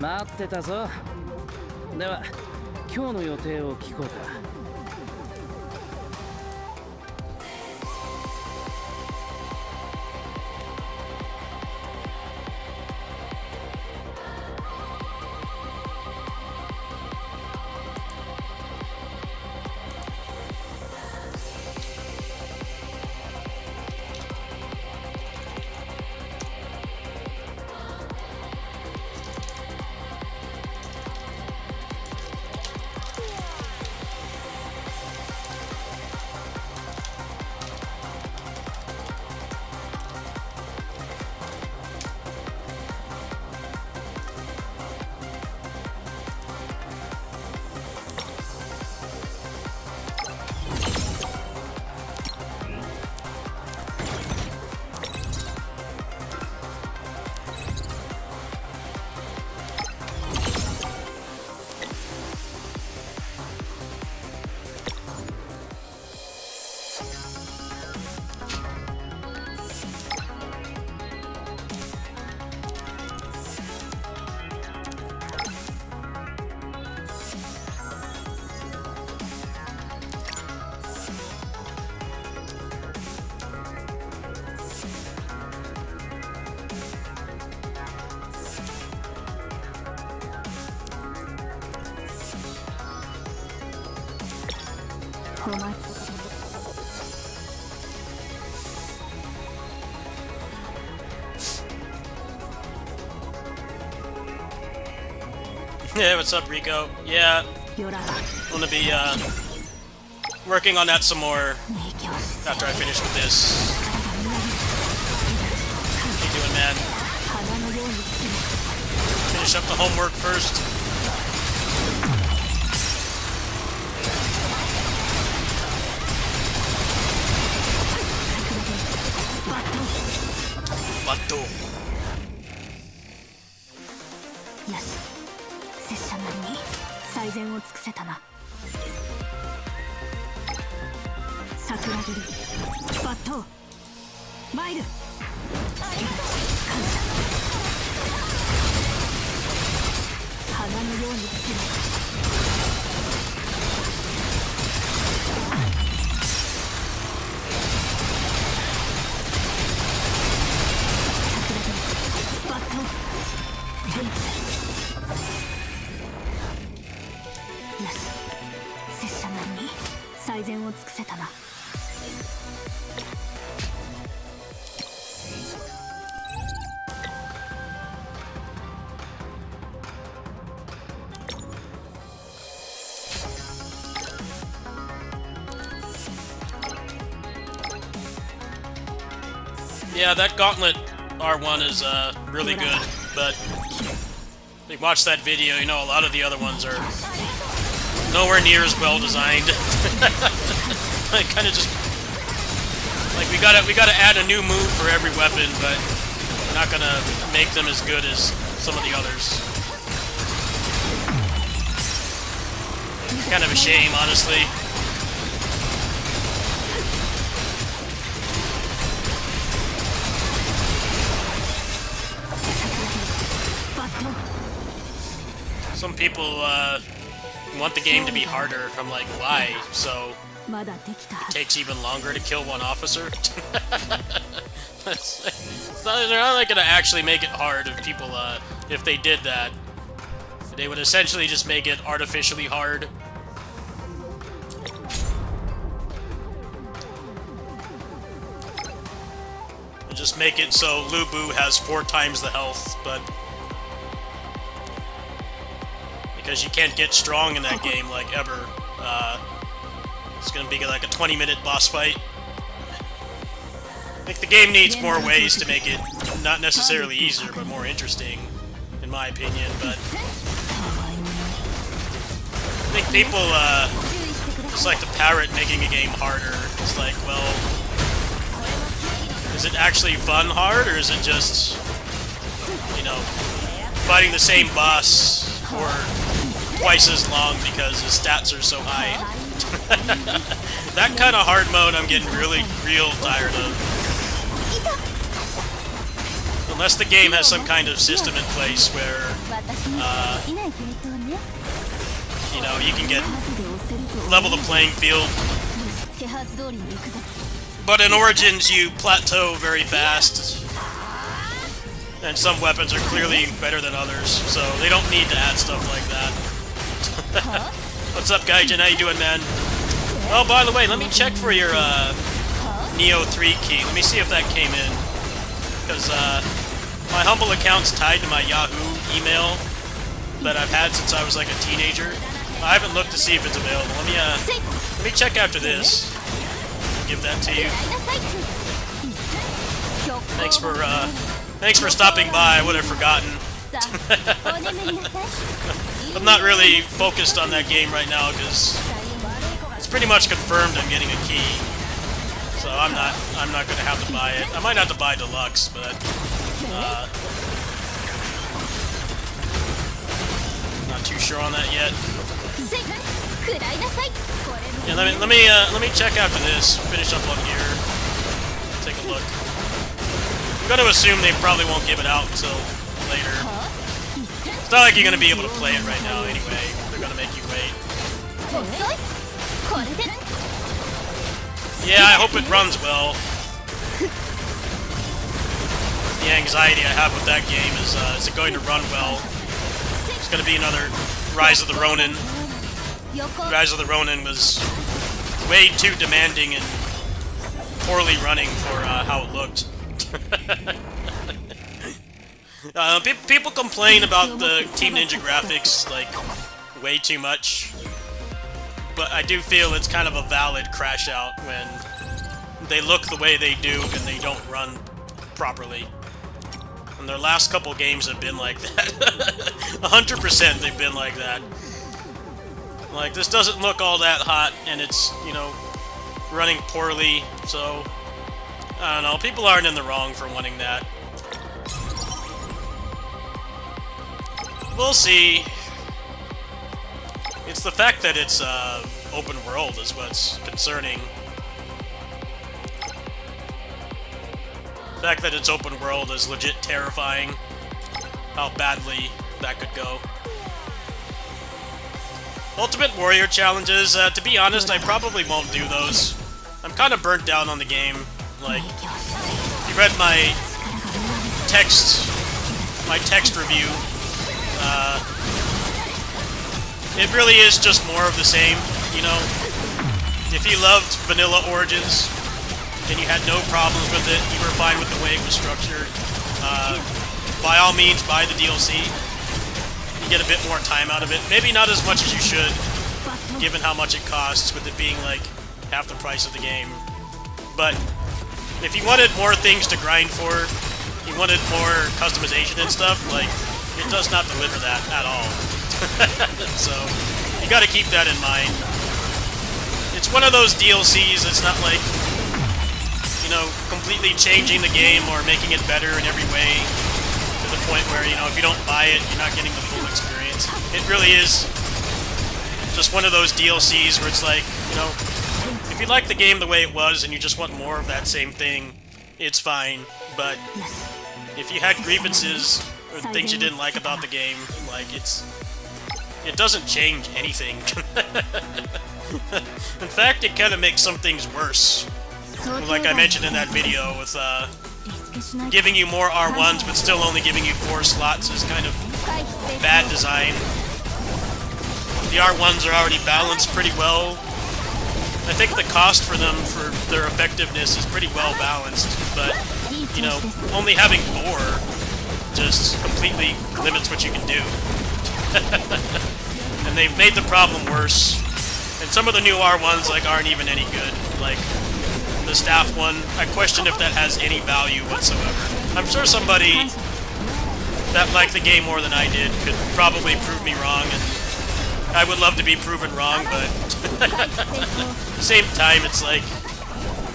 待ってたぞ。では今日の予定を聞こうか。Yeah, what's up, Rico? Yeah, I'm gonna be working on that some more after I finish with this. How you doing, man? Finish up the homework first. Bato. 最善を尽くせたな。桜切り抜刀参る。花のように散る。桜切り抜刀天気。拙者なりに最善を尽くせたな。Yeah, that Gauntlet R1 is really good, but if you watch that video, you know a lot of the other ones are nowhere near as well designed. I kind of just like we gotta add a new move for every weapon, but we're not gonna make them as good as some of the others. Kind of a shame, honestly. Some people want the game to be harder. I'm like, why? So it takes even longer to kill one officer? They're not like gonna actually make it hard if people, if they did that. They would essentially just make it artificially hard. Just make it so Lu Bu has 4 times the health, but because you can't get strong in that game, like, ever. It's gonna be like a 20-minute boss fight. I think the game needs more ways to make it not necessarily easier, but more interesting, in my opinion, but I think people, it's like the parrot making a game harder. It's like, well, is it actually fun hard, or is it just, you know, fighting the same boss for twice as long because his stats are so high? That kind of hard mode I'm getting real tired of. Unless the game has some kind of system in place where you know, you can get level the playing field. But in Origins, you plateau very fast, and some weapons are clearly better than others, so they don't need to add stuff like that. What's up, Gaijin? How you doing, man? Oh, by the way, let me check for your Neo 3 key. Let me see if that came in, because my Humble account's tied to my Yahoo email that I've had since I was like a teenager. I haven't looked to see if it's available. Let me check after this. Give that to you. Thanks for stopping by. I would have forgotten. I'm not really focused on that game right now because it's pretty much confirmed I'm getting a key. So I'm not gonna have to buy it. I might have to buy Deluxe, but not too sure on that yet. Yeah, let me check after this. Finish up on here. Take a look. I'm gonna assume they probably won't give it out until later. It's not like you're gonna be able to play it right now anyway. They're gonna make you wait. Yeah, I hope it runs well. The anxiety I have with that game is it going to run well? It's gonna be another Rise of the Ronin. Rise of the Ronin was way too demanding and poorly running for how it looked. People complain about the Team Ninja graphics like way too much, but I do feel it's kind of a valid crash out when they look the way they do and they don't run properly. And their last couple games have been like that. 100% they've been like that. Like, this doesn't look all that hot, and it's, you know, running poorly, so I don't know, people aren't in the wrong for wanting that. We'll see. It's the fact that it's open world is what's concerning. The fact that it's open world is legit terrifying. How badly that could go. Ultimate Warrior challenges, to be honest, I probably won't do those. I'm kind of burnt down on the game. Like, if you read my text review, it really is just more of the same, you know? If you loved Vanilla Origins, and you had no problems with it, you were fine with the way it was structured, by all means, buy the DLC. You get a bit more time out of it. Maybe not as much as you should, given how much it costs, with it being like half the price of the game. But if you wanted more things to grind for, you wanted more customization and stuff, like, it does not deliver that at all. So you gotta keep that in mind. It's one of those DLCs that's not like, you know, completely changing the game or making it better in every way, to the point where, you know, if you don't buy it, you're not getting the full experience. It really is just one of those DLCs where it's like, you know, if you like the game the way it was and you just want more of that same thing, it's fine. But if you had grievances or things you didn't like about the game, like, it doesn't change anything. In fact, it kind of makes some things worse. Like I mentioned in that video, with giving you more R1s but still only giving you 4 slots is kind of bad design. The R1s are already balanced pretty well. I think the cost for them, for their effectiveness, is pretty well balanced, but, you know, only having 4 just completely limits what you can do. And they've made the problem worse. And some of the new R1s, like, aren't even any good. Like, the staff one, I question if that has any value whatsoever. I'm sure somebody that liked the game more than I did could probably prove me wrong, and I would love to be proven wrong, but at the same time, it's like,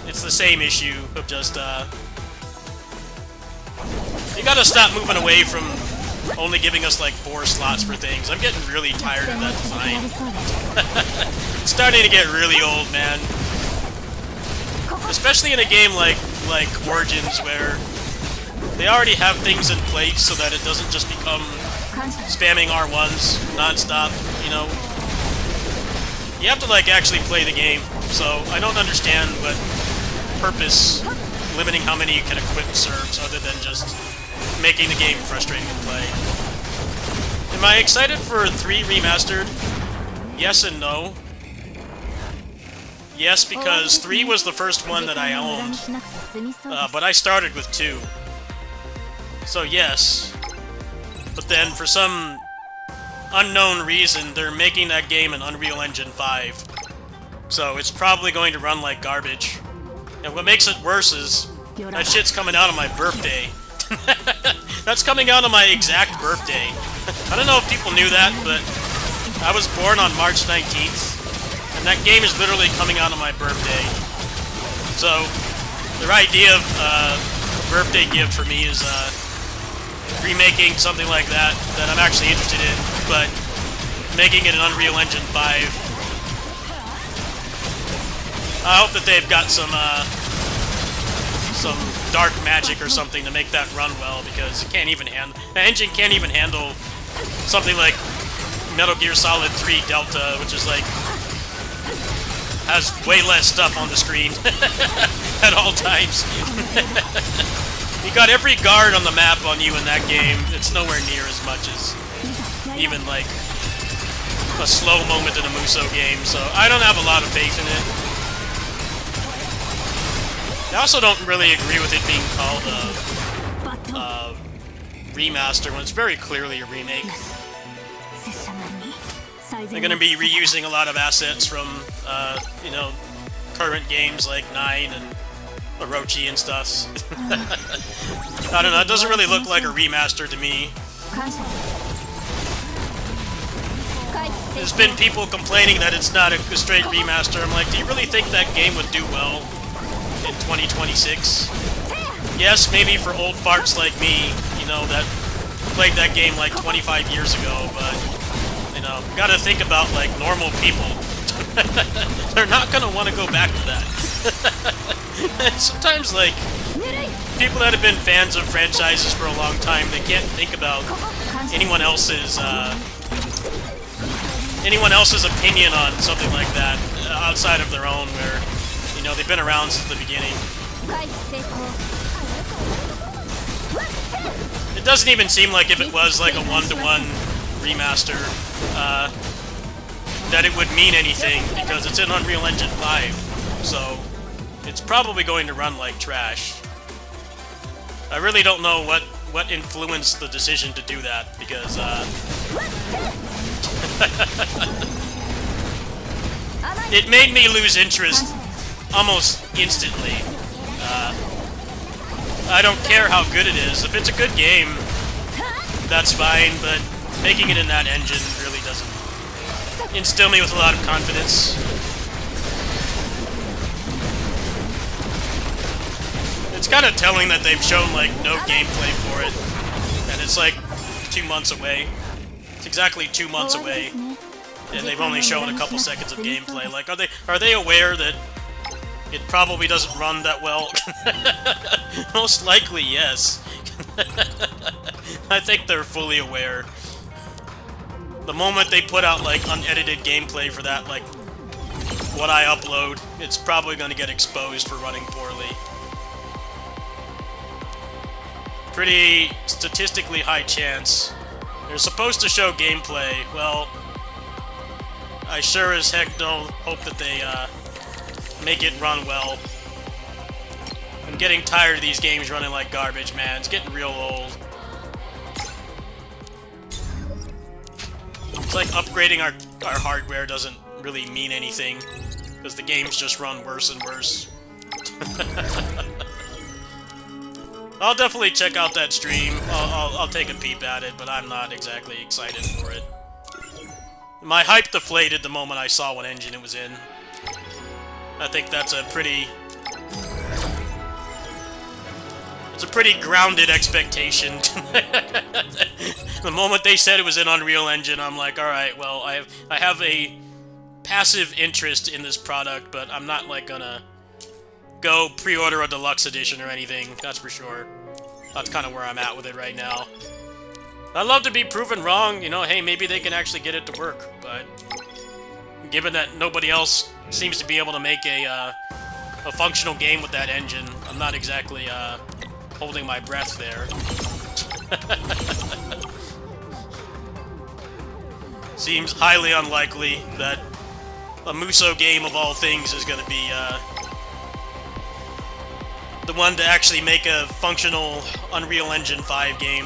it's the same issue of just, you gotta stop moving away from only giving us like 4 slots for things. I'm getting really tired of that design. It's starting to get really old, man. Especially in a game like Origins, where they already have things in place so that it doesn't just become spamming R1s non-stop, you know. You have to, like, actually play the game, so I don't understand what purpose limiting how many you can equip serves other than just making the game frustrating to play. Am I excited for 3 Remastered? Yes and no. Yes, because 3 was the first one that I owned, but I started with 2. So yes. But then, for some unknown reason, they're making that game in Unreal Engine 5. So it's probably going to run like garbage. And what makes it worse is, that shit's coming out on my birthday. That's coming out on my exact birthday. I don't know if people knew that, but I was born on March 19th. And that game is literally coming out on my birthday. So, the idea of a birthday gift for me is remaking something like that I'm actually interested in, but making it an Unreal Engine 5. I hope that they've got some dark magic or something to make that run well, because it can't even the engine can't even handle something like Metal Gear Solid 3 Delta, which is like has way less stuff on the screen at all times. You got every guard on the map on you in that game. It's nowhere near as much as even like a slow moment in a Muso game, so I don't have a lot of faith in it. I also don't really agree with it being called a remaster when it's very clearly a remake. They're going to be reusing a lot of assets from, you know, current games like 9 and Orochi and stuff. I don't know, it doesn't really look like a remaster to me. There's been people complaining that it's not a straight remaster. I'm like, do you really think that game would do well in 2026? Yes, maybe for old farts like me, you know, that played that game like 25 years ago, but, you know, gotta think about, like, normal people. They're not gonna want to go back to that. Sometimes, like, people that have been fans of franchises for a long time, they can't think about anyone else's opinion on something like that outside of their own, where, you know, they've been around since the beginning. It doesn't even seem like if it was like a one-to-one remaster, that it would mean anything, because it's in Unreal Engine 5, so it's probably going to run like trash. I really don't know what influenced the decision to do that, because, it made me lose interest almost instantly. I don't care how good it is. If it's a good game, that's fine, but making it in that engine really doesn't instill me with a lot of confidence. It's kind of telling that they've shown, like, no gameplay for it, and it's like 2 months away. It's exactly 2 months away, and they've only shown a couple seconds of gameplay. Like, are they aware that it probably doesn't run that well? Most likely, yes. I think they're fully aware. The moment they put out, like, unedited gameplay for that, like, what I upload, it's probably going to get exposed for running poorly. Pretty statistically high chance. They're supposed to show gameplay. Well, I sure as heck don't hope that they, make it run well. I'm getting tired of these games running like garbage, man. It's getting real old. It's like upgrading our hardware doesn't really mean anything, because the games just run worse and worse. I'll definitely check out that stream. I'll take a peep at it, but I'm not exactly excited for it. My hype deflated the moment I saw what engine it was in. I think that's a pretty... it's a pretty grounded expectation. The moment they said it was in Unreal Engine, I'm like, alright, well, I have a passive interest in this product, but I'm not, like, gonna go pre-order a deluxe edition or anything, that's for sure. That's kind of where I'm at with it right now. I'd love to be proven wrong, you know, hey, maybe they can actually get it to work, but given that nobody else seems to be able to make a functional game with that engine, I'm not exactly holding my breath there. Seems highly unlikely that a Muso game of all things is going to be the one to actually make a functional Unreal Engine 5 game.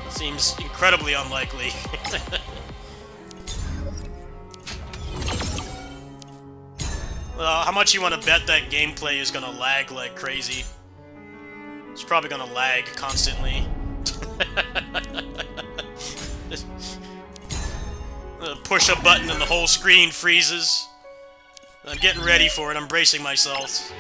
Seems incredibly unlikely. Well, how much you want to bet that gameplay is going to lag like crazy? It's probably going to lag constantly. Push a button and the whole screen freezes. I'm getting ready for it. I'm bracing myself.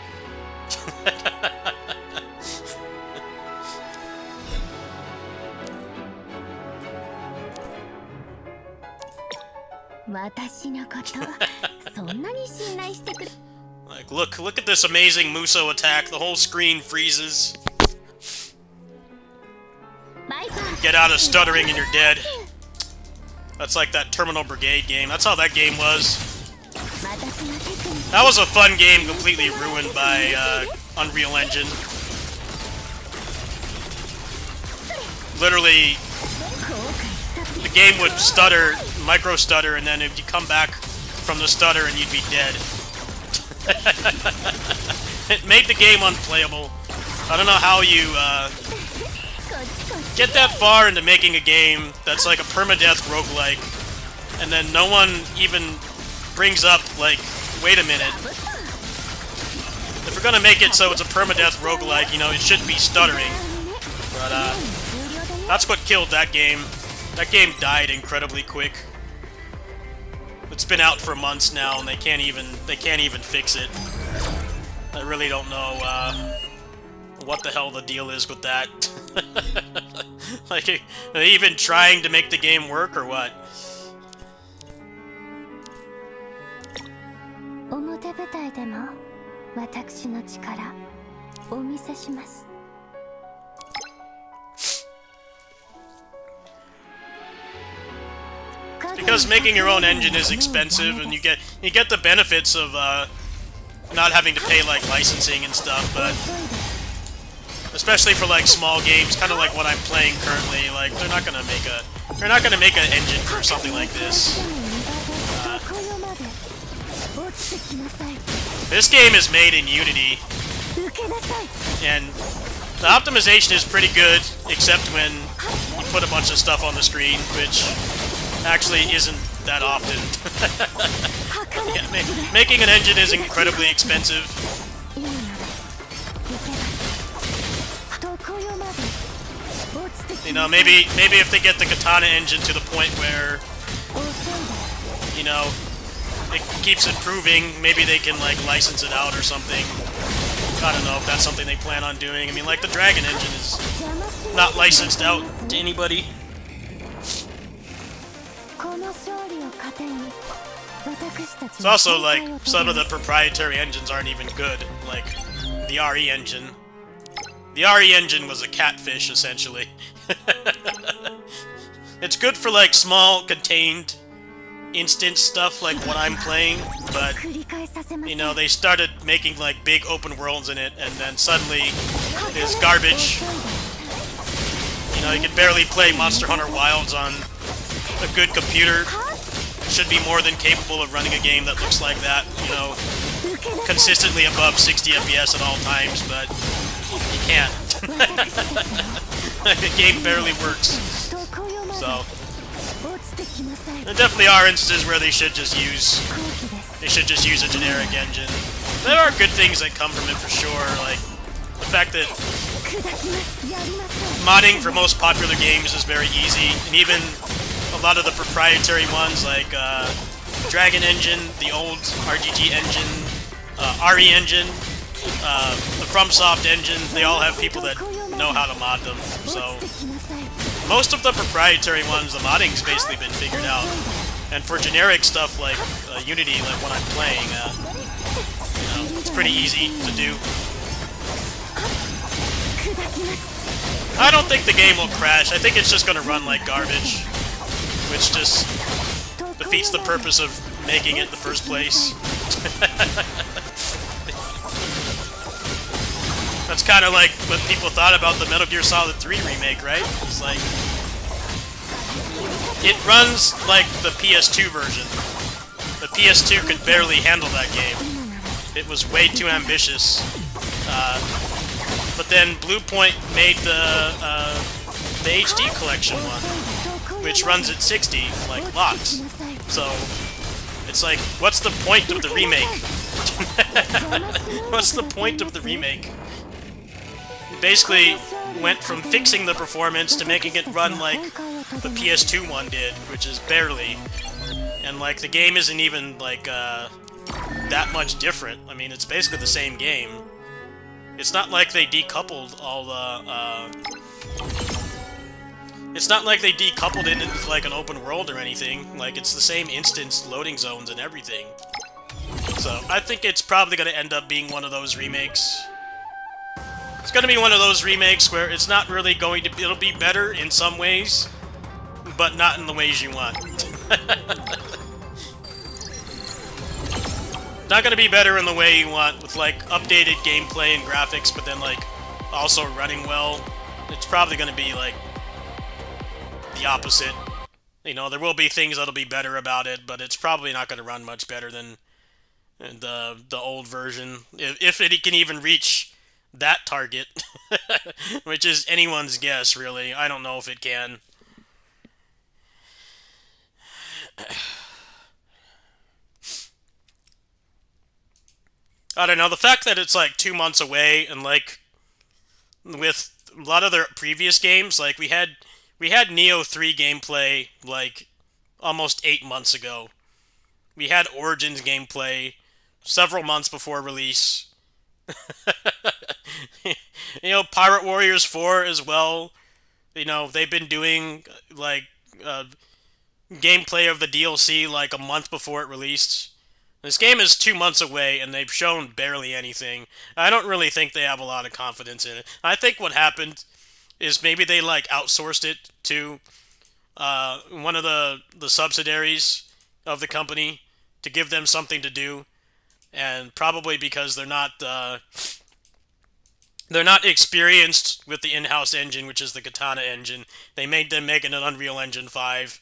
Like, look at this amazing Muso attack. The whole screen freezes. Get out of stuttering and you're dead. That's like that Terminal Brigade game. That's how that game was. That was a fun game, completely ruined by Unreal Engine. Literally, the game would stutter, micro stutter, and then if you come back from the stutter and you'd be dead. It made the game unplayable. I don't know how you get that far into making a game that's like a permadeath roguelike, and then no one even brings up, like, wait a minute. If we're gonna make it so it's a permadeath roguelike, you know, it shouldn't be stuttering. But, that's what killed that game. That game died incredibly quick. It's been out for months now, and they can't even fix it. I really don't know, what the hell the deal is with that. Like, are they even trying to make the game work, or what? Because making your own engine is expensive, and you get the benefits of not having to pay like licensing and stuff, but especially for like small games, kind of like what I'm playing currently, like they're not gonna make an engine for something like this. This game is made in Unity, and the optimization is pretty good, except when you put a bunch of stuff on the screen, which actually isn't that often. Yeah, making an engine is incredibly expensive. You know, maybe if they get the Katana engine to the point where, you know, it keeps improving, maybe they can, like, license it out or something. I don't know if that's something they plan on doing. I mean, like, the Dragon engine is not licensed out to anybody. It's also, like, some of the proprietary engines aren't even good, like the RE engine. The RE engine was a catfish, essentially. It's good for, like, small, contained instance stuff like what I'm playing, but, you know, they started making, like, big open worlds in it, and then suddenly it's garbage. You know, you can barely play Monster Hunter Wilds on a good computer. Should be more than capable of running a game that looks like that, you know, consistently above 60 FPS at all times, but you can't. The game barely works. So there definitely are instances where they should just use a generic engine. There are good things that come from it for sure, like the fact that modding for most popular games is very easy, and even a lot of the proprietary ones like Dragon Engine, the old RGG engine, RE engine, the FromSoft engine, they all have people that know how to mod them. So most of the proprietary ones, the modding's basically been figured out. And for generic stuff like Unity, like when I'm playing, you know, it's pretty easy to do. I don't think the game will crash. I think it's just gonna run like garbage, which just defeats the purpose of making it in the first place. That's kind of like what people thought about the Metal Gear Solid 3 remake, right? It's like, it runs like the PS2 version. The PS2 could barely handle that game. It was way too ambitious. But then Bluepoint made the HD collection one, which runs at 60, like locked. So it's like, what's the point of the remake? What's the point of the remake? It basically went from fixing the performance to making it run like the PS2 one did, which is barely. And like the game isn't even like that much different. I mean, it's basically the same game. It's not like they decoupled all the it's not like they decoupled it into like an open world or anything. Like, it's the same instance loading zones and everything. So I think it's probably going to end up being one of those remakes. It's going to be one of those remakes where it's not really going to be, it'll be better in some ways, but not in the ways you want. Not going to be better in the way you want, with like updated gameplay and graphics, but then like also running well. It's probably going to be like the opposite. You know, there will be things that'll be better about it, but it's probably not going to run much better than the old version, if it can even reach that target, which is anyone's guess, really. I don't know if it can. I don't know, the fact that it's like 2 months away, and like with a lot of their previous games, like we had Neo 3 gameplay like almost 8 months ago. We had Origins gameplay several months before release. You know, Pirate Warriors 4 as well. You know, they've been doing like gameplay of the DLC like a month before it released. This game is 2 months away, and they've shown barely anything. I don't really think they have a lot of confidence in it. I think what happened is maybe they like outsourced it to one of the subsidiaries of the company to give them something to do, and probably because they're not experienced with the in-house engine, which is the Katana engine. They made them make it an Unreal Engine 5,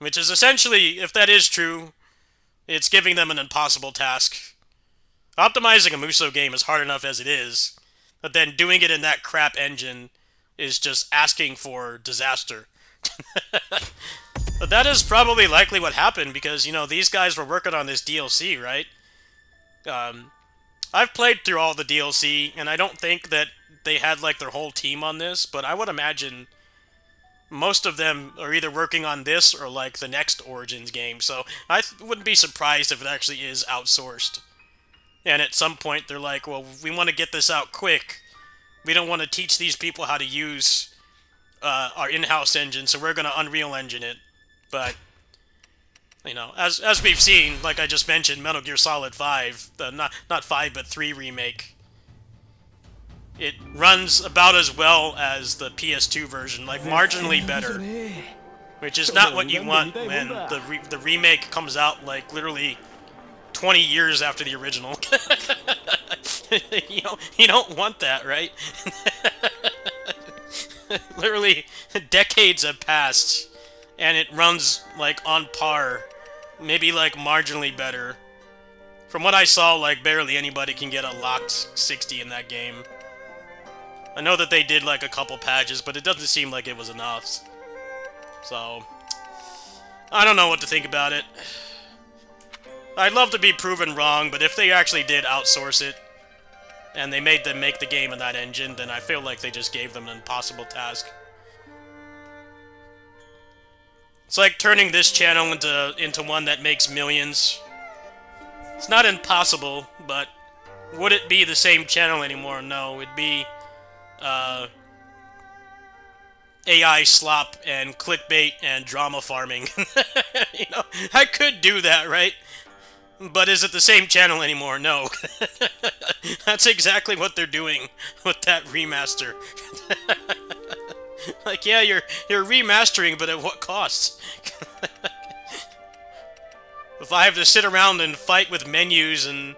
which is essentially, if that is true, it's giving them an impossible task. Optimizing a Musou game is hard enough as it is, but then doing it in that crap engine is just asking for disaster. But that is probably likely what happened, because, you know, these guys were working on this DLC, right? I've played through all the DLC, and I don't think that they had, like, their whole team on this, but I would imagine most of them are either working on this or, like, the next Origins game, so I wouldn't be surprised if it actually is outsourced. And at some point, they're like, well, we want to get this out quick. We don't want to teach these people how to use our in-house engine, so we're going to Unreal Engine it. But, you know, as we've seen, like I just mentioned, Metal Gear Solid 5, not 5, but 3 remake, it runs about as well as the PS2 version, like marginally better, which is not what you want when the remake comes out like literally 20 years after the original. You don't want that, right? Literally decades have passed, and it runs like on par, maybe like marginally better. From what I saw, like barely anybody can get a locked 60 in that game. I know that they did like a couple patches, but it doesn't seem like it was enough. So, I don't know what to think about it. I'd love to be proven wrong, but if they actually did outsource it, and they made them make the game in that engine, then I feel like they just gave them an impossible task. It's like turning this channel into one that makes millions. It's not impossible, but would it be the same channel anymore? No, it'd be AI slop and clickbait and drama farming. You know, I could do that, right? But is it the same channel anymore? No. That's exactly what they're doing with that remaster. Like, yeah, you're remastering, but at what cost? If I have to sit around and fight with menus and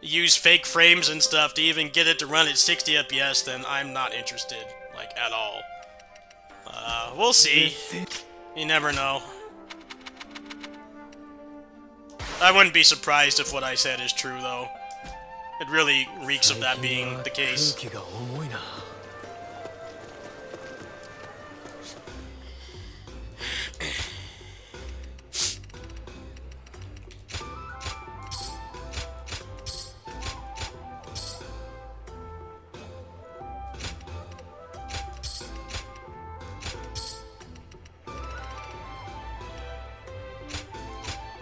use fake frames and stuff to even get it to run at 60 FPS, then I'm not interested, like, at all. We'll see. You never know. I wouldn't be surprised if what I said is true, though. It really reeks of that being the case.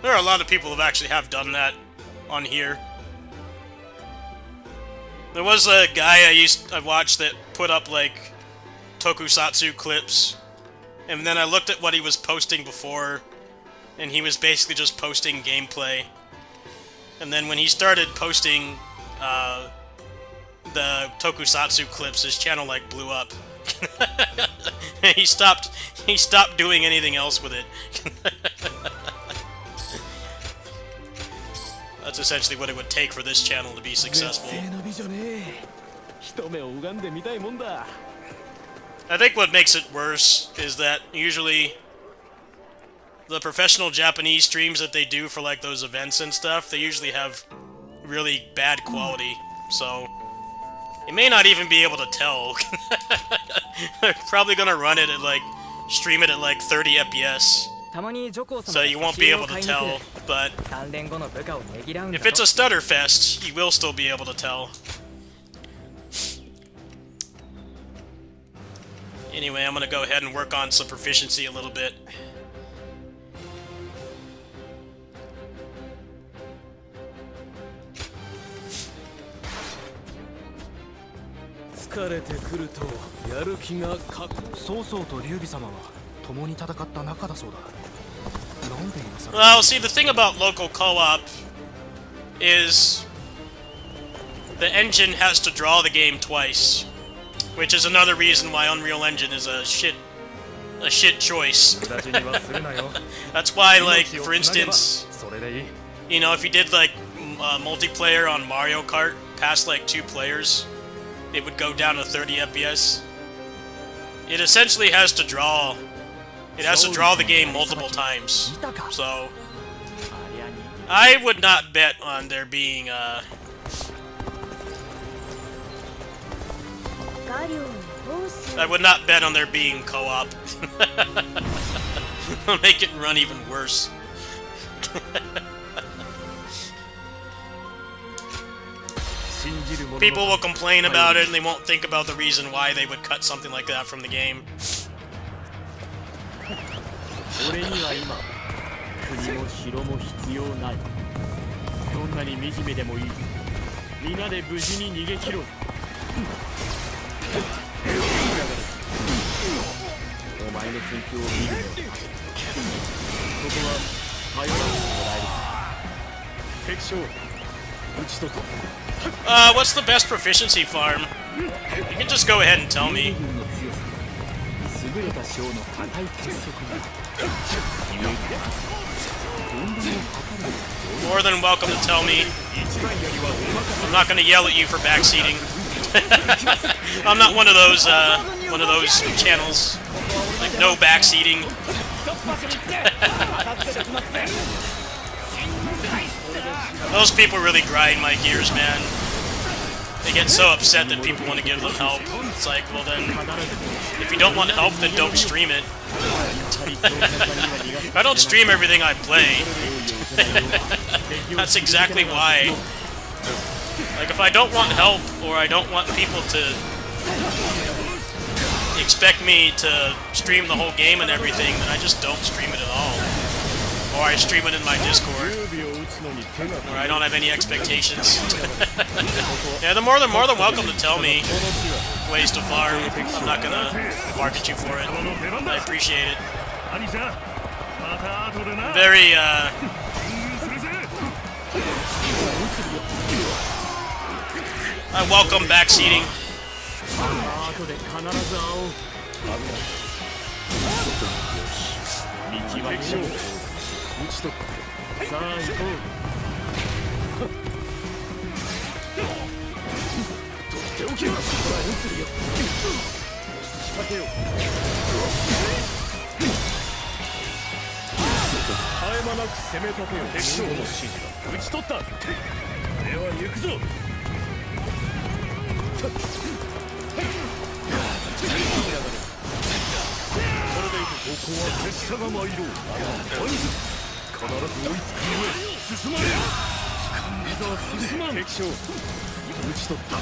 There are a lot of people who actually have done that on here. There was a guy I watched that put up, like, tokusatsu clips, and then I looked at what he was posting before, and he was basically just posting gameplay. And then when he started posting the tokusatsu clips, his channel, like, blew up. he stopped doing anything else with it. That's essentially what it would take for this channel to be successful. I think what makes it worse is that usually the professional Japanese streams that they do for, like, those events and stuff, they usually have really bad quality, so you may not even be able to tell. They're probably gonna run it at, like, stream it at, like, 30 FPS. So you won't be able to tell, but if it's a stutter fest, you will still be able to tell. Anyway, I'm gonna go ahead and work on some proficiency a little bit. Well, see, the thing about local co-op is the engine has to draw the game twice, which is another reason why Unreal Engine is a shit choice. That's why, like, for instance, you know, if you did, like, multiplayer on Mario Kart past, like, 2 players, it would go down to 30 FPS. It essentially has to draw... It has to draw the game multiple times, so I would not bet on there being I would not bet on there being co-op. It'll make it run even worse. People will complain about it and they won't think about the reason why they would cut something like that from the game. 俺には今国も城も必要ない。どんなに惨めでもいい。皆で無事に逃げ切ろう。お前の戦況を見るよ。ここは頼らせてもらえる。敵将打ち解く。What's the best proficiency farm? You can just go ahead and tell me. More than welcome to tell me. I'm not gonna yell at you for backseating. I'm not one of those channels. Like, no backseating. Those people really grind my gears, man. They get so upset that people want to give them help. It's like, well then, if you don't want help, then don't stream it. I don't stream everything I play. That's exactly why. Like, if I don't want help, or I don't want people to expect me to stream the whole game and everything, then I just don't stream it at all. Or I stream it in my Discord, where I don't have any expectations. Yeah, they're more than welcome to tell me ways to farm. I'm not gonna market you for it. I appreciate it. Very, I welcome backseating. 敵将討ち取った。さあ行こう。とっておきはこらえするよ。仕掛けよう。絶え間なく攻め立てよ。敵将の指示だ。討ち取った。では行くぞ。これでここは拙者が参ろう。必ず追いつくゆえ進まれる。進まん。敵将討ち取った。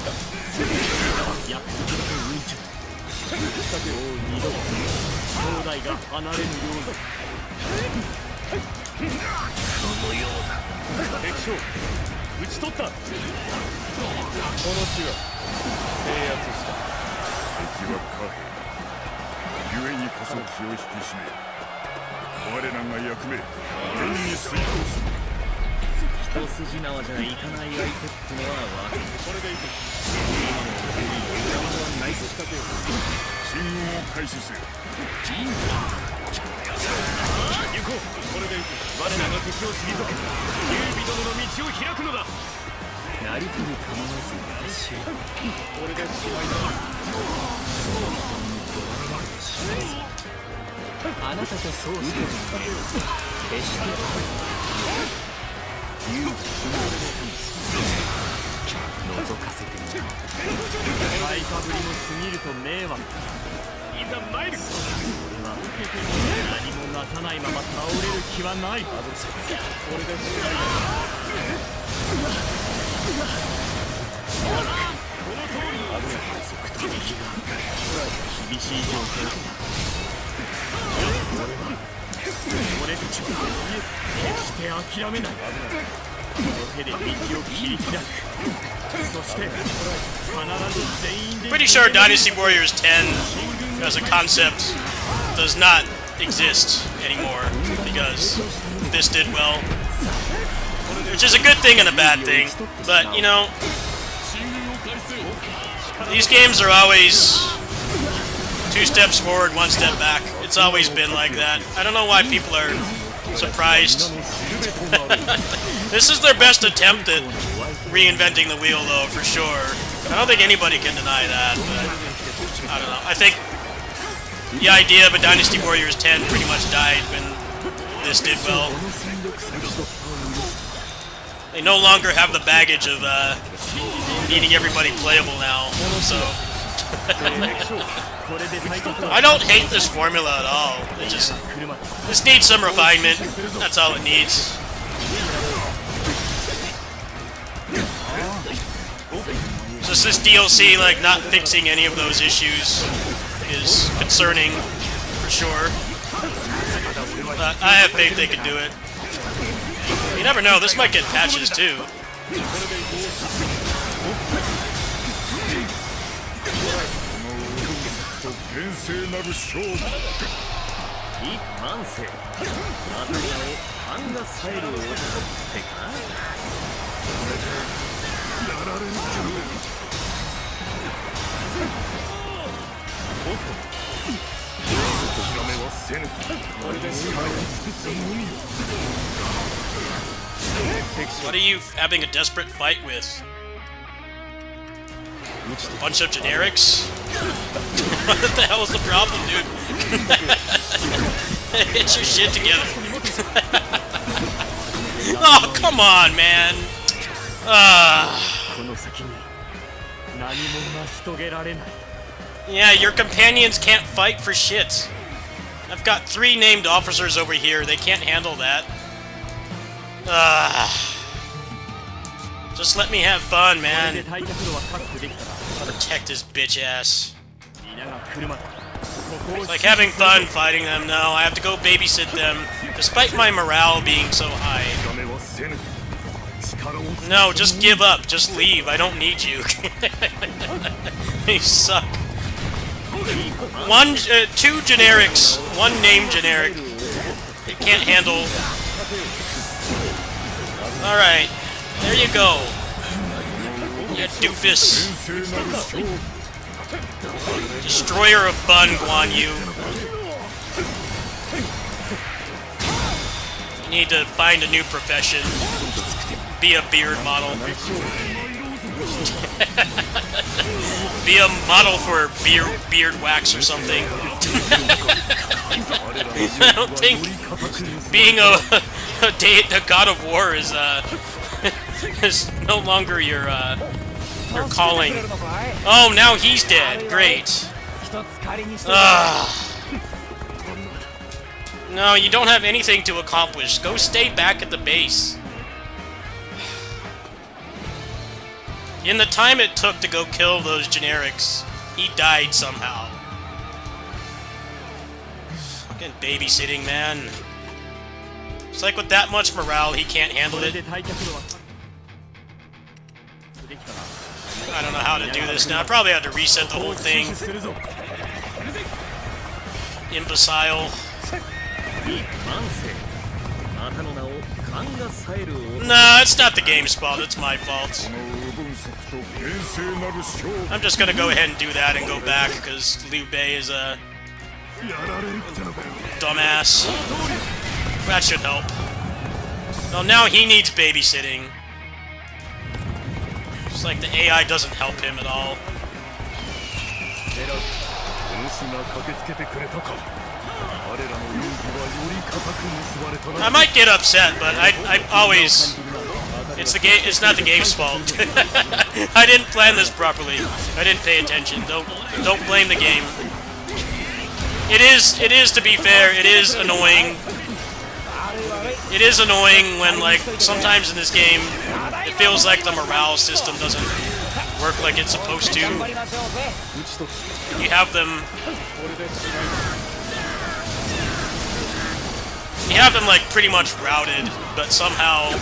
約束だと運長。もう二度と兄弟が離れぬようだ。そのような。敵将討ち取った。この地は制圧した。敵は貨幣。故にこそ気を引き締め、我らが役目現に遂行する。一筋縄じゃいかない相手ってのは分かる。これでいく。今の俺に裏技はないと仕掛けよう。進軍を開始せよ。行こう。これでいく。我らが敵を退け、劉備殿の道を開くのだ。なりふり構わずしこれでしまいだ。あなたとそうして決して勇気のぞかせてみる。買いかぶりも過ぎると迷惑。いざ参る。俺は何もなさないまま倒れる気はない。これでこの通り厳しい状況だ。俺たちは決して諦めない。この手で道を切り開く。そして必ず全員で。 Pretty sure Dynasty Warriors 10 as a concept does not exist anymore because this did well, which is a good thing and a bad thing. But you know, these games are always 2 steps forward, 1 step back. It's always been like that. I don't know why people are surprised. This is their best attempt at reinventing the wheel, though, for sure. I don't think anybody can deny that, but I don't know. I think the idea of a Dynasty Warriors 10 pretty much died when this did well. They no longer have the baggage of needing everybody playable now, so... I don't hate this formula at all. It just needs some refinement. That's all it needs. Just this DLC, like, not fixing any of those issues is concerning, for sure. But I have faith they can do it. You never know, this might get patches too. What are you having a desperate fight with? A bunch of generics? What the hell is the problem, dude? Get your shit together. Oh, come on, man. Yeah, your companions can't fight for shit. I've got 3 named officers over here. They can't handle that. Just let me have fun, man. Protect his bitch ass. It's like having fun fighting them. No, I have to go babysit them, despite my morale being so high. No, just give up. Just leave. I don't need you. You suck. 2 generics. 1 name generic. They can't handle. Alright. There you go. You doofus. Destroyer of fun, Guan Yu. You need to find a new profession. Be a beard model. Be a model for beard wax or something. I don't think being a god of war is is no longer your calling. Oh, now he's dead. Great. No, you don't have anything to accomplish. Go stay back at the base. In the time it took to go kill those generics, he died somehow. Fucking babysitting, man. It's like with that much morale, he can't handle it. I don't know how to do this now. I probably have to reset the whole thing. Imbecile. Nah, it's not the game's fault, it's my fault. I'm just gonna go ahead and do that and go back, because Liu Bei is a dumbass. That should help. Well, now he needs babysitting. It's like the AI doesn't help him at all. I might get upset, but I always... It's not the game's fault. I didn't plan this properly. I didn't pay attention. Don't blame the game. It is, to be fair, it is annoying. It is annoying when, like, sometimes in this game, it feels like the morale system doesn't work like it's supposed to. You have them... You have them, like, pretty much routed, but somehow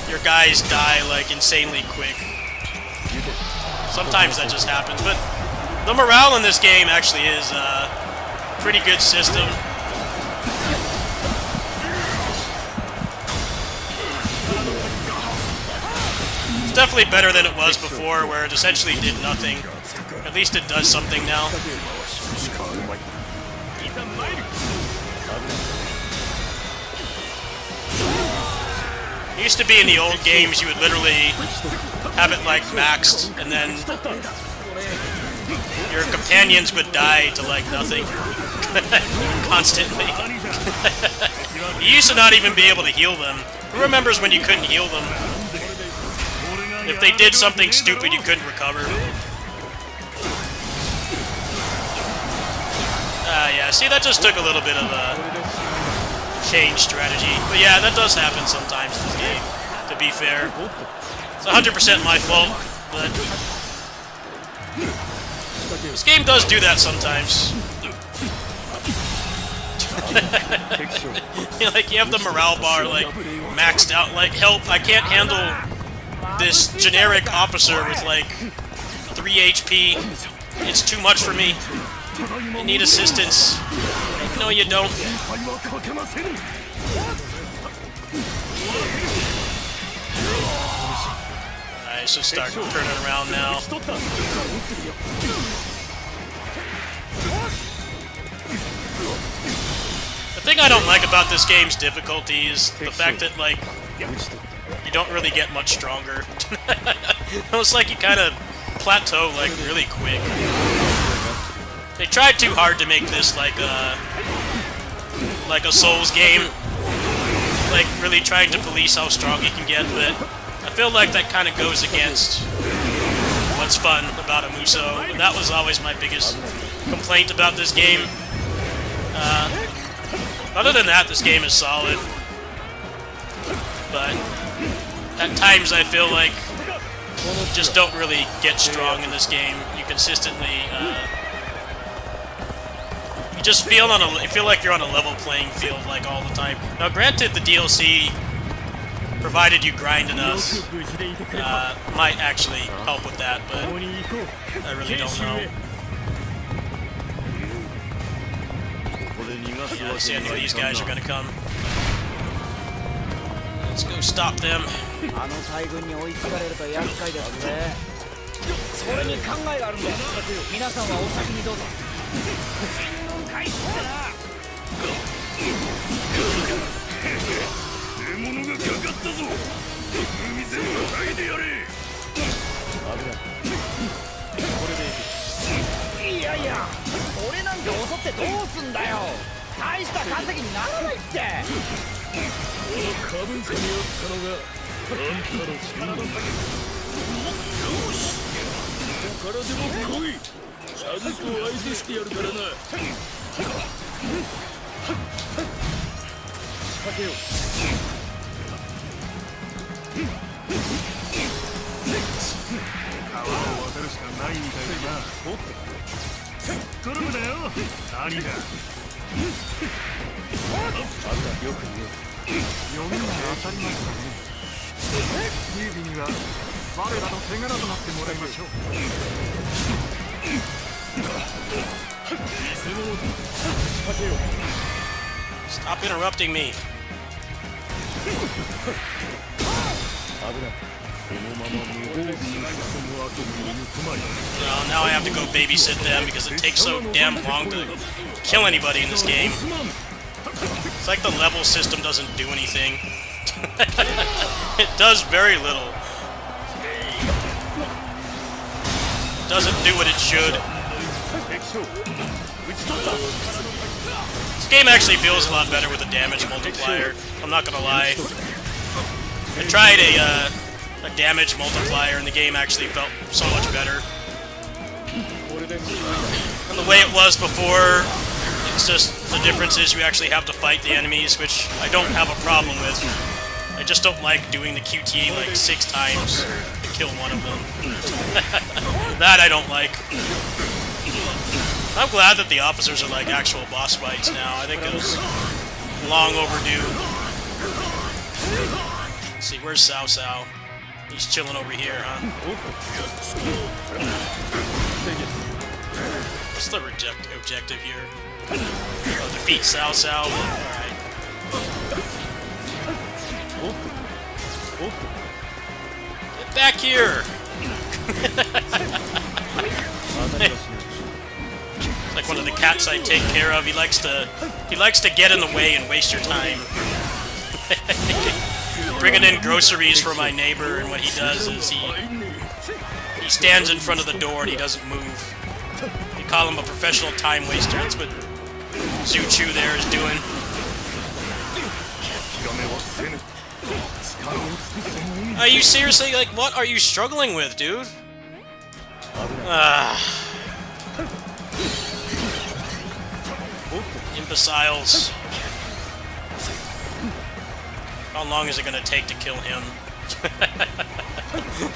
your guys die, like, insanely quick. Sometimes that just happens, but the morale in this game actually is a pretty good system. It's definitely better than it was before, where it essentially did nothing. At least it does something now. It used to be in the old games, you would literally have it, like, maxed, and then your companions would die to, like, nothing. Constantly. You used to not even be able to heal them. Who remembers when you couldn't heal them? If they did something stupid, you couldn't recover. Yeah, see, that just took a little bit of a change strategy. But yeah, that does happen sometimes in this game, to be fair. It's 100% my fault, but... This game does do that sometimes. Like, you have the morale bar, like, maxed out, like, help, I can't handle this generic officer with, like, 3 HP. It's too much for me. I need assistance. No, you don't. Alright, so start turning around now. The thing I don't like about this game's difficulty is the fact that, like, you don't really get much stronger. It's like you kind of plateau, like, really quick. They tried too hard to make this like a Souls game, like really trying to police how strong you can get, but I feel like that kind of goes against what's fun about a Muso. And that was always my biggest complaint about this game. Other than that, this game is solid, but at times I feel like you just don't really get strong in this game. You consistently. You just feel you feel like you're on a level playing field, like, all the time. Now, granted, the DLC, provided you grind enough, might actually help with that, but I really don't know. Yeah, let's see, I know these guys are gonna come. Let's go stop them. それに考えがあるんだ。皆さんはお先にどうぞ。専門開始ってな。獲物がかかったぞ。海全部剥いでやれ。いやいや、俺なんか襲ってどうすんだよ。大した稼ぎにならないって。この過分さにあったのがあんたの力の差。よし、ここからでも来い。ちゃんと相手してやるからな。仕掛けよう。川を渡るしかないみたいだな。突っ込むだよ。何だ。よく言う。読みが当たりましたね。劉備には我らの手柄となってもらいましょう。偽物だ。仕掛けよう。Stop interrupting me. 危ない。このまま無防備に進む後に行くまい。Now I have to go babysit them because it takes so damn long to kill anybody in this game. It's like the level system doesn't do anything. It does very little. It doesn't do what it should. This game actually feels a lot better with a damage multiplier. I'm not gonna lie. I tried a damage multiplier and the game actually felt so much better. And the way it was before, it's just the difference is you actually have to fight the enemies, which I don't have a problem with. I just don't like doing the QTE like 6 times to kill one of them. That I don't like. I'm glad that the officers are like actual boss fights now. I think it was long overdue. Let's see, where's Cao Cao? He's chilling over here, huh? What's the objective here? Oh, defeat Cao Cao. Alright. Get back here! It's like one of the cats I take care of. He likes to get in the way and waste your time. Bringing in groceries for my neighbor, and what he does is he stands in front of the door and he doesn't move. You call him a professional time waster. That's what Zhu Chu there is doing. Are you seriously, like, what are you struggling with, dude? Imbeciles. How long is it gonna take to kill him?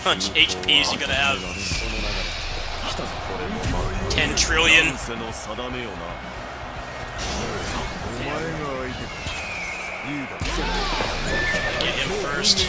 How much HP is he gonna have? 10 trillion? Get him first.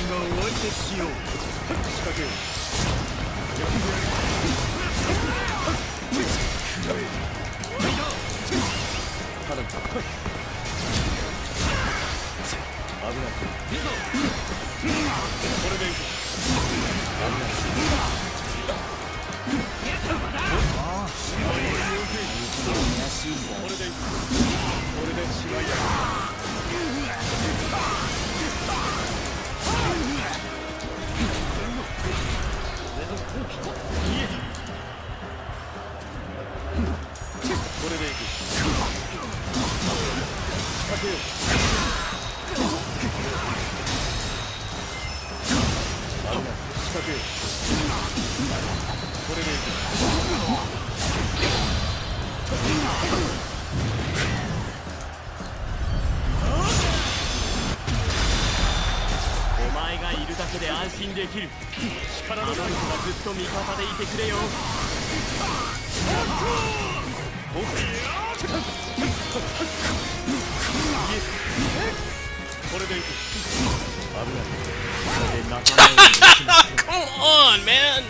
Come on, man!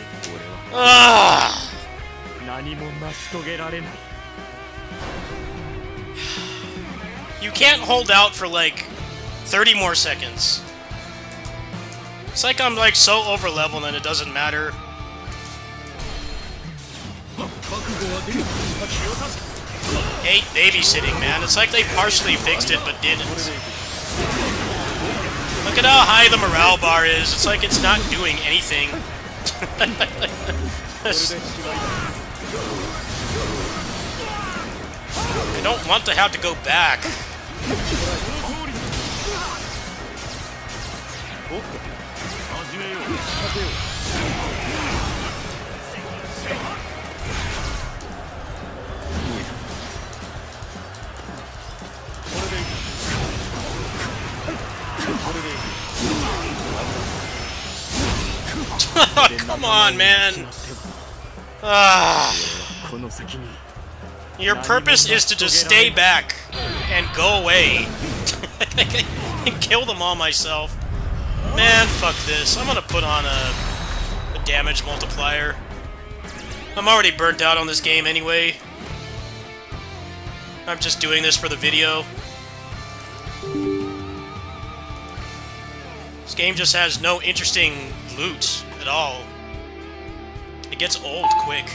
You can't hold out for like 30 more seconds. It's like I'm like so over leveled and it doesn't matter. Hate babysitting, man. It's like they partially fixed it but didn't. Look at how high the morale bar is. It's like it's not doing anything. I don't want to have to go back. Come on, man. Your purpose is to just stay back and go away. And kill them all myself. Man, fuck this. I'm gonna put on a damage multiplier. I'm already burnt out on this game anyway. I'm just doing this for the video. This game just has no interesting loot at all. It gets old quick.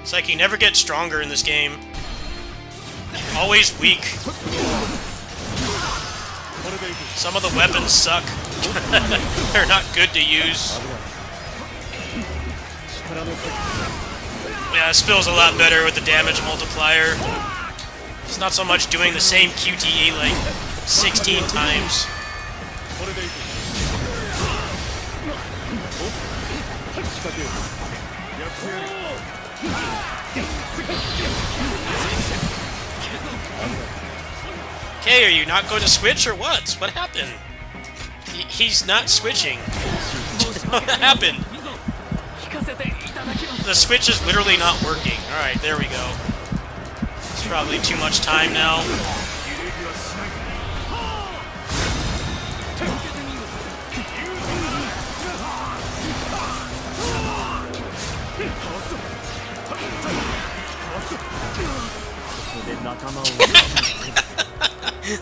It's like you never get stronger in this game. Always weak. Some of the weapons suck. They're not good to use. Yeah, it spills a lot better with the damage multiplier. It's not so much doing the same QTE like 16 times. Okay, are you not going to switch or what? What happened? He's not switching. What happened? The switch is literally not working. Alright, there we go. It's probably too much time now.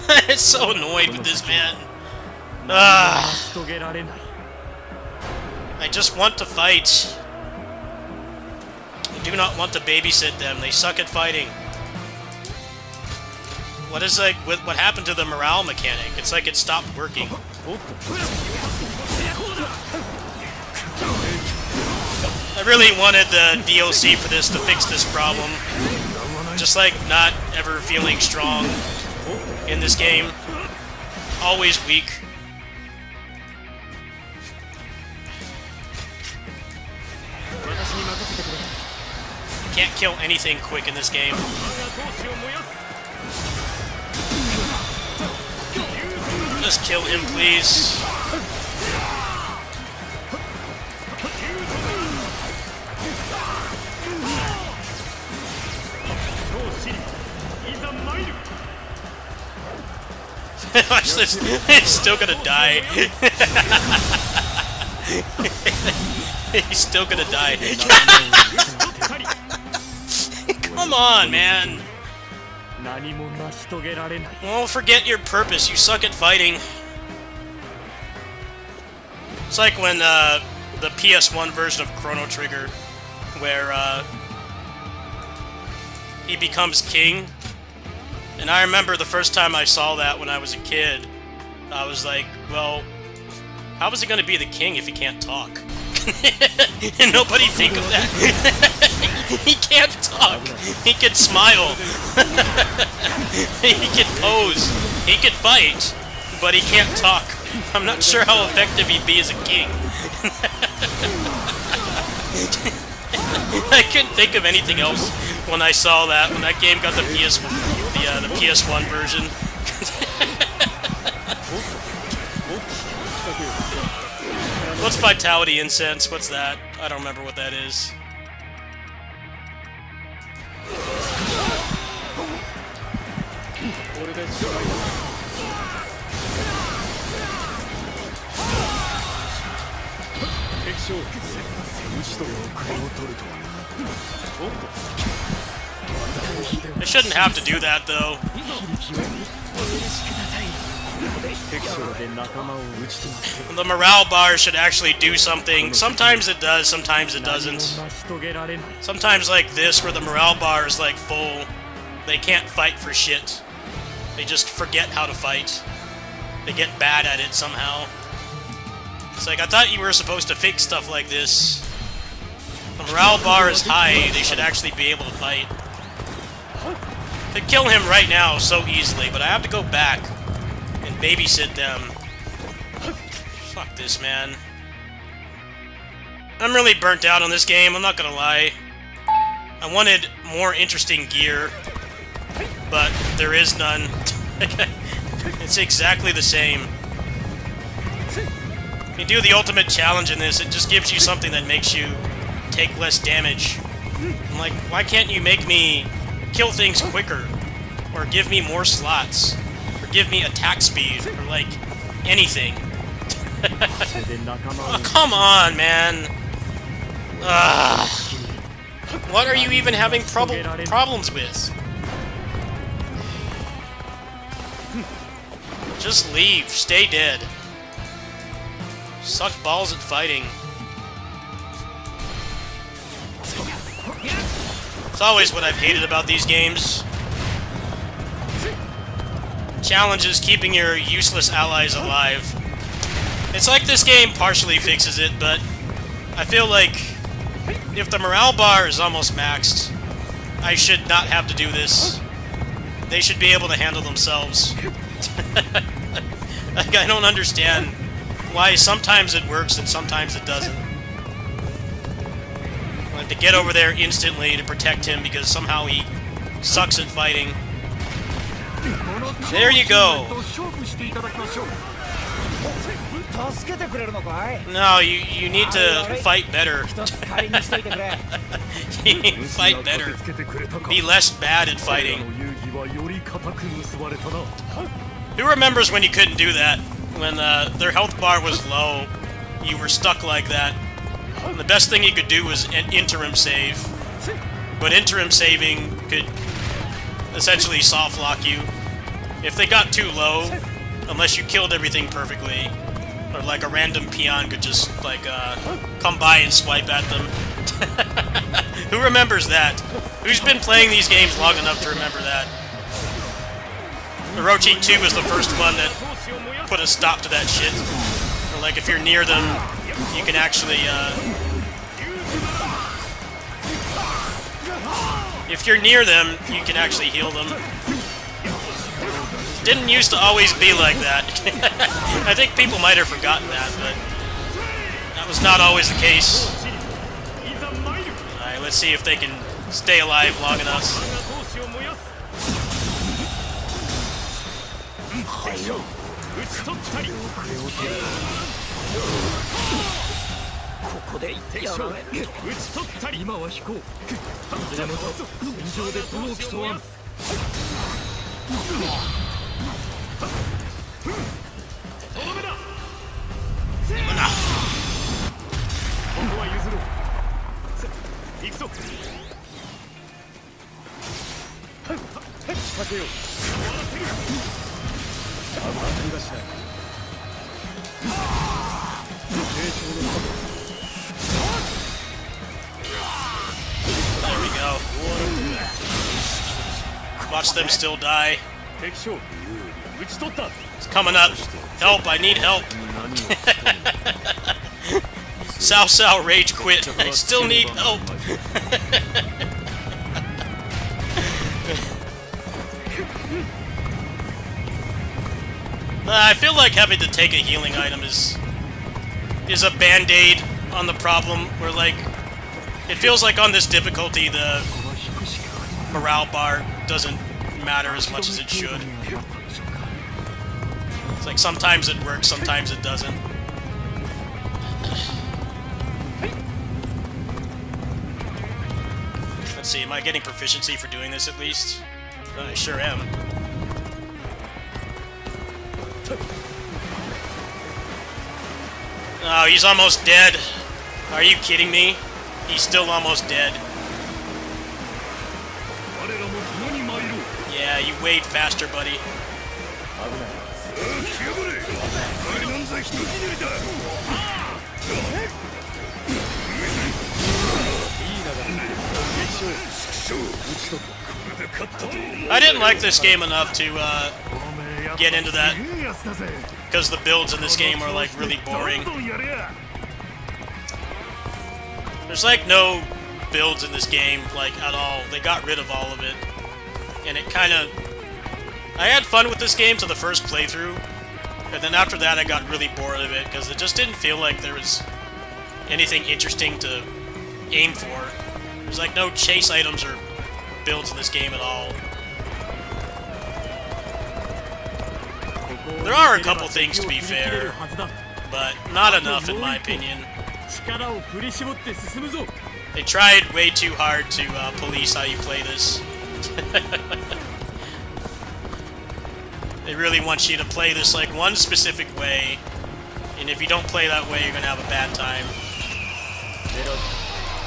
I'm so annoyed with this man. I just want to fight. I do not want to babysit them. They suck at fighting. What is like what happened to the morale mechanic? It's like it stopped working. I really wanted the DLC for this to fix this problem. Just like not ever feeling strong in this game. Always weak. Can't kill anything quick in this game. Just kill him, please. Watch this. He's still gonna die. He's still gonna die. Come on, man. Well, forget your purpose. You suck at fighting. It's like when the PS1 version of Chrono Trigger, where he becomes king. And I remember the first time I saw that when I was a kid, I was like, well, how is he going to be the king if he can't talk? And nobody think of that. He can't talk. He can smile. He can pose. He can fight. But he can't talk. I'm not sure how effective he'd be as a king. I couldn't think of anything else when I saw that, when that game got the PS1 version. What's Vitality Incense? What's that? I don't remember what that is. I shouldn't have to do that, though. 敵将で仲間を打ち止め The morale bar should actually do something. Sometimes it does, sometimes it doesn't. 成し遂げられない Sometimes like this, where the morale bar is like full, they can't fight for shit. They just forget how to fight. They get bad at it somehow. It's like, I thought you were supposed to fix stuff like this. The morale bar is high, they should actually be able to fight. Could kill him right now so easily, but I have to go back and babysit them. Fuck this, man. I'm really burnt out on this game, I'm not gonna lie. I wanted more interesting gear, but there is none. It's exactly the same. If you do the ultimate challenge in this, it just gives you something that makes you take less damage. I'm like, why can't you make me kill things quicker? Or give me more slots? Or give me attack speed? Or like, anything? Oh, come on, man! Ugh. What are you even having problems with? Just leave. Stay dead. Suck balls at fighting. It's always what I've hated about these games. Challenge is keeping your useless allies alive. It's like this game partially fixes it, but I feel like if the morale bar is almost maxed, I should not have to do this. They should be able to handle themselves. Like, I don't understand why sometimes it works and sometimes it doesn't. Like, to get over there instantly to protect him because somehow he sucks at fighting. There you go. No, you need to fight better. Fight better. Be less bad at fighting. Who remembers when you couldn't do that? When their health bar was low, you were stuck like that. And the best thing you could do was an interim save. But interim saving could essentially soft lock you. If they got too low, unless you killed everything perfectly, or like a random peon could just like come by and swipe at them. Who remembers that? Who's been playing these games long enough to remember that? Orochi 2 was the first one that put a stop to that shit. Or like if you're near them, you can actually if you're near them, you can actually heal them. Didn't used to always be like that. I think people might have forgotten that, but that was not always the case. Alright, let's see if they can stay alive long enough. There we go. Watch them still die. It's coming up. Help, I need help. Sao Sao rage quit. I still need help. I feel like having to take a healing item is a band-aid on the problem, where like it feels like on this difficulty the morale bar doesn't matter as much as it should. It's like sometimes it works, sometimes it doesn't. Let's see, am I getting proficiency for doing this at least? I sure am. Oh, he's almost dead. Are you kidding me? He's still almost dead. Yeah, you wade faster, buddy. I didn't like this game enough to get into that, because the builds in this game are like really boring. There's like no builds in this game, like, at all. They got rid of all of it. And it kind of... I had fun with this game to the first playthrough, and then after that I got really bored of it, because it just didn't feel like there was anything interesting to aim for. There's like no chase items or builds in this game at all. There are a couple things, to be fair, but not enough in my opinion. They tried way too hard to police how you play this. They really want you to play this like one specific way, and if you don't play that way, you're gonna have a bad time.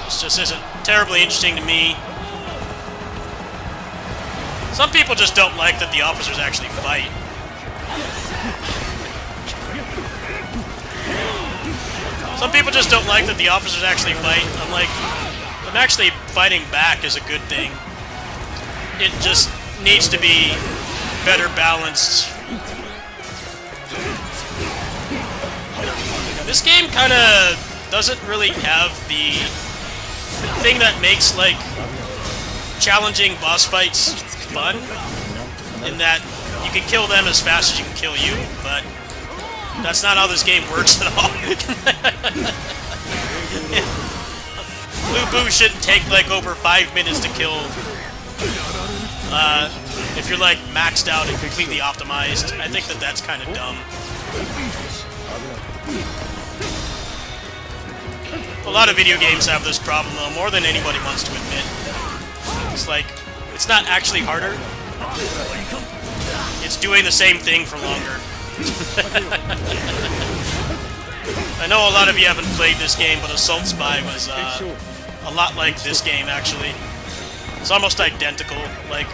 This just isn't terribly interesting to me. Some people just don't like that the officers actually fight. Some people just don't like that the officers actually fight. I'm like, them actually fighting back is a good thing. It just needs to be better balanced. This game kind of doesn't really have the thing that makes, like, challenging boss fights fun, in that you can kill them as fast as you can kill you, but that's not how this game works at all. Blue Boo shouldn't take like over 5 minutes to kill if you're like maxed out and completely optimized. I think that that's kind of dumb. A lot of video games have this problem though, more than anybody wants to admit. It's like, it's not actually harder. It's doing the same thing for longer. I know a lot of you haven't played this game, but Assault Spy was a lot like this game, actually. It's almost identical. Like,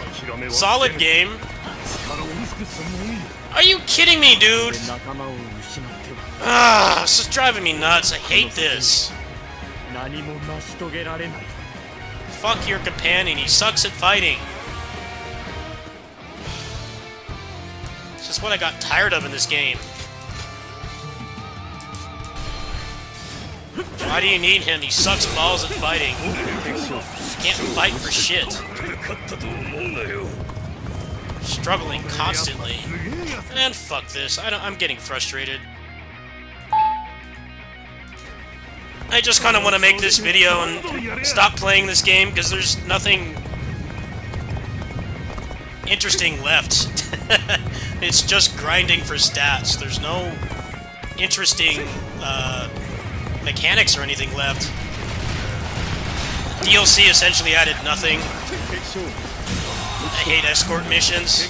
solid game. Are you kidding me, dude? Ah, this is driving me nuts. I hate this. Fuck your companion, he sucks at fighting. It's just what I got tired of in this game. Why do you need him? He sucks balls at fighting. Can't fight for shit. Struggling constantly. And fuck this. I'm getting frustrated. I just kind of want to make this video and stop playing this game because there's nothing interesting left. It's just grinding for stats. There's no interesting mechanics or anything left. DLC essentially added nothing. I hate escort missions.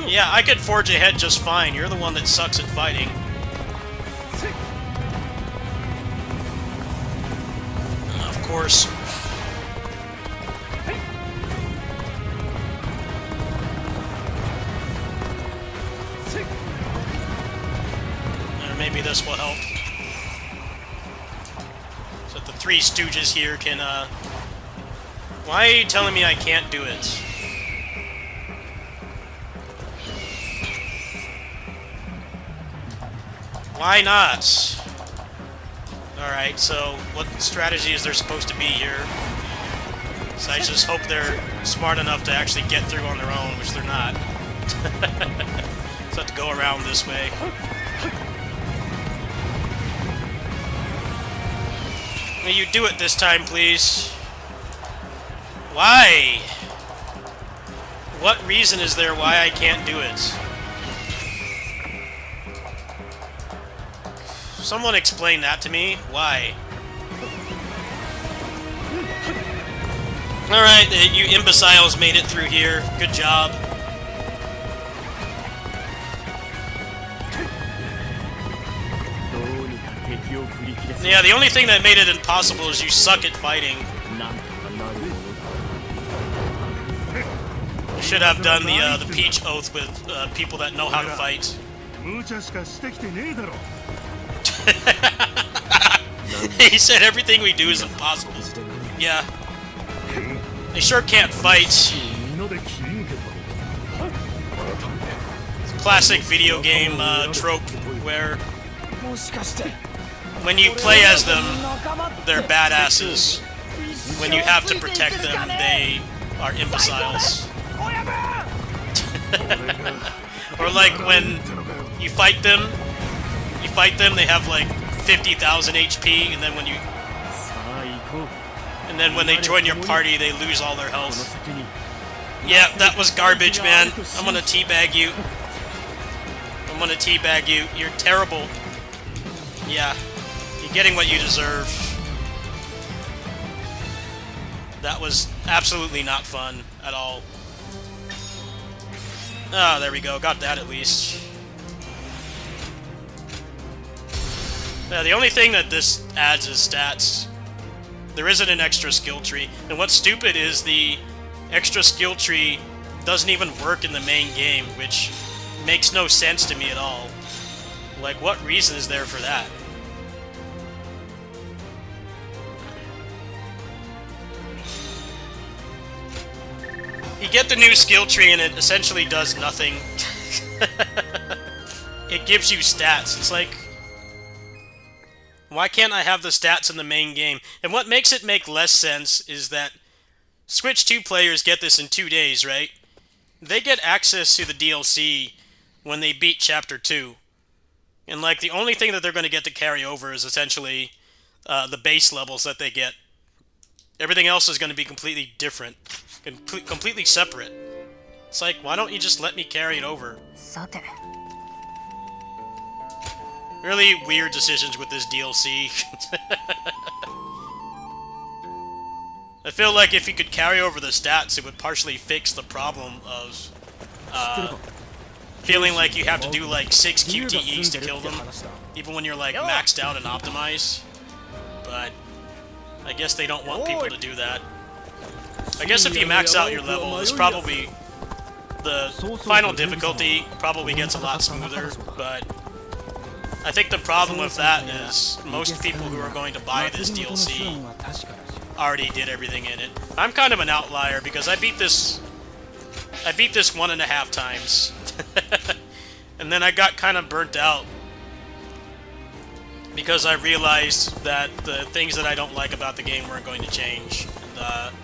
Yeah, I could forge ahead just fine. You're the one that sucks at fighting. Of course. Or maybe this will help. So that the Three Stooges here can, Why are you telling me I can't do it? Why not? Alright, so what strategy is there supposed to be here? So I just hope they're smart enough to actually get through on their own, which they're not. So I have to go around this way. May you do it this time, please. Why? What reason is there why I can't do it? Someone explain that to me. Why? Alright, you imbeciles made it through here. Good job. Yeah, the only thing that made it impossible is you suck at fighting. You should have done the Peach Oath with people that know how to fight. 無茶しかしてきてねえだろ He said everything we do is impossible. Yeah. They sure can't fight. みんなで切り抜けた Classic video game trope where もしかして when you play as them, they're badasses. When you have to protect them, they are imbeciles. Or like when you fight them, they have like 50,000 HP, and then when they join your party, they lose all their health. Yeah, that was garbage, man. I'm gonna teabag you. I'm gonna teabag you. You're terrible. Yeah, you're getting what you deserve. That was absolutely not fun at all. Ah, there we go. Got that at least. Yeah, the only thing that this adds is stats. There isn't an extra skill tree. And what's stupid is the extra skill tree doesn't even work in the main game, which makes no sense to me at all. Like, what reason is there for that? You get the new skill tree and it essentially does nothing. It gives you stats. It's like, why can't I have the stats in the main game? And what makes it make less sense is that Switch 2 players get this in 2 days, right? They get access to the DLC when they beat Chapter 2. And like, the only thing that they're going to get to carry over is essentially the base levels that they get. Everything else is going to be completely different. Completely separate. It's like, why don't you just let me carry it over? さて Really weird decisions with this DLC. I feel like if you could carry over the stats, it would partially fix the problem of feeling like you have to do like 6 QTEs to kill them, even when you're like maxed out and optimized. But I guess they don't want people to do that. I guess if you max out your level, it's probably the final difficulty probably gets a lot smoother, but I think the problem with that is most people who are going to buy this DLC already did everything in it. I'm kind of an outlier because I beat this 1.5 times. And then I got kind of burnt out because I realized that the things that I don't like about the game weren't going to change. And,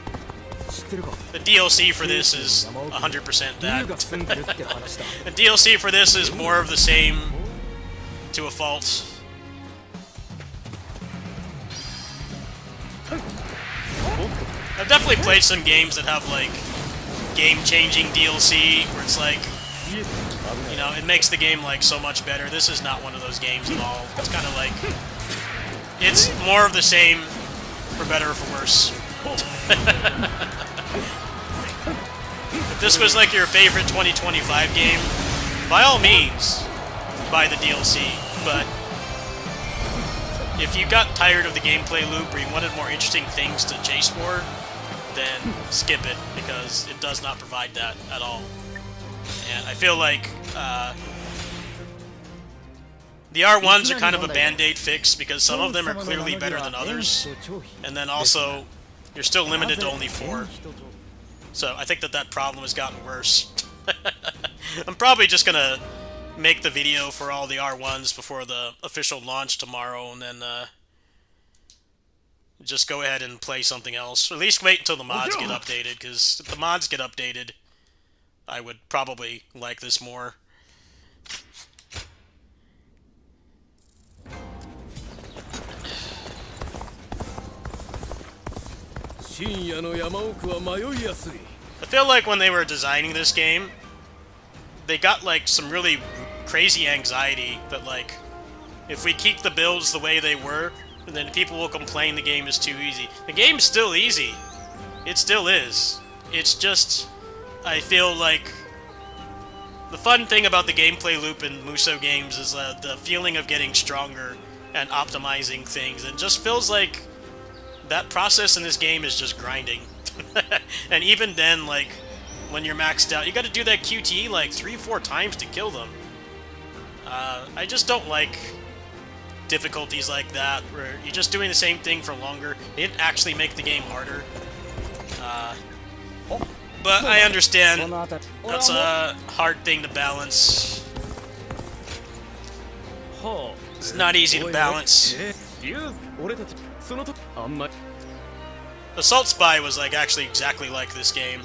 the DLC for this is 100% that. The DLC for this is more of the same to a fault. I've definitely played some games that have like game-changing DLC where it's like, you know, it makes the game like so much better. This is not one of those games at all. It's kind of like, it's more of the same, for better or for worse. If this was like your favorite 2025 game, by all means, buy the DLC. But if you got tired of the gameplay loop or you wanted more interesting things to chase for, then skip it, because it does not provide that at all. And I feel like the R1s are kind of a band-aid fix, because some of them are clearly better than others, and then also you're still limited to only 4. So I think that that problem has gotten worse. I'm probably just gonna make the video for all the R1s before the official launch tomorrow, and then just go ahead and play something else. Or at least wait until the mods get updated, because if the mods get updated, I would probably like this more. I feel like when they were designing this game, they got like some really crazy anxiety that like, if we keep the builds the way they were, then people will complain the game is too easy. The game's still easy. It still is. It's just, I feel like the fun thing about the gameplay loop in Musou games is the feeling of getting stronger and optimizing things. It just feels like that process in this game is just grinding. And even then, like, when you're maxed out, you gotta do that QTE like 3-4 times to kill them. I just don't like difficulties like that, where you're just doing the same thing for longer. It actually make the game harder. But I understand that's a hard thing to balance. It's not easy to balance. Assault Spy was like actually exactly like this game.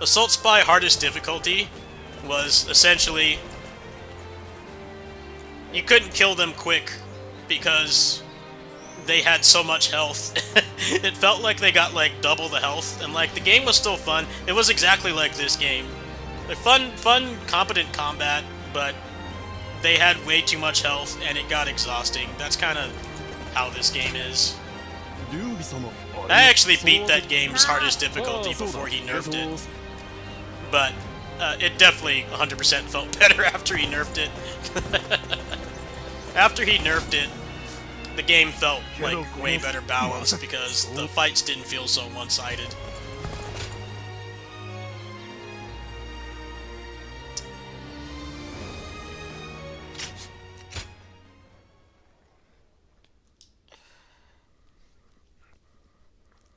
Assault Spy hardest difficulty was essentially you couldn't kill them quick because they had so much health. It felt like they got like double the health, and like the game was still fun. It was exactly like this game. Like fun, competent combat, but they had way too much health and it got exhausting. That's kind of how this game is. I actually beat that game's hardest difficulty before he nerfed it, but it definitely 100% felt better after he nerfed it. After he nerfed it, the game felt like way better balanced because the fights didn't feel so one-sided.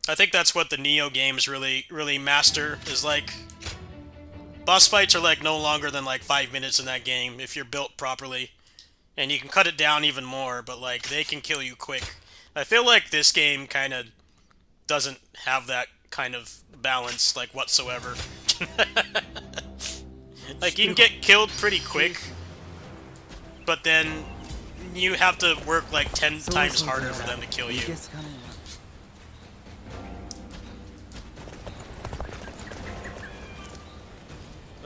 I think that's what the Neo games really master, is like boss fights are like no longer than like 5 minutes in that game if you're built properly. And you can cut it down even more, but like they can kill you quick. I feel like this game kind of doesn't have that kind of balance like whatsoever. Like you can get killed pretty quick, but then you have to work like 10 times harder for them to kill you.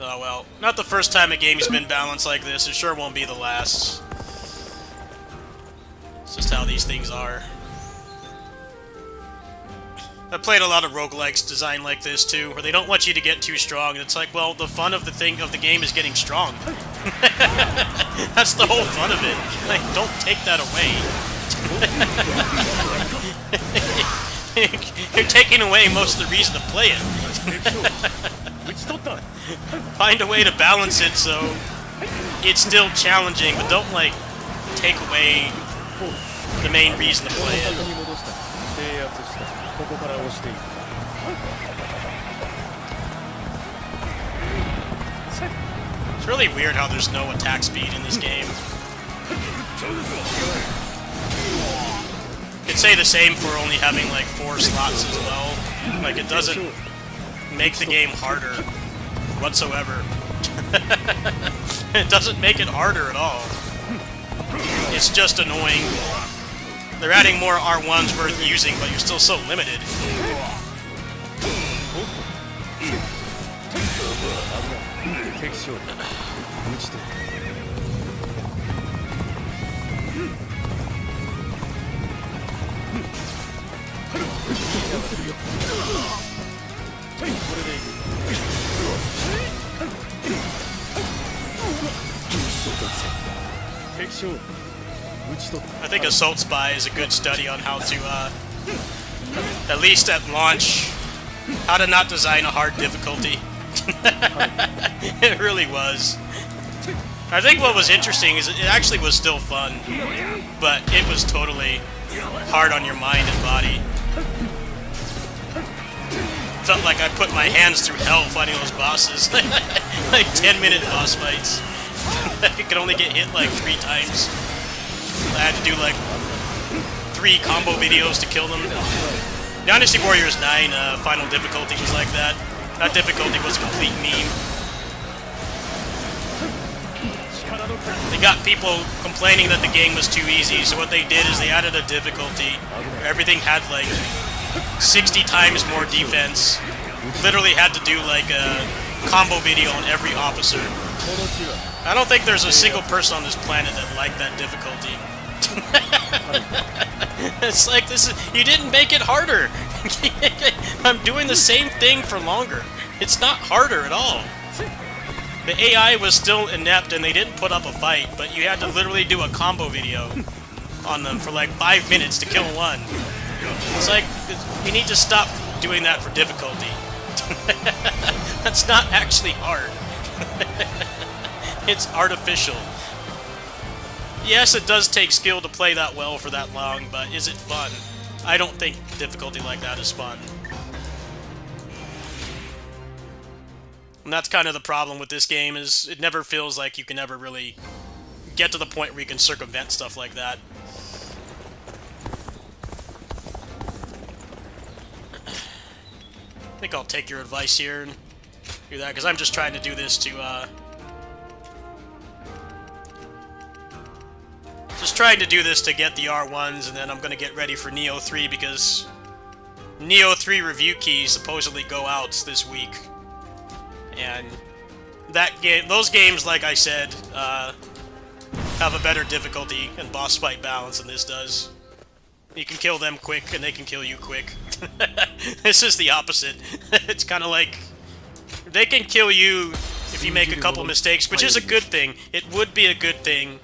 Oh well, not the first time a game's been balanced like this. It sure won't be the last. It's just how these things are. I've played a lot of roguelikes designed like this too, where they don't want you to get too strong. And it's like, well, the fun of the game is getting strong. That's the whole fun of it. Like, don't take that away. You're taking away most of the reason to play it. Find a way to balance it so it's still challenging, but don't like take away the main reason to play it. It's really weird how there's no attack speed in this game. You could say the same for only having like 4 slots as well. Like, it doesn't make the game harder whatsoever. It doesn't make it harder at all. It's just annoying. They're adding more R1s worth using, but you're still so limited. I think Assault Spy is a good study on how to, at least at launch, how to not design a hard difficulty. It really was. I think what was interesting is it actually was still fun, but it was totally hard on your mind and body. Felt like I put my hands through hell fighting those bosses. Like 10-minute boss fights. I could only get hit like 3 times. I had to do like 3 combo videos to kill them. Dynasty Warriors 9 final difficulty was like that. That difficulty was a complete meme. They got people complaining that the game was too easy, so what they did is they added a difficulty where everything had like 60 times more defense. Literally had to do like a combo video on every officer. I don't think there's a single person on this planet that liked that difficulty. It's like, you didn't make it harder. I'm doing the same thing for longer. It's not harder at all. The AI was still inept and they didn't put up a fight, but you had to literally do a combo video on them for like 5 minutes to kill one. It's like, we need to stop doing that for difficulty. That's not actually hard. It's artificial. Yes, it does take skill to play that well for that long, but is it fun? I don't think difficulty like that is fun. And that's kind of the problem with this game, is it never feels like you can ever really get to the point where you can circumvent stuff like that. I think I'll take your advice here and do that, because I'm just trying to do this to, just trying to do this to get the R1s, and then I'm going to get ready for Neo 3, because Neo 3 review keys supposedly go out this week. And that game, those games, like I said, have a better difficulty and boss fight balance than this does. You can kill them quick, and they can kill you quick. This is the opposite. It's kind of like, they can kill you if you make a couple mistakes, which is a good thing. It would be a good thing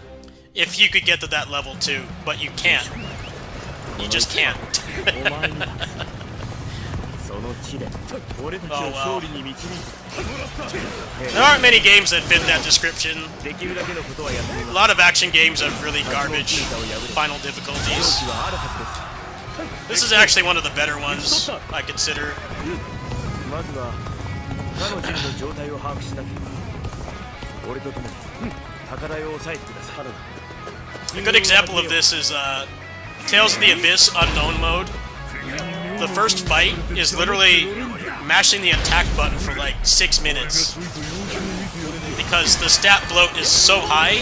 if you could get to that level too, but you can't. You just can't. Oh well. There aren't many games that fit that description. A lot of action games have really garbage final difficulties. This is actually one of the better ones, I consider. A good example of this is Tales of the Abyss Unknown mode. The first fight is literally mashing the attack button for like 6 minutes. Because the stat bloat is so high,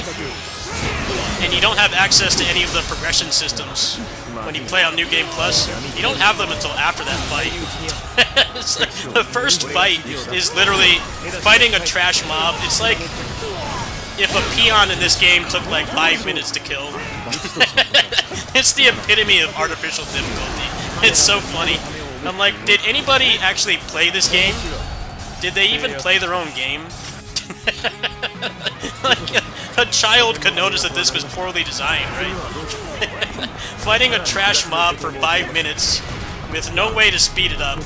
and you don't have access to any of the progression systems. When you play on New Game Plus, you don't have them until after that fight. The first fight is literally fighting a trash mob. It's like if a peon in this game took like 5 minutes to kill. It's the epitome of artificial difficulty. It's so funny. I'm like, did anybody actually play this game? Did they even play their own game? Like, a child could notice that this was poorly designed, right? Fighting a trash mob for 5 minutes with no way to speed it up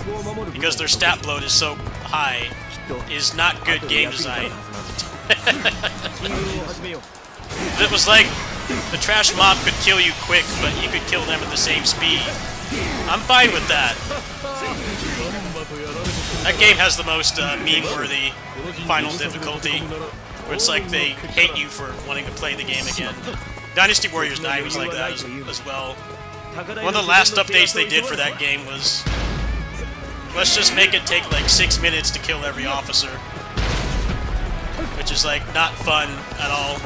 because their stat bloat is so high is not good game design. It was like the trash mob could kill you quick, but you could kill them at the same speed. I'm fine with that. That game has the most meme-worthy final difficulty, where it's like they hate you for wanting to play the game again. Dynasty Warriors 9 was like that as well. One of the last updates they did for that game was, let's just make it take like 6 minutes to kill every officer. Which is like not fun at all.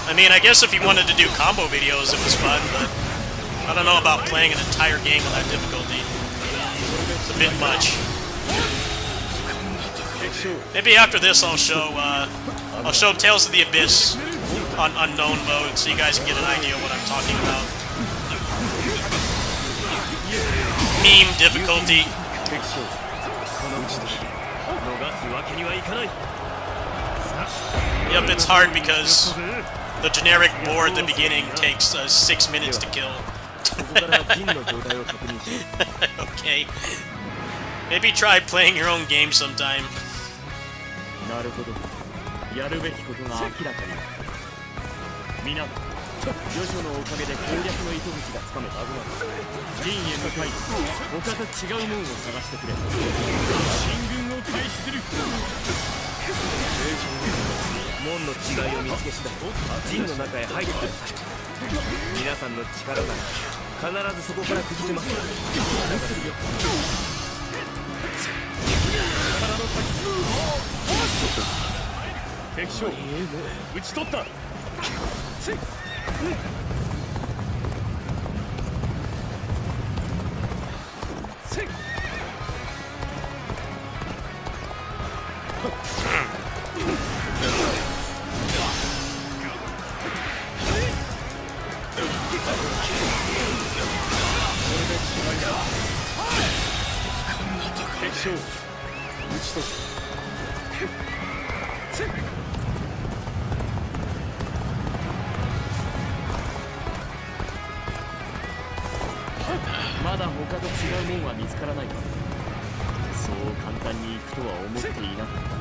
I mean, I guess if you wanted to do combo videos, it was fun, but I don't know about playing an entire game with that difficulty. It's a bit much. Maybe after this, I'll show Tales of the Abyss on Unknown mode, so you guys can get an idea of what I'm talking about. Meme difficulty. Yep, it's hard because the generic board at the beginning takes 6 minutes to kill. Okay. Maybe try playing your own game sometime. ち取ったまだ他と違うもんは見つからないか。そう簡単にいくとは思っていなかった。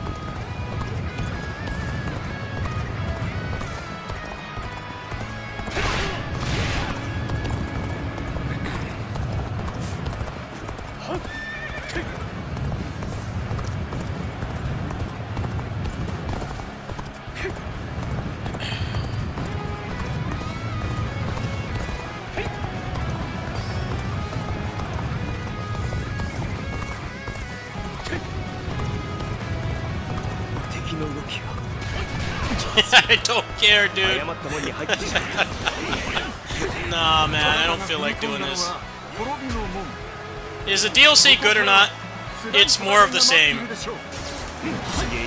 敵の動きが I don't care, dude. 誤った門に入ってしまった Nah, man, I don't feel like doing this. 滅びの門 Is the DLC good or not? It's more of the same. 迎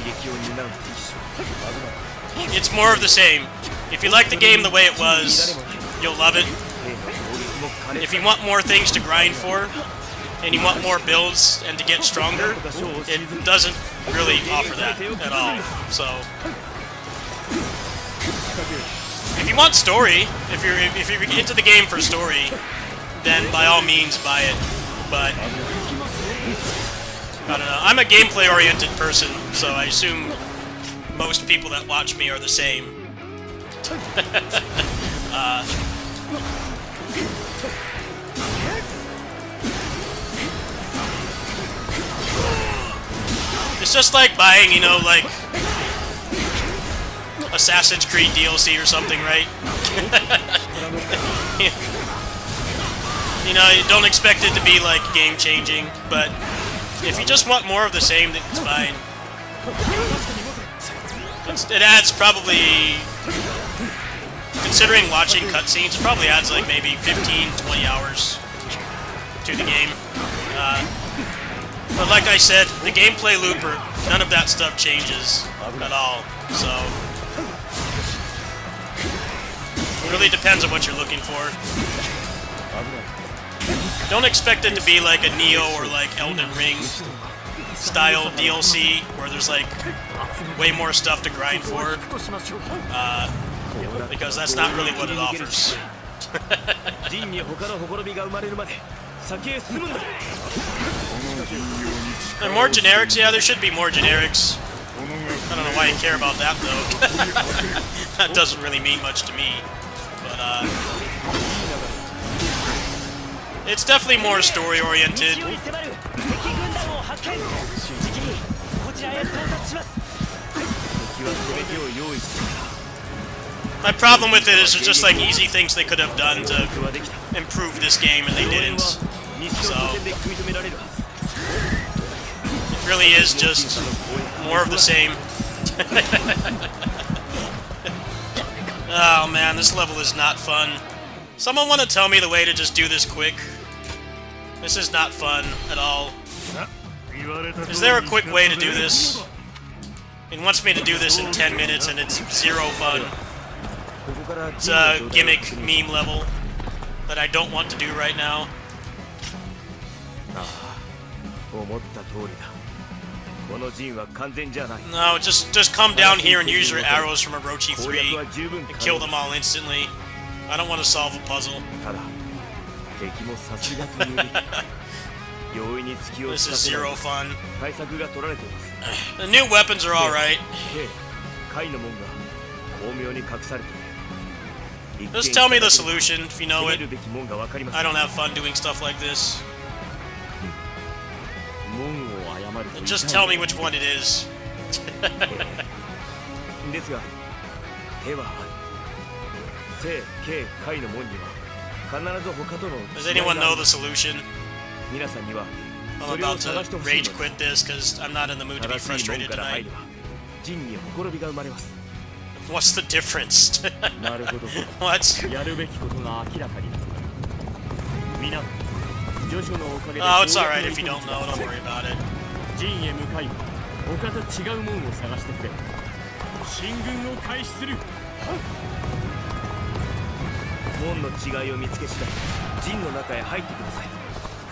撃を担う敵将 It's more of the same. If you like the game the way it was, you'll love it. 兵の攻撃も兼ね If you want more things to grind for, and you want more builds and to get stronger, it doesn't really offer that at all. So, if you want story, if you're into the game for story, then by all means buy it. But I don't know. I'm a gameplay-oriented person, so I assume most people that watch me are the same. It's just like buying, you know, like Assassin's Creed DLC or something, right? You know, you don't expect it to be like game-changing, but if you just want more of the same, then it's fine. It adds probably, considering watching cutscenes, it probably adds like maybe 15-20 hours to the game. But like I said, the gameplay loop, none of that stuff changes at all. So it really depends on what you're looking for. Don't expect it to be like a Neo or like Elden Ring style DLC where there's like way more stuff to grind for, because that's not really what it offers. 陣に他のほころびが生まれるまで先へ進むんだ And more generics? Yeah, there should be more generics. I don't know why you care about that, though. That doesn't really mean much to me. But, it's definitely more story-oriented. My problem with it is there's just, like, easy things they could have done to improve this game, and they didn't. So it really is just more of the same. Oh man, this level is not fun. Someone want to tell me the way to just do this quick? This is not fun at all. Is there a quick way to do this? It wants me to do this in 10 minutes and it's zero fun. It's a gimmick meme level that I don't want to do right now. No, just come down here and use your arrows from Orochi 3 and kill them all instantly. I don't want to solve a puzzle. This is zero fun. The new weapons are alright. Just tell me the solution if you know it. I don't have fun doing stuff like this. Just tell me which one it is. Does anyone know the solution? I'm about to rage quit this because I'm not in the mood to be frustrated tonight. What's the difference? What? Oh, it's alright if you don't know, don't worry about it.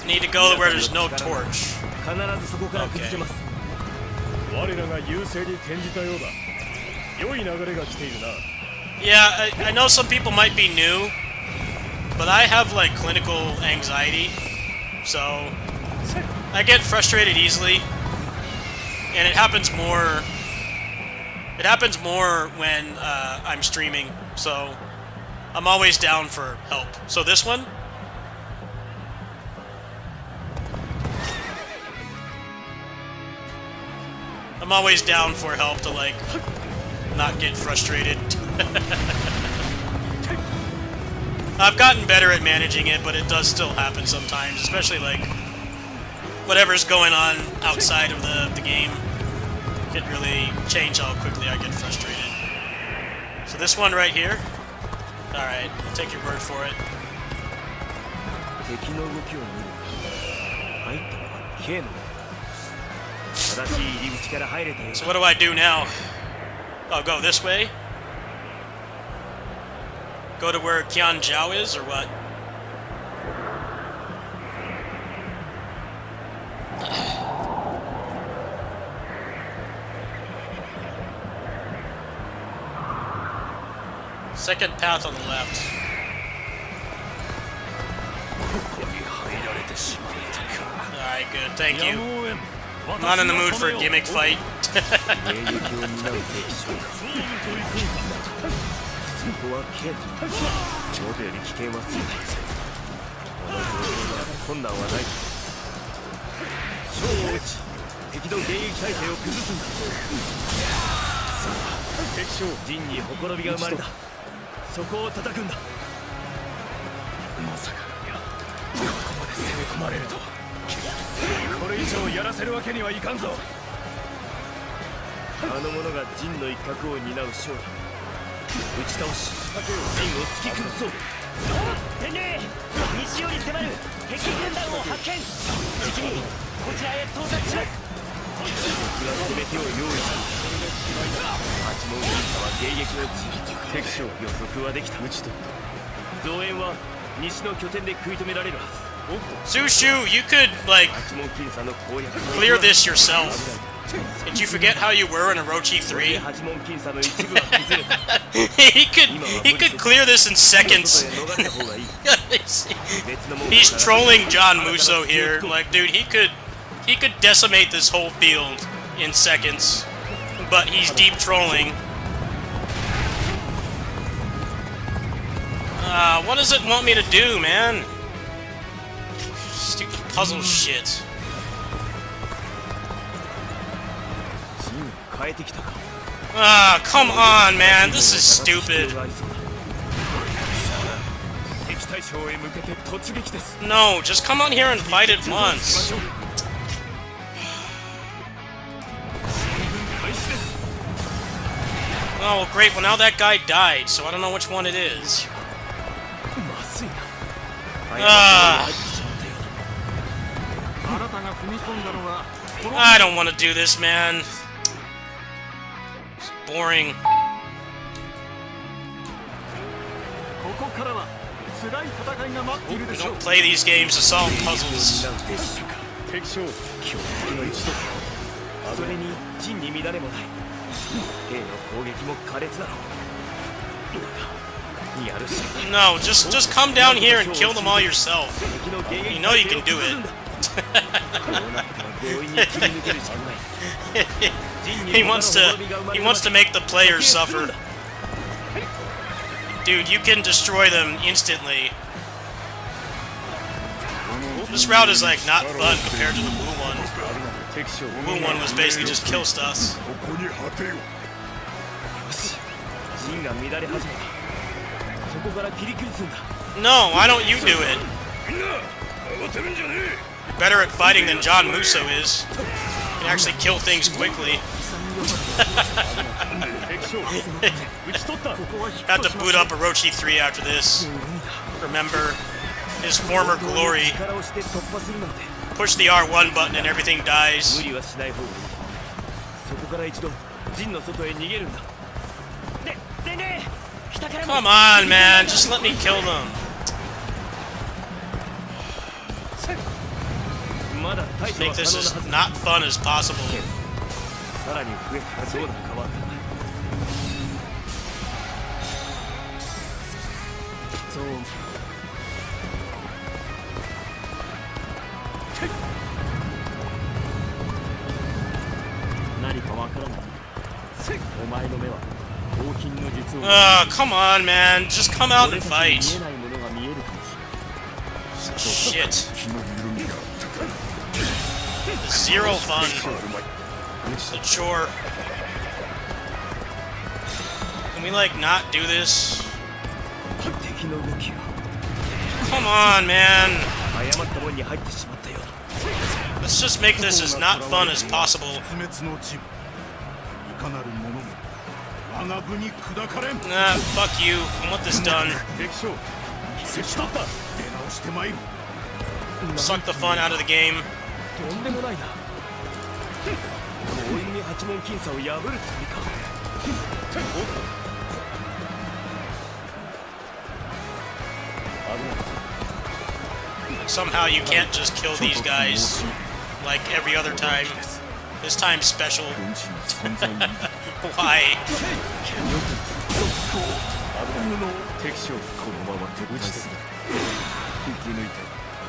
Need to go where there's no torch. Okay. 我らが優勢に転じたようだ。良い流れが来ているな。 Yeah, I know some people might be new, but I have like clinical anxiety, so I get frustrated easily, and it happens more. It happens more when I'm streaming, so I'm always down for help. So this one. I'm always down for help to, like, not get frustrated. I've gotten better at managing it, but it does still happen sometimes, especially, like, whatever's going on outside of the game can really change how quickly I get frustrated. So this one right here. Alright, I'll take your word for it. So what do I do now? Oh, go this way? Go to where Qian Zhao is, or what? Second path on the left. Alright, good. Thank you. I'm not in the mood for a gimmick fight. Zushu, you could, like, clear this yourself. Did you forget how you were in Orochi 3? he could clear this in seconds. He's trolling John Musso here. Like, dude, he could decimate this whole field in seconds. But he's deep trolling. What does it want me to do, man? Stupid puzzle shit. Ah, come on, man. This is stupid. No, just come on here and fight it once. Oh, great. Well, now that guy died, so I don't know which one it is. I don't want to do this, man. It's boring. We don't play these games to solve puzzles. No, just come down here and kill them all yourself. You know you can do it. He wants to make the players suffer. Dude, you can destroy them instantly. This route is like not fun compared to the Wu one. The Wu one was basically just kill stuff. No, why don't you do it? You're better at fighting than John Musso is. You can actually kill things quickly. Have to boot up Orochi 3 after this. Remember his former glory. Push the R1 button and everything dies. Come on, man. Just let me kill them. Make this as not fun as possible. さらに増えたらどうなるかわからない。そう。何かわからない。お前の目は黄金の術を。Come on, man. Just come out and fight. 見えないものが見えるかもしれない。 Shit. Zero fun. It's a chore. Can we, like, not do this? 敵の動きが Come on, man. 誤った門に入ってしまったようだ。 Let's just make this as not fun as possible. 滅の地いかなる者も我が部に砕かれん。 Nah, fuck you. I want this done. 敵将接しとった。出直してまいる。 Suck the fun out of the game. とんでもないな。強引に八門禁鎖を破るつもりか。 Somehow you can't just kill these guys like every other time. This time's special. Why? 敵将このまま撤退する。引き抜いて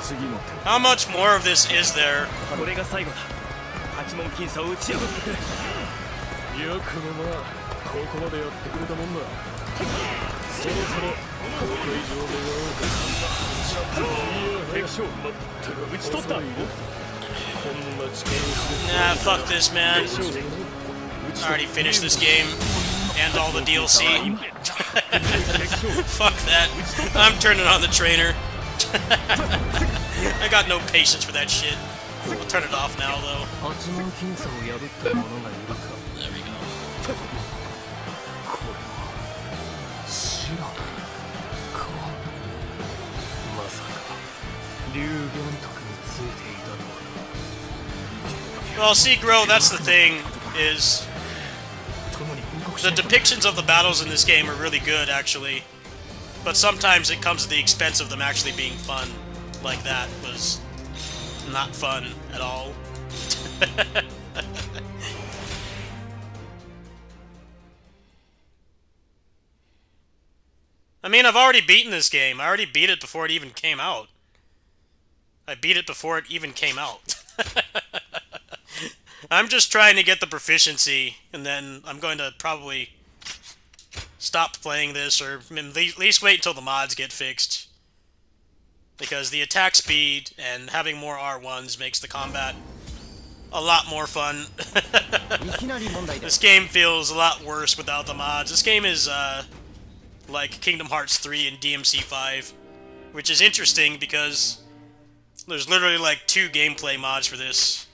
次の手を。 How much more of this is there? これが最後だ。八門禁鎖を打ち破ってくれ。よくもまあここまでやってくれたもんだ。そろそろこれ以上のようか。敵将打ち取った。こんな力をする。 Nah, fuck this, man. I already finished this game and all the DLC. Fuck that. I'm turning on the trainer. I got no patience for that shit. I'll turn it off now, though. 八門禁鎖を破った者がいるか。 There we go. シラか。まさか龍玄徳についていたのは。 Well, see, Gro, that's the thing, is the depictions of the battles in this game are really good, actually. But sometimes it comes at the expense of them actually being fun. Like that was not fun at all. I mean, I've already beaten this game. I already beat it before it even came out. I beat it before it even came out. I'm just trying to get the proficiency, and then I'm going to probably stop playing this, or at least wait until the mods get fixed. Because the attack speed and having more R1s makes the combat a lot more fun. This game feels a lot worse without the mods. This game is like Kingdom Hearts 3 and DMC 5, which is interesting because there's literally like 2 gameplay mods for this.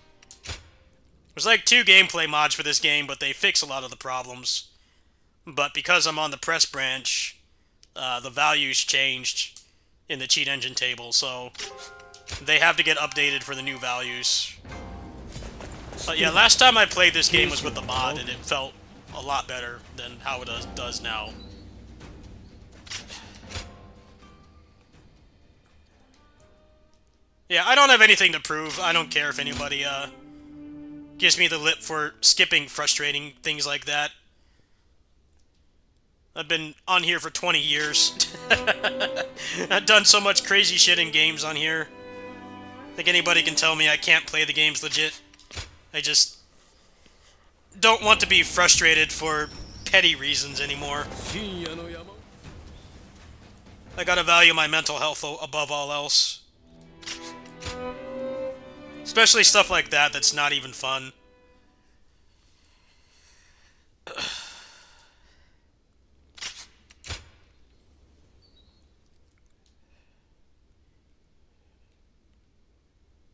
There's like 2 gameplay mods for this game, but they fix a lot of the problems. But because I'm on the press branch, the values changed in the cheat engine table, so they have to get updated for the new values. But yeah, last time I played this game was with the mod, and it felt a lot better than how it does now. Yeah, I don't have anything to prove. I don't care if anybody gives me the lip for skipping frustrating things like that. I've been on here for 20 years. I've done so much crazy shit in games on here. I think anybody can tell me I can't play the games legit. I just don't want to be frustrated for petty reasons anymore. I gotta value my mental health above all else. Especially stuff like that that's not even fun.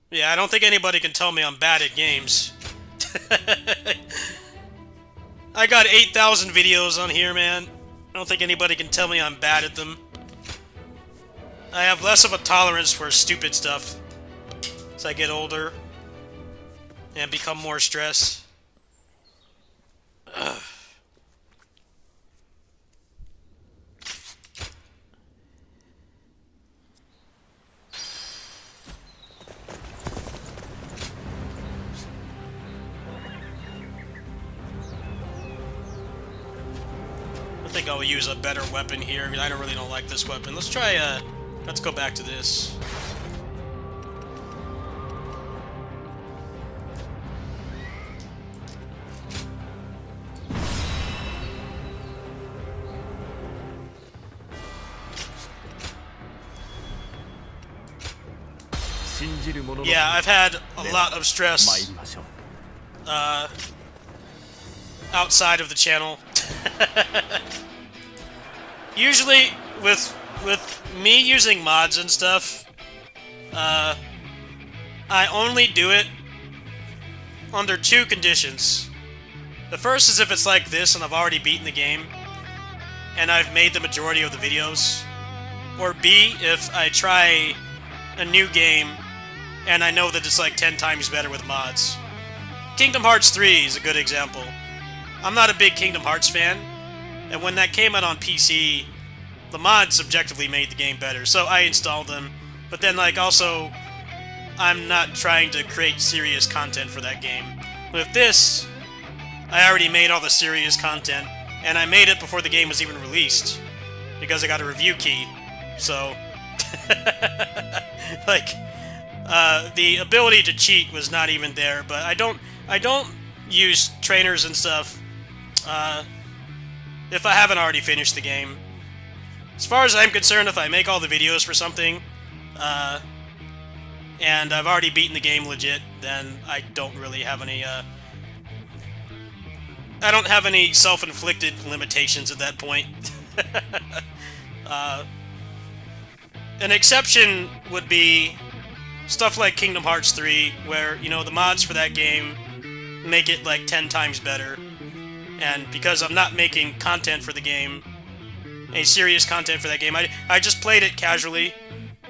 Yeah, I don't think anybody can tell me I'm bad at games. I got 8,000 videos on here, man. I don't think anybody can tell me I'm bad at them. I have less of a tolerance for stupid stuff as I get older and become more stressed. Ugh. think I'll use a better weapon here. I really don't like this weapon. Let's try, let's go back to this. Yeah, I've had a lot of stress outside of the channel. Usually, with me using mods and stuff, I only do it under two conditions. The first is if it's like this and I've already beaten the game, and I've made the majority of the videos. Or B, if I try a new game and I know that it's like 10 times better with mods. Kingdom Hearts 3 is a good example. I'm not a big Kingdom Hearts fan, and when that came out on PC, the mods subjectively made the game better, so I installed them. But then, like, also, I'm not trying to create serious content for that game. With this, I already made all the serious content, and I made it before the game was even released, because I got a review key, so... like, the ability to cheat was not even there, but I don't use trainers and stuff, if I haven't already finished the game. As far as I'm concerned, if I make all the videos for something, and I've already beaten the game legit, then I don't really have any, I don't have any self-inflicted limitations at that point. An exception would be stuff like Kingdom Hearts 3, where, you know, the mods for that game make it like 10 times better. And because I'm not making content for the game, any serious content for that game, I just played it casually.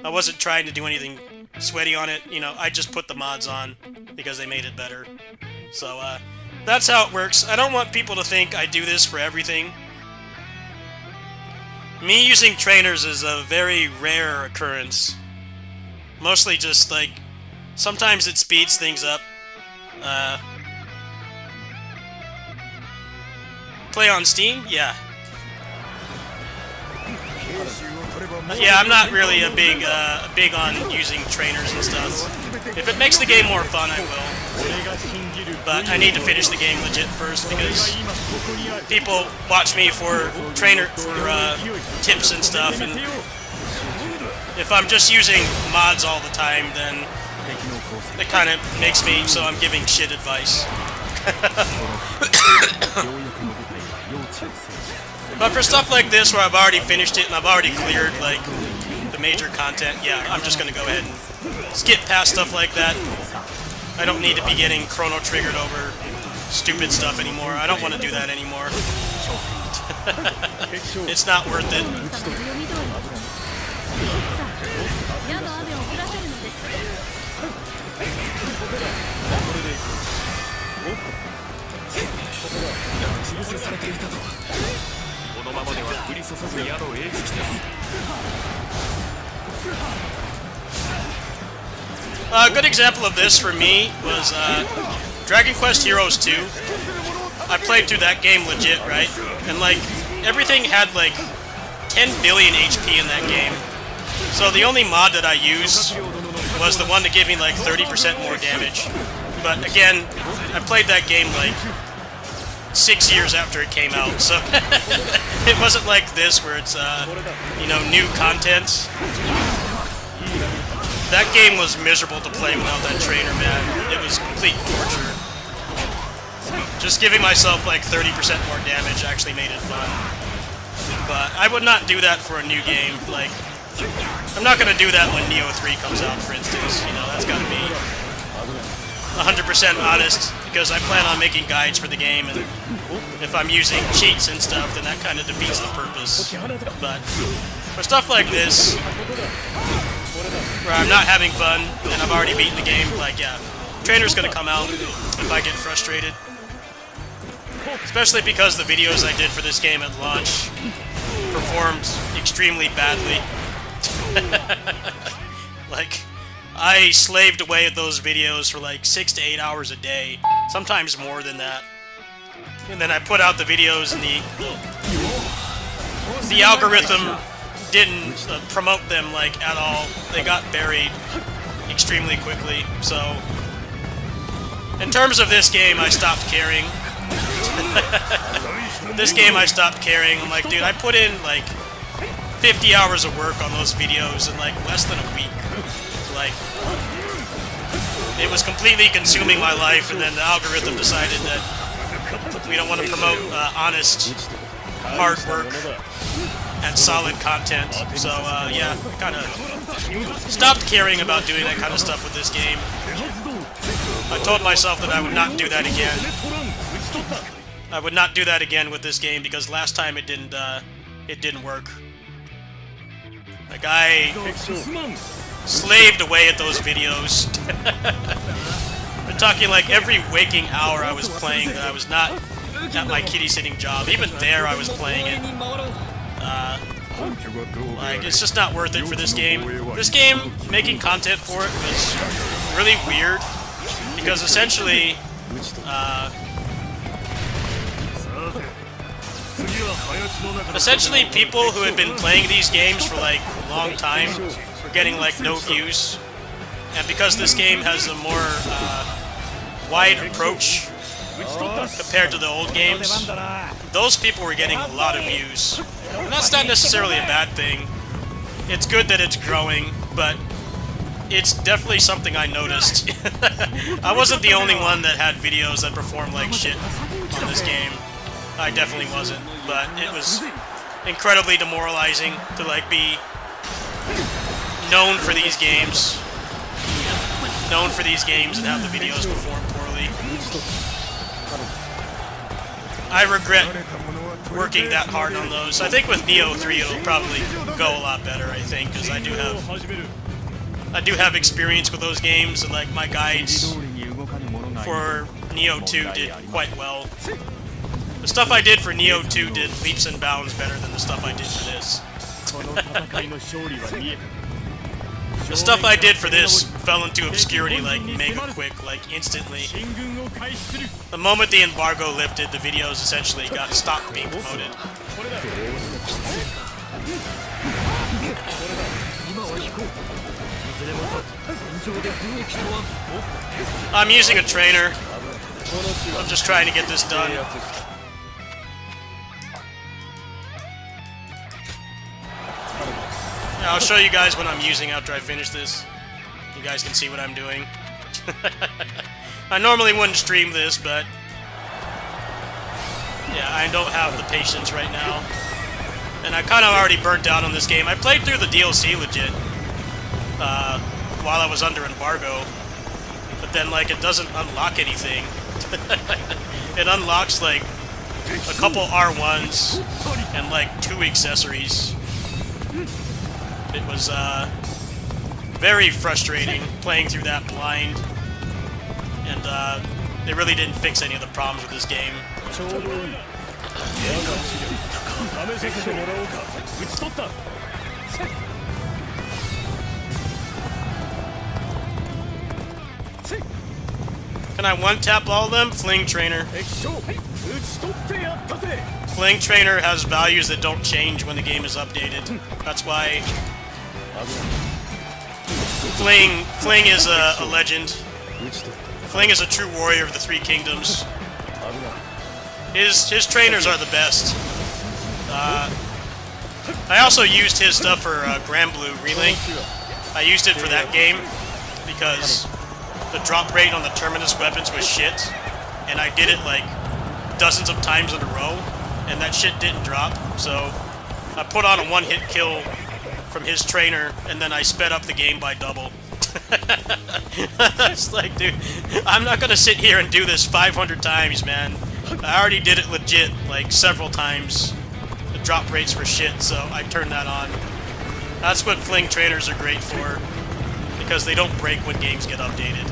I wasn't trying to do anything sweaty on it, you know, I just put the mods on because they made it better. So, that's how it works. I don't want people to think I do this for everything. Me using trainers is a very rare occurrence. Mostly just, like, sometimes it speeds things up. Play on Steam? Yeah. Yeah, I'm not really a big on using trainers and stuff. If it makes the game more fun, I will. But I need to finish the game legit first, because people watch me for tips and stuff, and if I'm just using mods all the time, then it kind of makes me so I'm giving shit advice. But for stuff like this, where I've already finished it and I've already cleared, like, the major content, yeah, I'm just gonna go ahead and skip past stuff like that. I don't need to be getting chrono triggered over stupid stuff anymore. I don't want to do that anymore. It's not worth it. A good example of this for me was Dragon Quest Heroes 2. I played through that game legit, right? And like, everything had like 10 billion HP in that game. So the only mod that I used was the one to give me like 30% more damage. But again, I played that game like 6 years after it came out, so it wasn't like this where it's, you know, new content. That game was miserable to play without that trainer, man. It was complete torture. Just giving myself like 30% more damage actually made it fun. But I would not do that for a new game. Like, I'm not gonna do that when Neo 3 comes out, for instance. You know, that's gotta be 100% honest, because I plan on making guides for the game, and if I'm using cheats and stuff, then that kind of defeats the purpose. But for stuff like this, where I'm not having fun, and I've already beaten the game, like, yeah, trainer's gonna come out if I get frustrated. Especially because the videos I did for this game at launch performed extremely badly. Like, I slaved away at those videos for like 6 to 8 hours a day, sometimes more than that. And then I put out the videos in the the algorithm didn't promote them like at all. They got buried extremely quickly. So in terms of this game, I stopped caring. This game I stopped caring. I'm like, dude, I put in like 50 hours of work on those videos in like less than a week. Like, it was completely consuming my life, and then the algorithm decided that we don't want to promote honest, hard work, and solid content. So, yeah, kind of stopped caring about doing that kind of stuff with this game. I told myself that I would not do that again. I would not do that again with this game, because last time it didn't work. Like, I slaved away at those videos. We're talking like every waking hour I was playing that I was not at my kitty sitting job. Even there I was playing it. Like, it's just not worth it for this game. This game, making content for it was really weird, because essentially, people who had been playing these games for like a long time were getting like no views, and because this game has a more wide approach compared to the old games, those people were getting a lot of views. And that's not necessarily a bad thing. It's good that it's growing, but it's definitely something I noticed. I wasn't the only one that had videos that performed like shit on this game. I definitely wasn't, but it was incredibly demoralizing to like be known for these games, and have the videos perform poorly. I regret working that hard on those. I think with Neo 3 it'll probably go a lot better, I think, because I do have experience with those games, and like my guides for Neo 2 did quite well. The stuff I did for Neo 2 did leaps and bounds better than the stuff I did for this. The stuff I did for this fell into obscurity like mega quick, like instantly. The moment the embargo lifted, the videos essentially stopped being promoted. I'm using a trainer. I'm just trying to get this done. Yeah, I'll show you guys what I'm using after I finish this. You guys can see what I'm doing. I normally wouldn't stream this, but yeah, I don't have the patience right now. And I kind of already burnt out on this game. I played through the DLC legit while I was under embargo, but then like it doesn't unlock anything. It unlocks like a couple R1s and like 2 accessories. It was very frustrating playing through that blind, and they really didn't fix any of the problems with this game. Can I one-tap all of them? Fling Trainer. Fling Trainer has values that don't change when the game is updated. That's why Fling is a legend. Fling is a true warrior of the Three Kingdoms. His trainers are the best. I also used his stuff for Grand Blue Relink. I used it for that game because the drop rate on the Terminus weapons was shit, and I did it like dozens of times in a row, and that shit didn't drop, so I put on a one-hit kill from his trainer, and then I sped up the game by double. It's like, dude, I'm not gonna sit here and do this 500 times, man. I already did it legit, like, several times. The drop rates were shit, so I turned that on. That's what Fling Trainers are great for, because they don't break when games get updated.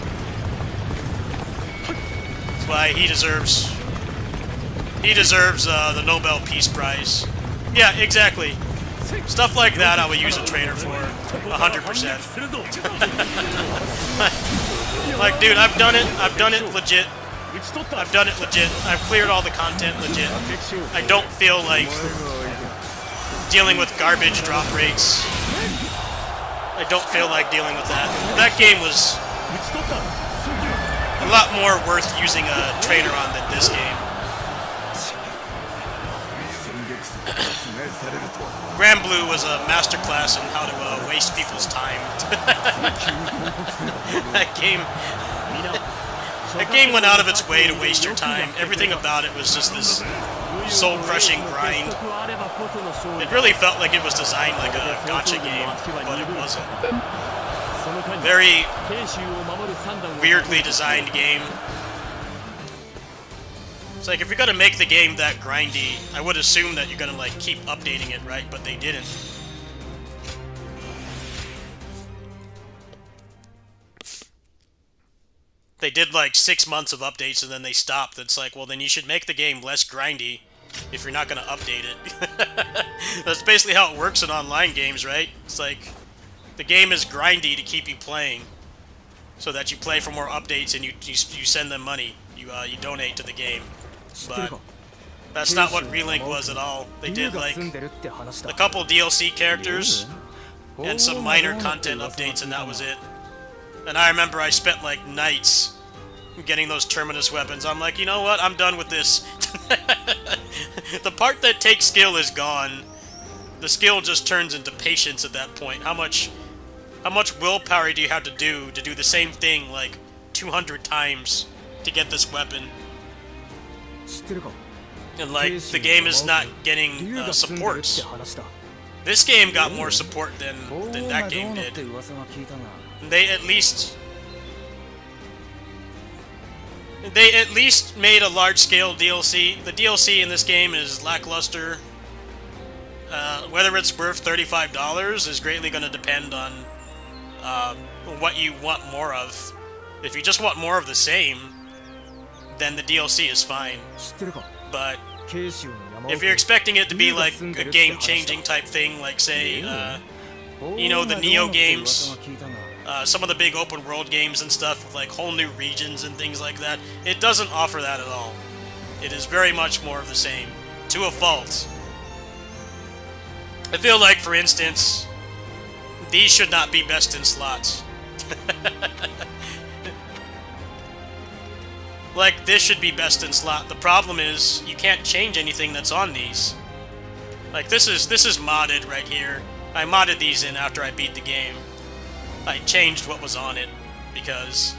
That's why he deserves the Nobel Peace Prize. Yeah, exactly. Stuff like that I would use a trainer for, 100%. Like, dude, I've done it legit. I've done it legit. I've cleared all the content legit. I don't feel like dealing with garbage drop rates. I don't feel like dealing with that. That game was a lot more worth using a trainer on than this game. Grand Blue was a masterclass in how to waste people's time. That game went out of its way to waste your time. Everything about it was just this soul-crushing grind. It really felt like it was designed like a gacha game, but it wasn't. Very weirdly designed game. It's like, if you're gonna make the game that grindy, I would assume that you're gonna, like, keep updating it, right? But they didn't. They did, like, 6 months of updates and then they stopped. It's like, well, then you should make the game less grindy if you're not gonna update it. That's basically how it works in online games, right? It's like, the game is grindy to keep you playing, so that you play for more updates and you send them money. You donate to the game. But that's not what Relink was at all. They did, like, a couple DLC characters and some minor content updates, and that was it. And I remember I spent, like, nights getting those Terminus weapons. I'm like, you know what? I'm done with this. The part that takes skill is gone. The skill just turns into patience at that point. How much willpower do you have to do the same thing, like, 200 times to get this weapon? And, like, the game is not getting supports. This game got more support than that game did. And they at least made a large-scale DLC. The DLC in this game is lackluster. Whether it's worth $35 is greatly going to depend on what you want more of. If you just want more of the same, then the DLC is fine. But if you're expecting it to be like a game-changing type thing, like, say, you know, the Neo games, some of the big open-world games and stuff, with, like, whole new regions and things like that, it doesn't offer that at all. It is very much more of the same, to a fault. I feel like, for instance, these should not be best in slots. Like, this should be best in slot. The problem is, you can't change anything that's on these. Like, this is modded right here. I modded these in after I beat the game. I changed what was on it, because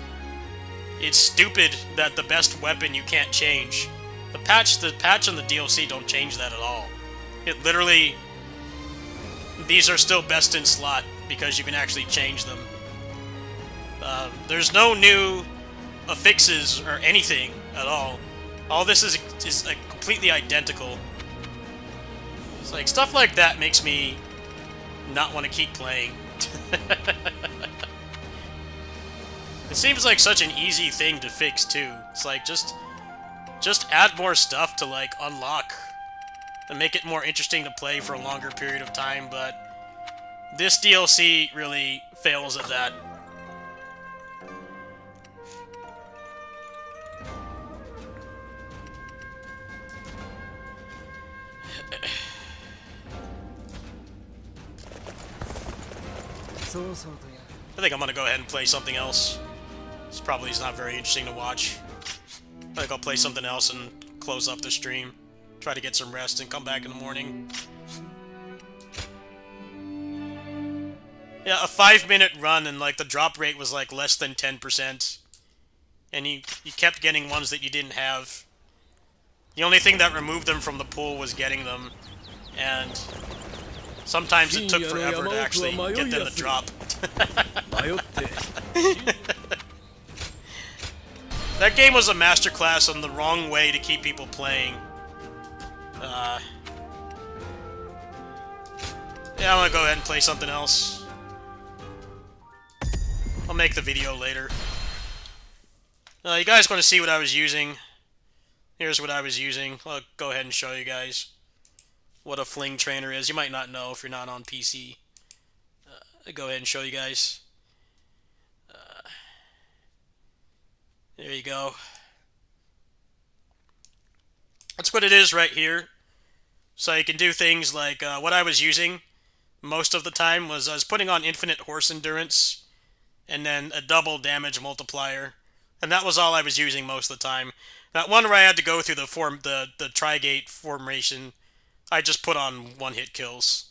it's stupid that the best weapon you can't change. The patch and the DLC don't change that at all. It literally... These are still best in slot, because you can actually change them. There's no new affixes or anything at all. All this is like completely identical. It's like, stuff like that makes me not want to keep playing. It seems like such an easy thing to fix too. It's like, just add more stuff to, like, unlock and make it more interesting to play for a longer period of time, but this DLC really fails at that. I think I'm gonna go ahead and play something else. This probably is not very interesting to watch. I think I'll play something else and close up the stream. Try to get some rest and come back in the morning. Yeah, a 5-minute run and, like, the drop rate was, like, less than 10%. And you kept getting ones that you didn't have. The only thing that removed them from the pool was getting them. And sometimes it took forever to actually get them to drop. That game was a masterclass on the wrong way to keep people playing. Yeah, I'm gonna go ahead and play something else. I'll make the video later. You guys want to see what I was using? Here's what I was using. I'll go ahead and show you guys what a fling trainer is. You might not know if you're not on PC. I'll go ahead and show you guys. There you go. That's what it is right here. So you can do things like what I was using most of the time was I was putting on infinite horse endurance and then a double damage multiplier, and that was all I was using most of the time. That one where I had to go through the Trigate formation, I just put on one-hit kills.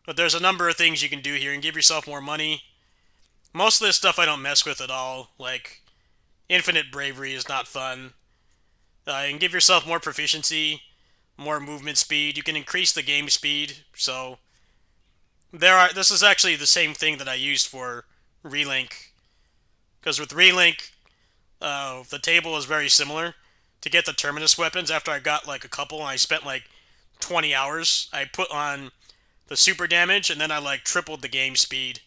But there's a number of things you can do here and give yourself more money. Most of this stuff I don't mess with at all. Like, infinite bravery is not fun. You can give yourself more proficiency, more movement speed. You can increase the game speed. So this is actually the same thing that I used for Relink. Because with Relink, the table is very similar. To get the Terminus weapons, after I got like a couple and I spent like 20 hours, I put on the super damage and then I like tripled the game speed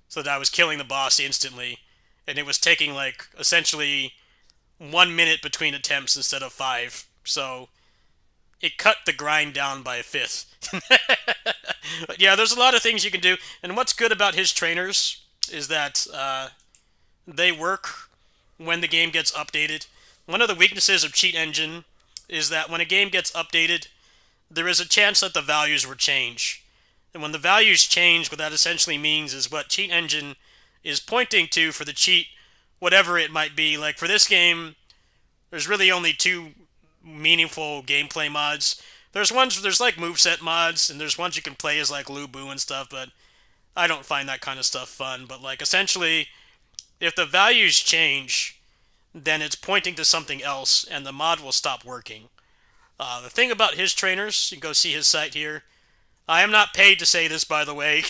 so that I was killing the boss instantly. And it was taking like essentially 1 minute between attempts instead of 5. So it cut the grind down by a fifth. But yeah, there's a lot of things you can do. And what's good about his trainers is that they work when the game gets updated. One of the weaknesses of Cheat Engine is that when a game gets updated, there is a chance that the values will change. And when the values change, what that essentially means is what Cheat Engine is pointing to for the cheat, whatever it might be. Like for this game, there's really only 2 meaningful gameplay mods. There's like moveset mods, and there's ones you can play as like Lu Bu and stuff, but I don't find that kind of stuff fun. But like essentially, if the values change, then it's pointing to something else, and the mod will stop working. The thing about his trainers, you can go see his site here. I am not paid to say this, by the way.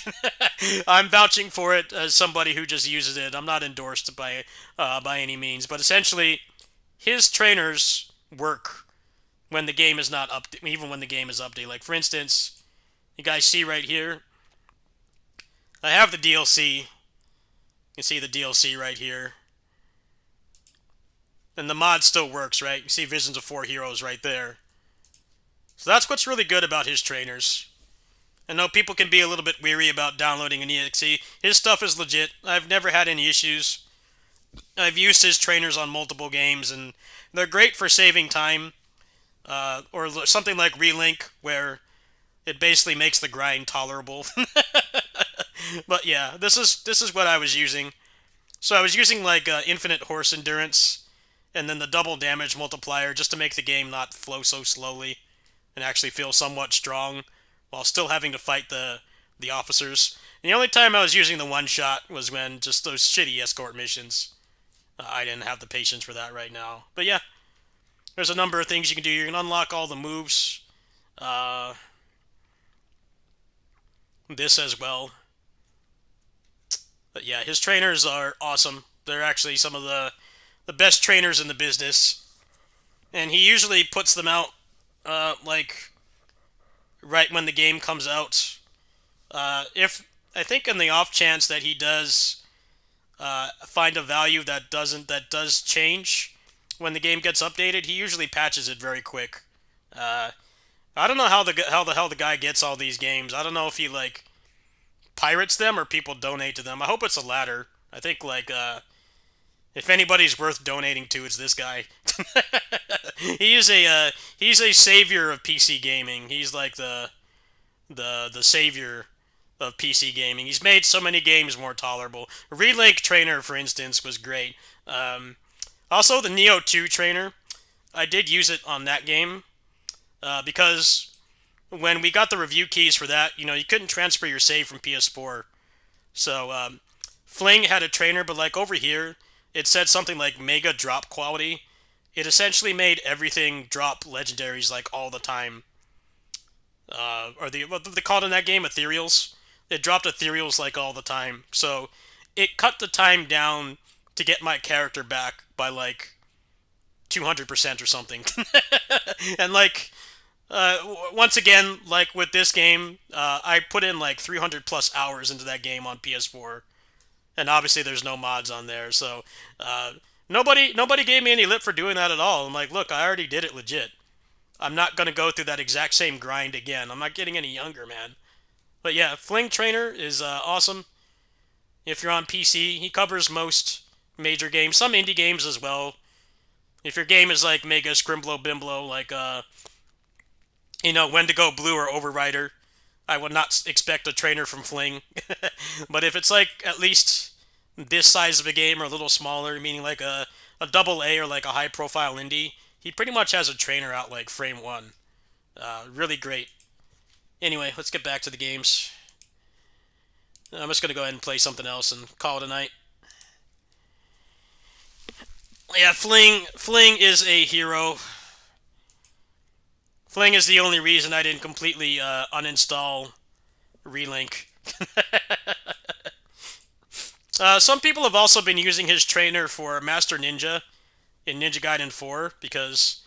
I'm vouching for it as somebody who just uses it. I'm not endorsed by any means, but essentially, his trainers work when the game is not up, even when the game is updated. Like for instance, you guys see right here, I have the DLC. You can see the DLC right here. And the mod still works, right? You see Visions of 4 Heroes right there. So that's what's really good about his trainers. I know people can be a little bit weary about downloading an EXE. His stuff is legit. I've never had any issues. I've used his trainers on multiple games, and they're great for saving time. Or something like Relink, where it basically makes the grind tolerable. But yeah, this is what I was using. So I was using like infinite horse endurance, and then the double damage multiplier just to make the game not flow so slowly and actually feel somewhat strong while still having to fight the officers. And the only time I was using the one-shot was when just those shitty escort missions. I didn't have the patience for that right now. But yeah, there's a number of things you can do. You can unlock all the moves. This as well. But yeah, his trainers are awesome. They're actually some of the best trainers in the business. And he usually puts them out, like, right when the game comes out. If I think in the off chance that he does find a value that does change when the game gets updated, he usually patches it very quick. I don't know how the hell the guy gets all these games. I don't know if he like pirates them or people donate to them. I hope it's the latter. I think like if anybody's worth donating to, it's this guy. He's a savior of PC gaming. He's like the savior of PC gaming. He's made so many games more tolerable. Relink Trainer, for instance, was great. Also, the Neo 2 Trainer, I did use it on that game because when we got the review keys for that, you couldn't transfer your save from PS4. So Fling had a trainer, but like over here, it said something like mega drop quality. It essentially made everything drop legendaries like all the time. Or what they called in that game, ethereals. It dropped ethereals like all the time. So it cut the time down to get my character back by like 200% or something. And like once again, like with this game, I put in like 300 plus hours into that game on PS4. And obviously there's no mods on there, so nobody gave me any lip for doing that at all. I'm like, look, I already did it legit. I'm not going to go through that exact same grind again. I'm not getting any younger, man. But yeah, Fling Trainer is awesome. If you're on PC, he covers most major games, some indie games as well. If your game is like mega scrimblow bimblow, like you know, when to go blue or overrider. I would not expect a trainer from Fling. But if it's like at least this size of a game or a little smaller, meaning like a double A or like a high profile indie, he pretty much has a trainer out like frame one. Really great. Anyway, let's get back to the games. I'm just going to go ahead and play something else and call it a night. Yeah, Fling is a hero. Fling is the only reason I didn't completely uninstall Relink. Some people have also been using his trainer for Master Ninja in Ninja Gaiden 4, because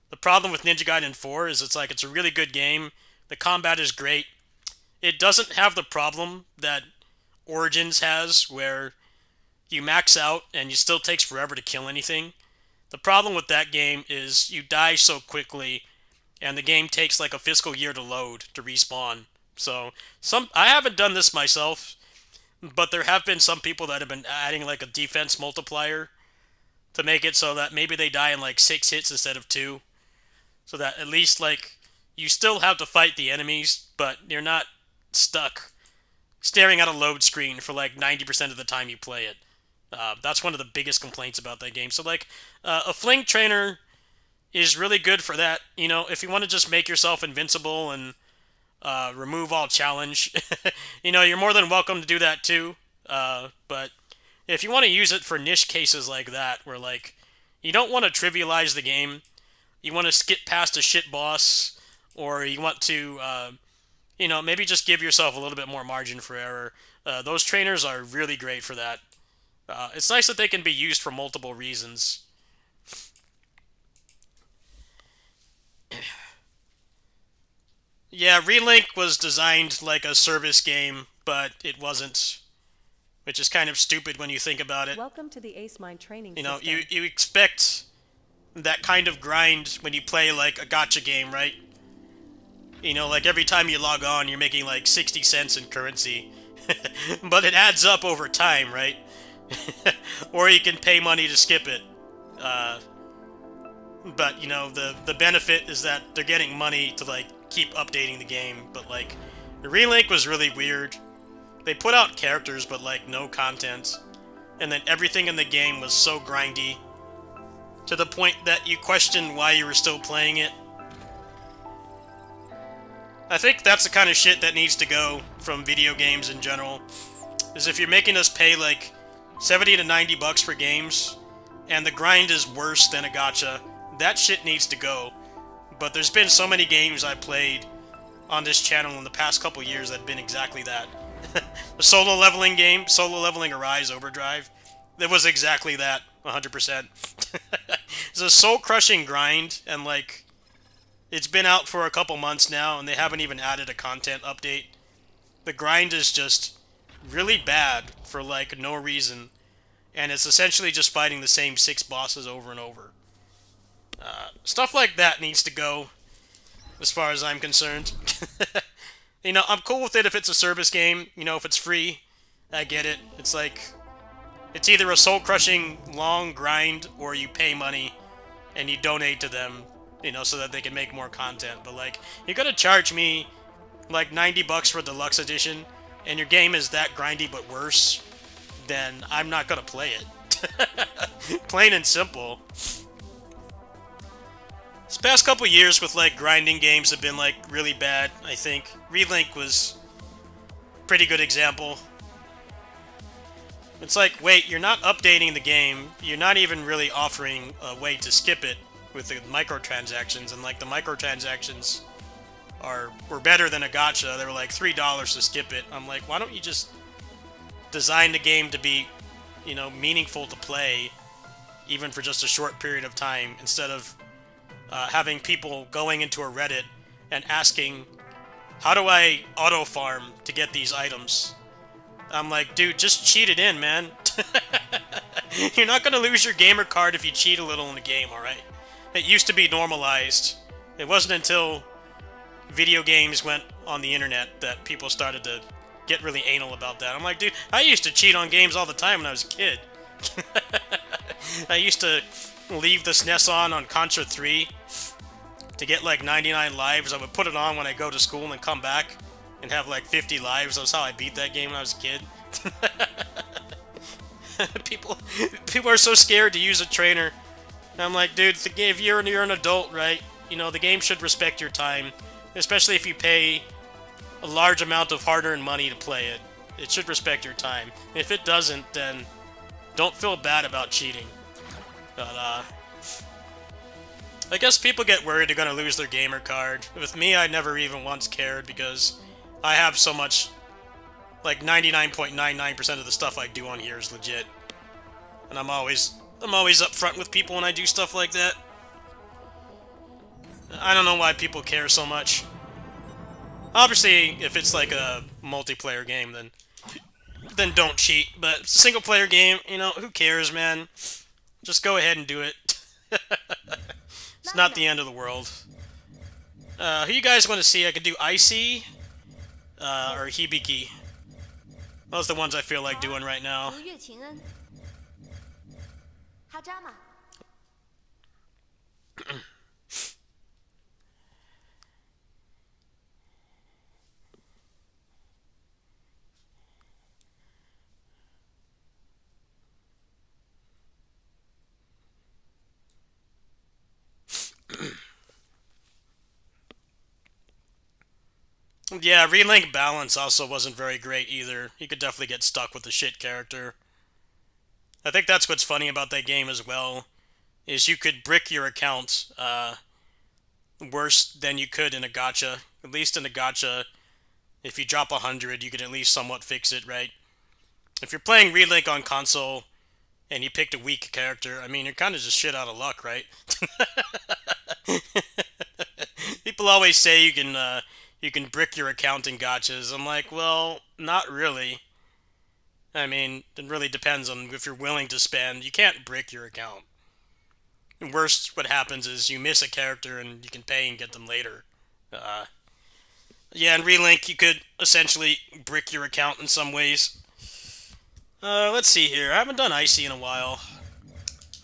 the problem with Ninja Gaiden 4 is it's a really good game. The combat is great. It doesn't have the problem that Origins has, where you max out and it still takes forever to kill anything. The problem with that game is you die so quickly, and the game takes like a fiscal year to load to respawn. So I haven't done this myself, but there have been some people that have been adding like a defense multiplier to make it so that maybe they die in like 6 hits instead of 2, so that at least like you still have to fight the enemies, but you're not stuck staring at a load screen for like 90% of the time you play it. That's one of the biggest complaints about that game. So like a Fling trainer is really good for that. You know, if you want to just make yourself invincible and remove all challenge, you know, you're more than welcome to do that too. But if you want to use it for niche cases like that, where like you don't want to trivialize the game, you want to skip past a shit boss, or you want to you know, maybe just give yourself a little bit more margin for error, those trainers are really great for that. It's nice that they can be used for multiple reasons. Yeah, Relink was designed like a service game, but it wasn't, which is kind of stupid when you think about it. Welcome to the Ace Mind training You know, system. you expect that kind of grind when you play like a gacha game, right? You know, like every time you log on, you're making like 60 cents in currency. But it adds up over time, right? Or you can pay money to skip it. But, you know, the benefit is that they're getting money to, like, keep updating the game. But, like, the Relink was really weird. They put out characters, but, like, no content. And then everything in the game was so grindy, to the point that you question why you were still playing it. I think that's the kind of shit that needs to go from video games in general. Is if you're making us pay, like, 70 to 90 bucks for games, and the grind is worse than a gacha, that shit needs to go. But there's been so many games I played on this channel in the past couple years that have been exactly that. The solo leveling game, Solo Leveling Arise Overdrive, it was exactly that, 100%. It's a soul-crushing grind, and like, it's been out for a couple months now, and they haven't even added a content update. The grind is just really bad for like no reason, and it's essentially just fighting the same 6 bosses over and over. Stuff like that needs to go, as far as I'm concerned. You know, I'm cool with it if it's a service game. You know, if it's free, I get it. It's like, it's either a soul-crushing long grind, or you pay money and you donate to them, you know, so that they can make more content. But like, you're gonna charge me like 90 bucks for Deluxe Edition, and your game is that grindy but worse, then I'm not gonna play it. Plain and simple. This past couple years with like grinding games have been like really bad, I think. Relink was a pretty good example. It's like, wait, you're not updating the game, you're not even really offering a way to skip it with the microtransactions, and like the microtransactions were better than a gacha. They were like $3 to skip it. I'm like, why don't you just design the game to be, you know, meaningful to play, even for just a short period of time, instead of having people going into a Reddit and asking, how do I auto-farm to get these items? I'm like, dude, just cheat it in, man. You're not gonna lose your gamer card if you cheat a little in the game, alright? It used to be normalized. It wasn't until video games went on the internet that people started to get really anal about that. I'm like, dude, I used to cheat on games all the time when I was a kid. I used to leave the SNES on Contra 3 to get like 99 lives. I would put it on when I go to school and then come back and have like 50 lives. That's how I beat that game when I was a kid. People are so scared to use a trainer. And I'm like, dude, if you're an adult, right? You know, the game should respect your time, especially if you pay a large amount of hard-earned money to play it. It should respect your time. If it doesn't, then don't feel bad about cheating. But, I guess people get worried they're gonna lose their gamer card. With me, I never even once cared because I have so much, like 99.99% of the stuff I do on here is legit. And I'm always upfront with people when I do stuff like that. I don't know why people care so much. Obviously, if it's like a multiplayer game, then don't cheat. But it's a single-player game, you know, who cares, man? Just go ahead and do it. It's not the end of the world. Who you guys want to see? I could do Icy, or Hibiki. Those are the ones I feel like doing right now. Yeah, relink balance also wasn't very great either. You could definitely get stuck with the shit character. I think that's what's funny about that game as well, is you could brick your account worse than you could in a gacha. At least in a gacha, if you drop 100, you could at least somewhat fix it, right? If you're playing relink on console and you picked a weak character, I mean, you're kind of just shit out of luck, right? People always say you can brick your account in gachas. I'm like, well, not really. I mean, it really depends on if you're willing to spend. You can't brick your account. And worst, what happens is you miss a character and you can pay and get them later. Yeah, in relink, you could essentially brick your account in some ways. Let's see here. I haven't done Icy in a while.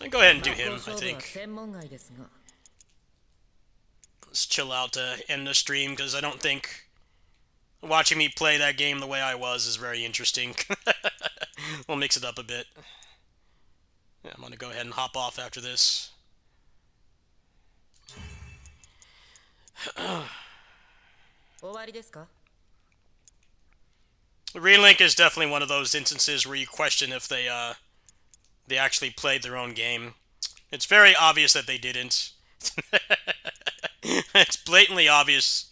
I'll go ahead and do him, I think. Let's chill out to end the stream, because I don't think watching me play that game the way I was is very interesting. We'll mix it up a bit. Yeah, I'm going to go ahead and hop off after this. Relink is definitely one of those instances where you question if they actually played their own game. It's very obvious that they didn't. It's blatantly obvious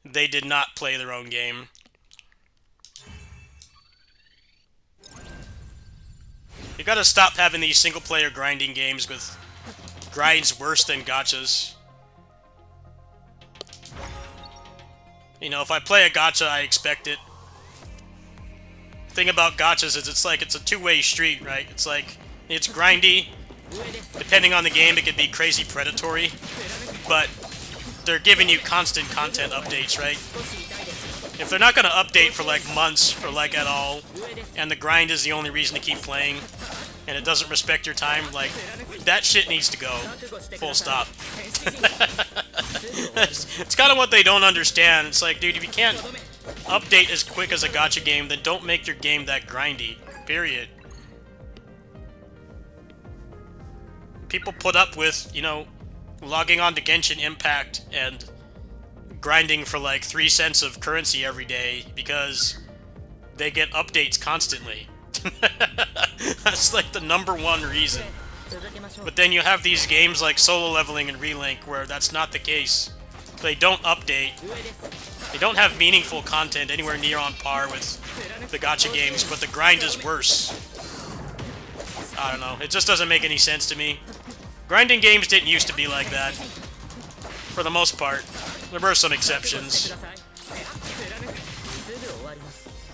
they did not play their own game. You gotta stop having these single-player grinding games with grinds worse than gachas. You know, if I play a gacha, I expect it. The thing about gachas is it's a two-way street, right? It's like, it's grindy. Depending on the game, it can be crazy predatory. But they're giving you constant content updates, right? If they're not going to update for like months or like at all, and the grind is the only reason to keep playing, and it doesn't respect your time, like, that shit needs to go. Full stop. It's kind of what they don't understand. It's like, dude, if you can't update as quick as a gacha game, then don't make your game that grindy. Period. People put up with, you know, logging on to Genshin Impact and grinding for like 3 cents of currency every day because they get updates constantly. That's like the #1 reason. But then you have these games like Solo Leveling and Relink where that's not the case. They don't update. They don't have meaningful content anywhere near on par with the gacha games, but the grind is worse. I don't know. It just doesn't make any sense to me. Grinding games didn't used to be like that. For the most part. There were some exceptions.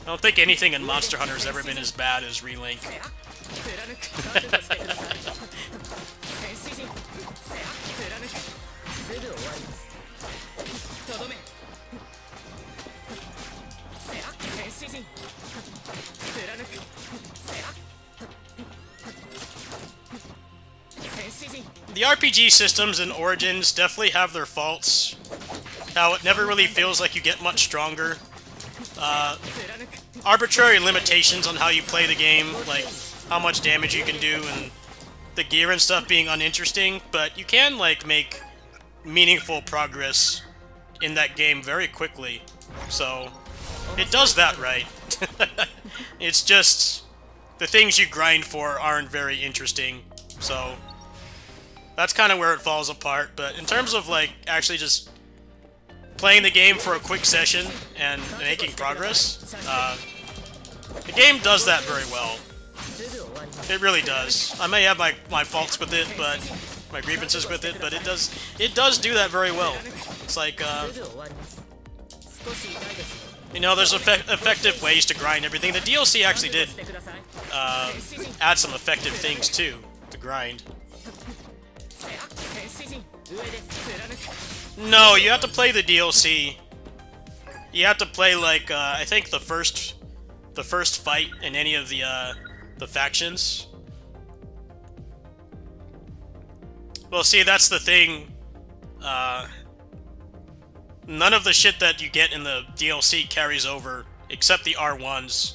I don't think anything in Monster Hunter has ever been as bad as Relink. The RPG systems in Origins definitely have their faults. How it never really feels like you get much stronger. Arbitrary limitations on how you play the game, like how much damage you can do and the gear and stuff being uninteresting, but you can, like, make meaningful progress in that game very quickly. So, it does that right. It's just the things you grind for aren't very interesting, so that's kind of where it falls apart. But in terms of, like, actually just playing the game for a quick session and making progress, the game does that very well. It really does. I may have my faults with it, but my grievances with it, but it does do that very well. It's like, you know, there's effective ways to grind everything. The DLC actually did add some effective things too to grind. No, you have to play the DLC. You have to play, like, I think the first fight in any of the factions. Well, see, that's the thing. None of the shit that you get in the DLC carries over, except the R1s.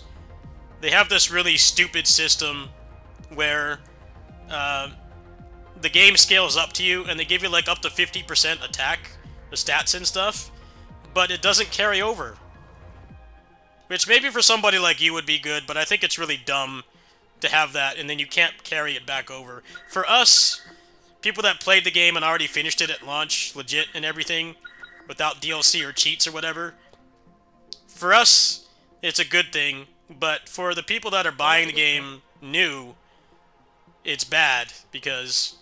They have this really stupid system where the game scales up to you, and they give you, like, up to 50% attack, the stats and stuff, but it doesn't carry over. Which maybe for somebody like you would be good, but I think it's really dumb to have that, and then you can't carry it back over. For us, people that played the game and already finished it at launch, legit and everything, without DLC or cheats or whatever, for us, it's a good thing, but for the people that are buying the game new, it's bad, because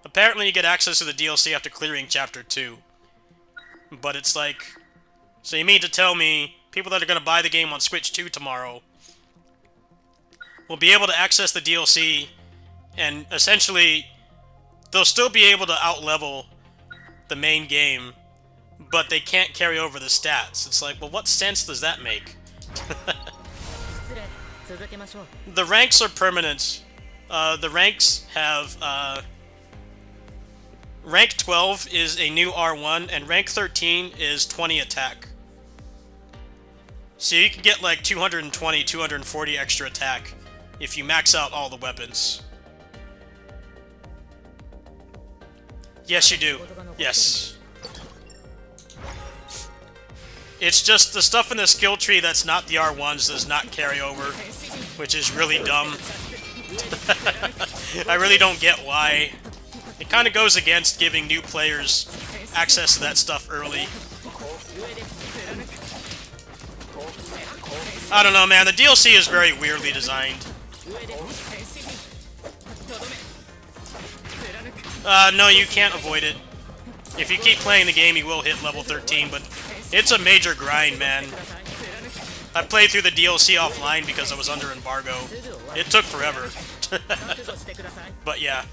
apparently you get access to the DLC after clearing Chapter 2. But it's like, so you mean to tell me people that are going to buy the game on Switch 2 tomorrow will be able to access the DLC, and essentially they'll still be able to outlevel the main game, but they can't carry over the stats. It's like, well, what sense does that make? The ranks are permanent. The ranks have, rank 12 is a new R1, and rank 13 is 20 attack. So you can get like 220, 240 extra attack if you max out all the weapons. Yes, you do. Yes. It's just the stuff in the skill tree that's not the R1s does not carry over, which is really dumb. I really don't get why. It kind of goes against giving new players access to that stuff early. I don't know, man. The DLC is very weirdly designed. No, you can't avoid it. If you keep playing the game, you will hit level 13, but it's a major grind, man. I played through the DLC offline because I was under embargo. It took forever. But yeah.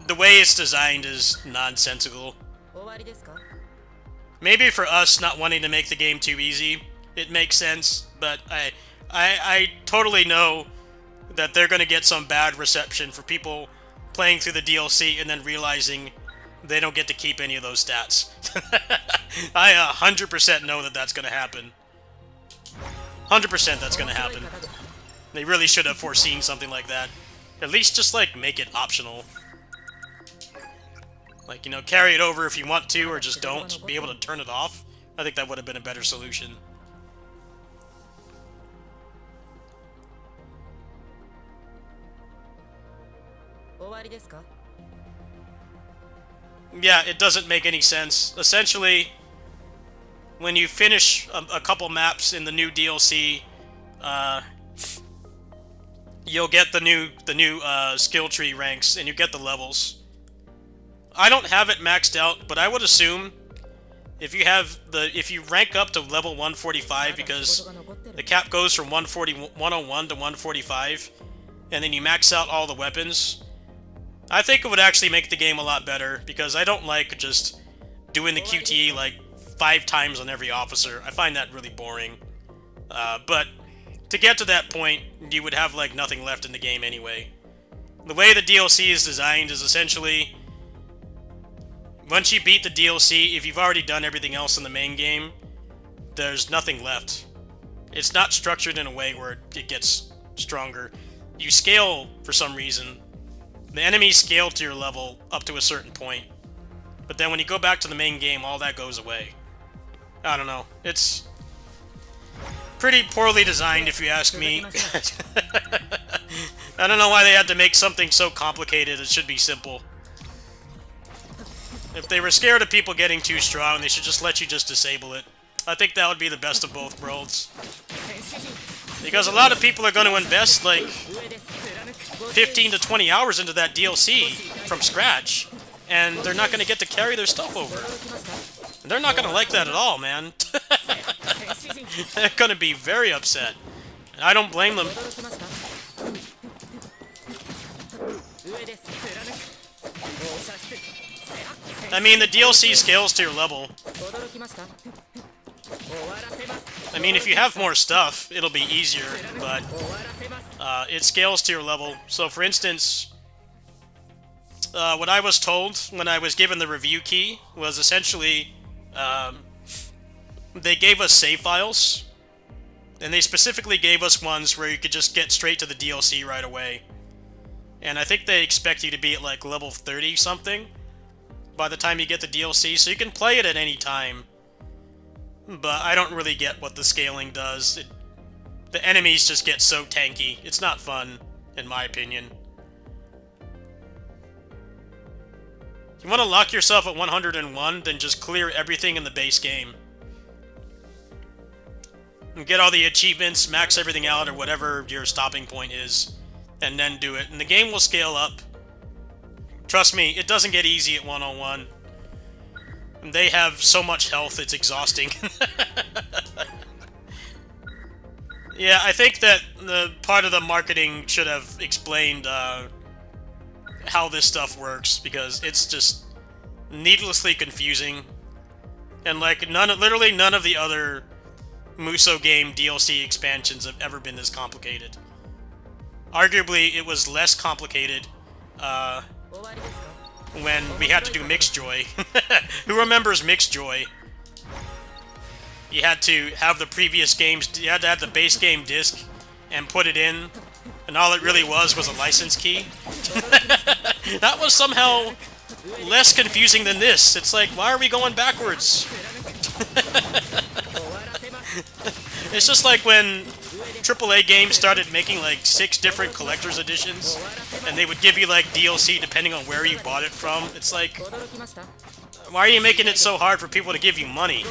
The way it's designed is nonsensical. Maybe for us not wanting to make the game too easy, it makes sense, but I totally know that they're going to get some bad reception for people playing through the DLC and then realizing they don't get to keep any of those stats. I 100% know that that's going to happen. 100% that's going to happen. They really should have foreseen something like that. At least just, like, make it optional. Like, you know, carry it over if you want to, or just don't. Be able to turn it off. I think that would have been a better solution. Yeah, it doesn't make any sense. Essentially, when you finish a couple maps in the new DLC, you'll get the new skill tree ranks, and you get the levels. I don't have it maxed out, but I would assume if you rank up to level 145, because the cap goes from 101 to 145, and then you max out all the weapons, I think it would actually make the game a lot better, because I don't like just doing the QTE like 5 times on every officer. I find that really boring. But to get to that point, you would have like nothing left in the game anyway. The way the DLC is designed is essentially, once you beat the DLC, if you've already done everything else in the main game, there's nothing left. It's not structured in a way where it gets stronger. You scale for some reason. The enemies scale to your level up to a certain point. But then when you go back to the main game, all that goes away. I don't know. It's pretty poorly designed, if you ask me. I don't know why they had to make something so complicated. It should be simple. If they were scared of people getting too strong, they should just let you just disable it. I think that would be the best of both worlds. Because a lot of people are going to invest like 15 to 20 hours into that DLC from scratch, and they're not going to get to carry their stuff over. And they're not going to like that at all, man. They're going to be very upset. And I don't blame them. I mean, the DLC scales to your level. I mean, if you have more stuff, it'll be easier, but it scales to your level. So, for instance, what I was told when I was given the review key was essentially they gave us save files, and they specifically gave us ones where you could just get straight to the DLC right away. And I think they expect you to be at like level 30 something by the time you get the DLC, so you can play it at any time. But I don't really get what the scaling does. The enemies just get so tanky. It's not fun, in my opinion. If you want to lock yourself at 101, then just clear everything in the base game. And get all the achievements, max everything out, or whatever your stopping point is, and then do it. And the game will scale up. Trust me, it doesn't get easy at 101. They have so much health, it's exhausting. Yeah, I think that the part of the marketing should have explained how this stuff works, because it's just needlessly confusing. And like, literally none of the other Muso game DLC expansions have ever been this complicated. Arguably, it was less complicated when we had to do Mixed Joy. Who remembers Mixed Joy? You had to have the previous games, you had to have the base game disc and put it in, and all it really was a license key. That was somehow less confusing than this. It's like, why are we going backwards? It's just like when AAA games started making like 6 different collector's editions, and they would give you like DLC depending on where you bought it from. It's like, why are you making it so hard for people to give you money?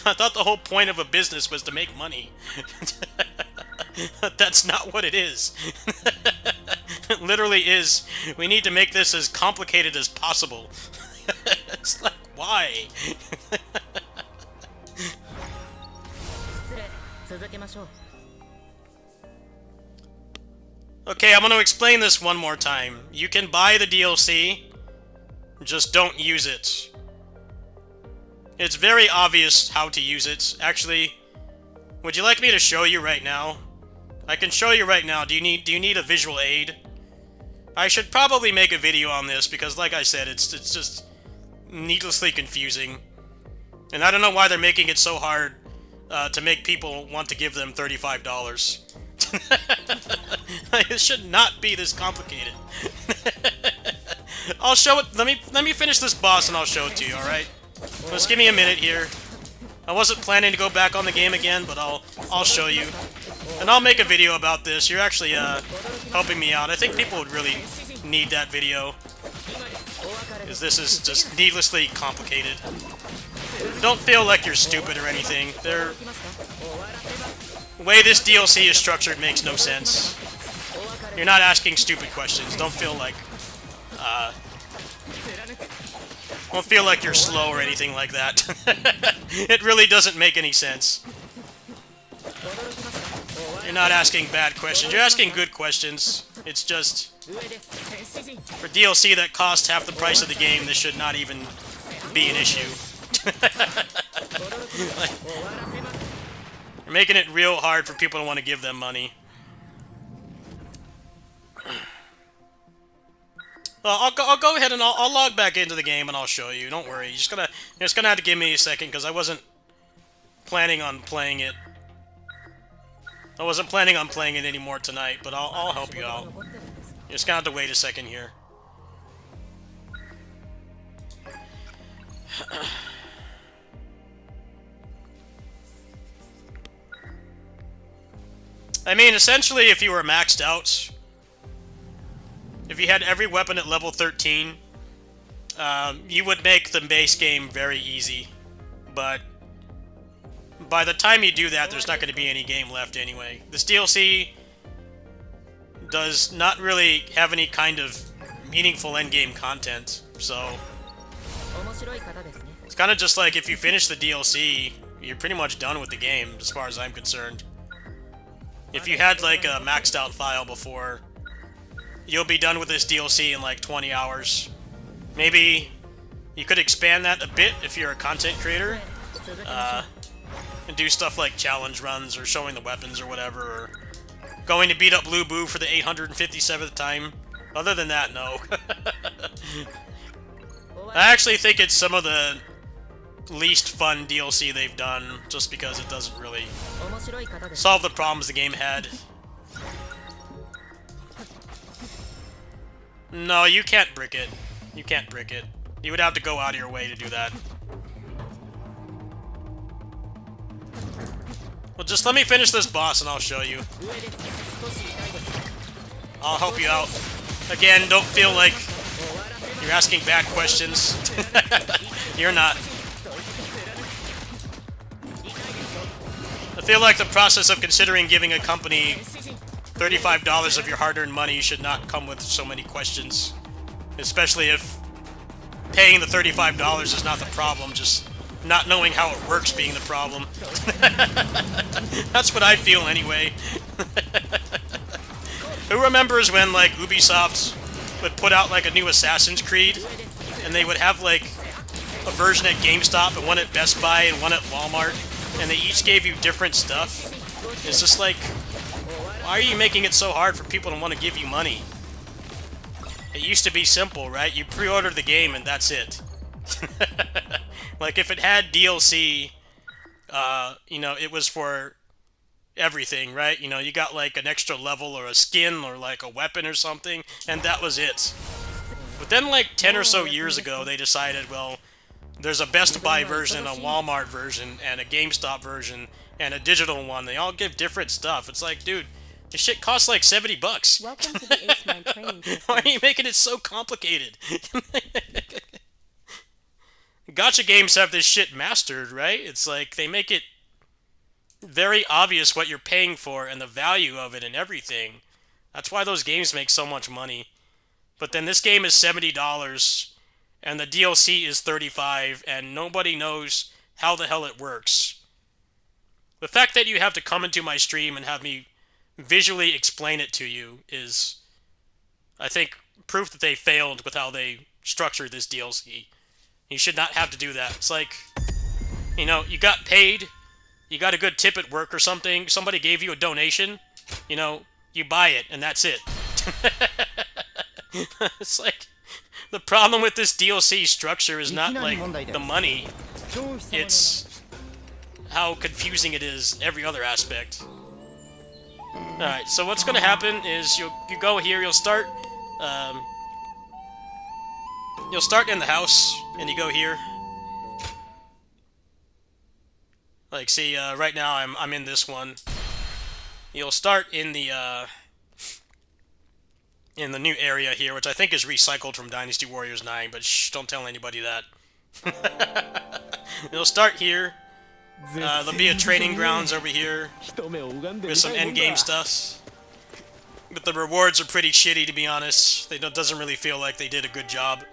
I thought the whole point of a business was to make money. That's not what it is. It literally is, we need to make this as complicated as possible. It's like, why? Okay, I'm going to explain this one more time. You can buy the DLC, just don't use it. It's very obvious how to use it. Actually, would you like me to show you right now? I can show you right now. Do you need a visual aid? I should probably make a video on this because, like I said, it's just needlessly confusing. And I don't know why they're making it so hard to make people want to give them $35. It should not be this complicated. I'll show it. Let me finish this boss and I'll show it to you. All right. Just give me a minute here. I wasn't planning to go back on the game again, but I'll show you. And I'll make a video about this. You're actually helping me out. I think people would really need that video, because this is just needlessly complicated. Don't feel like you're stupid or anything. The way this DLC is structured makes no sense. You're not asking stupid questions. Don't feel like you're slow or anything like that. It really doesn't make any sense. You're not asking bad questions. You're asking good questions. It's just, for DLC that costs half the price of the game, this should not even be an issue. You're making it real hard for people to want to give them money. I'll go ahead and I'll log back into the game and I'll show you. Don't worry. You're just gonna have to give me a second because I wasn't planning on playing it. I wasn't planning on playing it anymore tonight, but I'll help you out. You're just gonna have to wait a second here. I mean, essentially, if you were maxed out, if you had every weapon at level 13, you would make the base game very easy. But by the time you do that, there's not going to be any game left anyway. This DLC does not really have any kind of meaningful endgame content, so it's kind of just like if you finish the DLC, you're pretty much done with the game, as far as I'm concerned. If you had, like, a maxed out file before, you'll be done with this DLC in, like, 20 hours. Maybe you could expand that a bit if you're a content creator, and do stuff like challenge runs, or showing the weapons, or whatever, or going to beat up Blue Boo for the 857th time. Other than that, no. I actually think it's some of the least fun DLC they've done, just because it doesn't really solve the problems the game had. No, you can't brick it. You can't brick it. You would have to go out of your way to do that. Well, just let me finish this boss and I'll show you. I'll help you out. Again, don't feel like you're asking bad questions. You're not. I feel like the process of considering giving a company $35 of your hard-earned money should not come with so many questions. Especially if paying the $35 is not the problem, just not knowing how it works being the problem. That's what I feel anyway. Who remembers when, like, Ubisoft would put out, like, a new Assassin's Creed, and they would have, like, a version at GameStop and one at Best Buy and one at Walmart, and they each gave you different stuff? It's just like, why are you making it so hard for people to want to give you money? It used to be simple, right? You pre-order the game and that's it. Like, if it had DLC, you know, it was for everything, right? You know, you got, like, an extra level or a skin or, like, a weapon or something, and that was it. But then, like, 10 or so years ago, they decided, well, there's a Best Buy version, a Walmart version, and a GameStop version, and a digital one. They all give different stuff. It's like, dude, this shit costs like $70. Welcome to the Ace Mind training system. Why are you making it so complicated? Gacha games have this shit mastered, right? It's like, they make it very obvious what you're paying for and the value of it and everything. That's why those games make so much money. But then this game is $70, and the DLC is $35, and nobody knows how the hell it works. The fact that you have to come into my stream and have me visually explain it to you is, I think, proof that they failed with how they structured this DLC. You should not have to do that. It's like, you know, you got paid, you got a good tip at work or something, somebody gave you a donation, you know, you buy it, and that's it. It's like, the problem with this DLC structure is not, like, the money. It's how confusing it is every other aspect. Alright, so what's gonna happen is you go here, you'll start in the house, and you go here. Like, see, right now I'm in this one. You'll start in the new area here, which I think is recycled from Dynasty Warriors 9, but shh, don't tell anybody that. You'll start here. There'll be a training grounds over here with some endgame stuff. But the rewards are pretty shitty, to be honest. It doesn't really feel like they did a good job.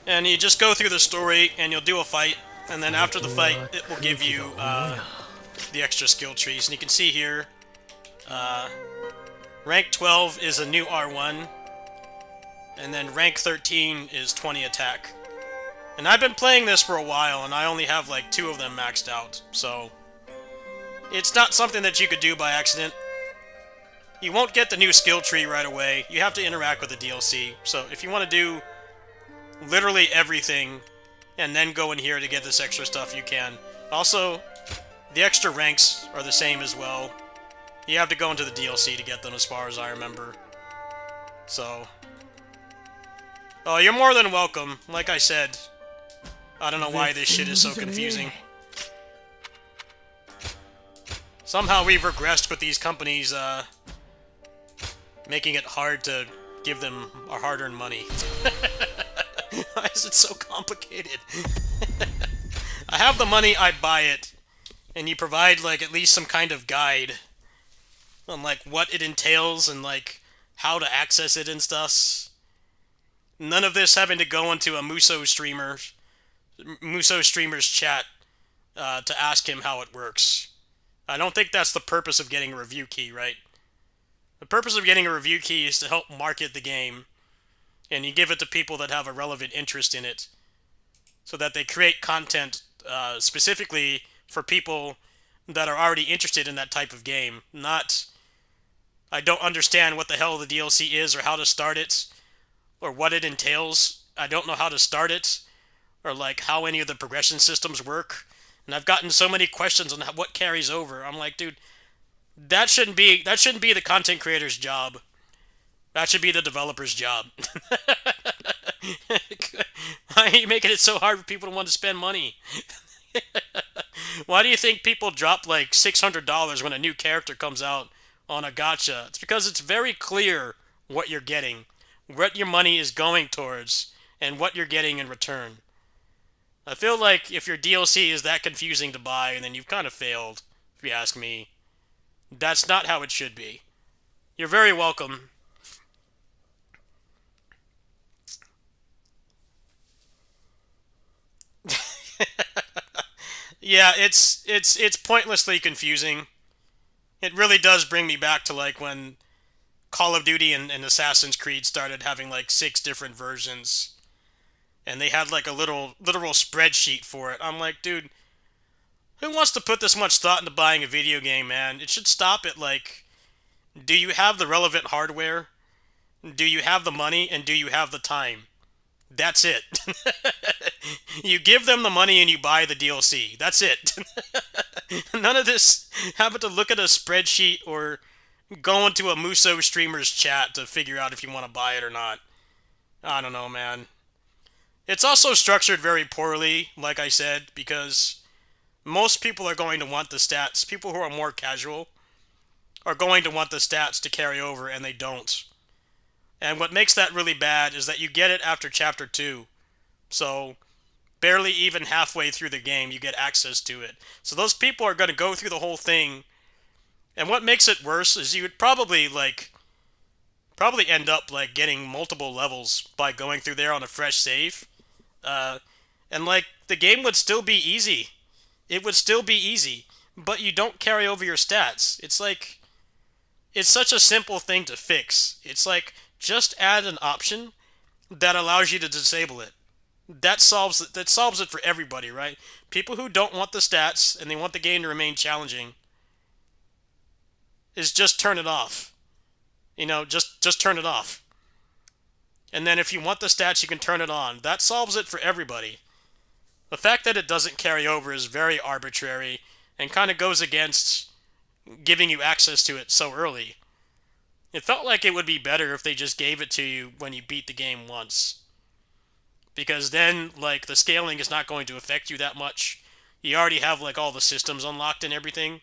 And you just go through the story, and you'll do a fight, and then after the fight, it will give you the extra skill trees. And you can see here, rank 12 is a new R1, and then rank 13 is 20 attack. And I've been playing this for a while, and I only have like 2 of them maxed out, so it's not something that you could do by accident. you won't get the new skill tree right away. You have to interact with the DLC. So if you want to do literally everything and then go in here to get this extra stuff, you can. Also, the extra ranks are the same as well. You have to go into the DLC to get them, as far as I remember. So... oh, you're more than welcome. Like I said, I don't know why this shit is so confusing. Somehow we've regressed with these companies, making it hard to give them our hard-earned money. Why is it so complicated? I have the money, I buy it. And you provide, like, at least some kind of guide on, like, what it entails and, like, how to access it and stuff. None of this having to go into a Muso streamer's chat to ask him how it works. I don't think that's the purpose of getting a review key, right? The purpose of getting a review key is to help market the game, and you give it to people that have a relevant interest in it, so that they create content specifically for people that are already interested in that type of game. Not, I don't understand what the hell the DLC is or how to start it, or what it entails. I don't know how to start it, or like how any of the progression systems work. And I've gotten so many questions on what carries over. I'm like, dude, that shouldn't be the content creator's job. That should be the developer's job. Why are you making it so hard for people to want to spend money? Why do you think people drop like $600 when a new character comes out on a gacha? It's because it's very clear what you're getting, what your money is going towards, and what you're getting in return. I feel like if your DLC is that confusing to buy, then you've kind of failed, if you ask me. That's not how it should be. You're very welcome. Yeah, it's pointlessly confusing. It really does bring me back to like when Call of Duty and Assassin's Creed started having like 6 different versions, and they had like a literal spreadsheet for it. I'm like, dude, who wants to put this much thought into buying a video game, man? It should stop at like, do you have the relevant hardware? Do you have the money? And do you have the time? That's it. You give them the money and you buy the DLC. That's it. None of this having to look at a spreadsheet or go into a Muso streamer's chat to figure out if you want to buy it or not. I don't know, man. It's also structured very poorly, like I said, because most people are going to want the stats. People who are more casual are going to want the stats to carry over, and they don't. And what makes that really bad is that you get it after Chapter 2. So, barely even halfway through the game, you get access to it. So those people are going to go through the whole thing. And what makes it worse is you would probably end up, like, getting multiple levels by going through there on a fresh save. And, like, the game would still be easy. It would still be easy. But you don't carry over your stats. It's like, it's such a simple thing to fix. It's like, just add an option that allows you to disable it. That solves it for everybody, right? People who don't want the stats and they want the game to remain challenging is just turn it off. You know, just turn it off. And then if you want the stats, you can turn it on. That solves it for everybody. The fact that it doesn't carry over is very arbitrary and kind of goes against giving you access to it so early. It felt like it would be better if they just gave it to you when you beat the game once. Because then, like, the scaling is not going to affect you that much. You already have, like, all the systems unlocked and everything.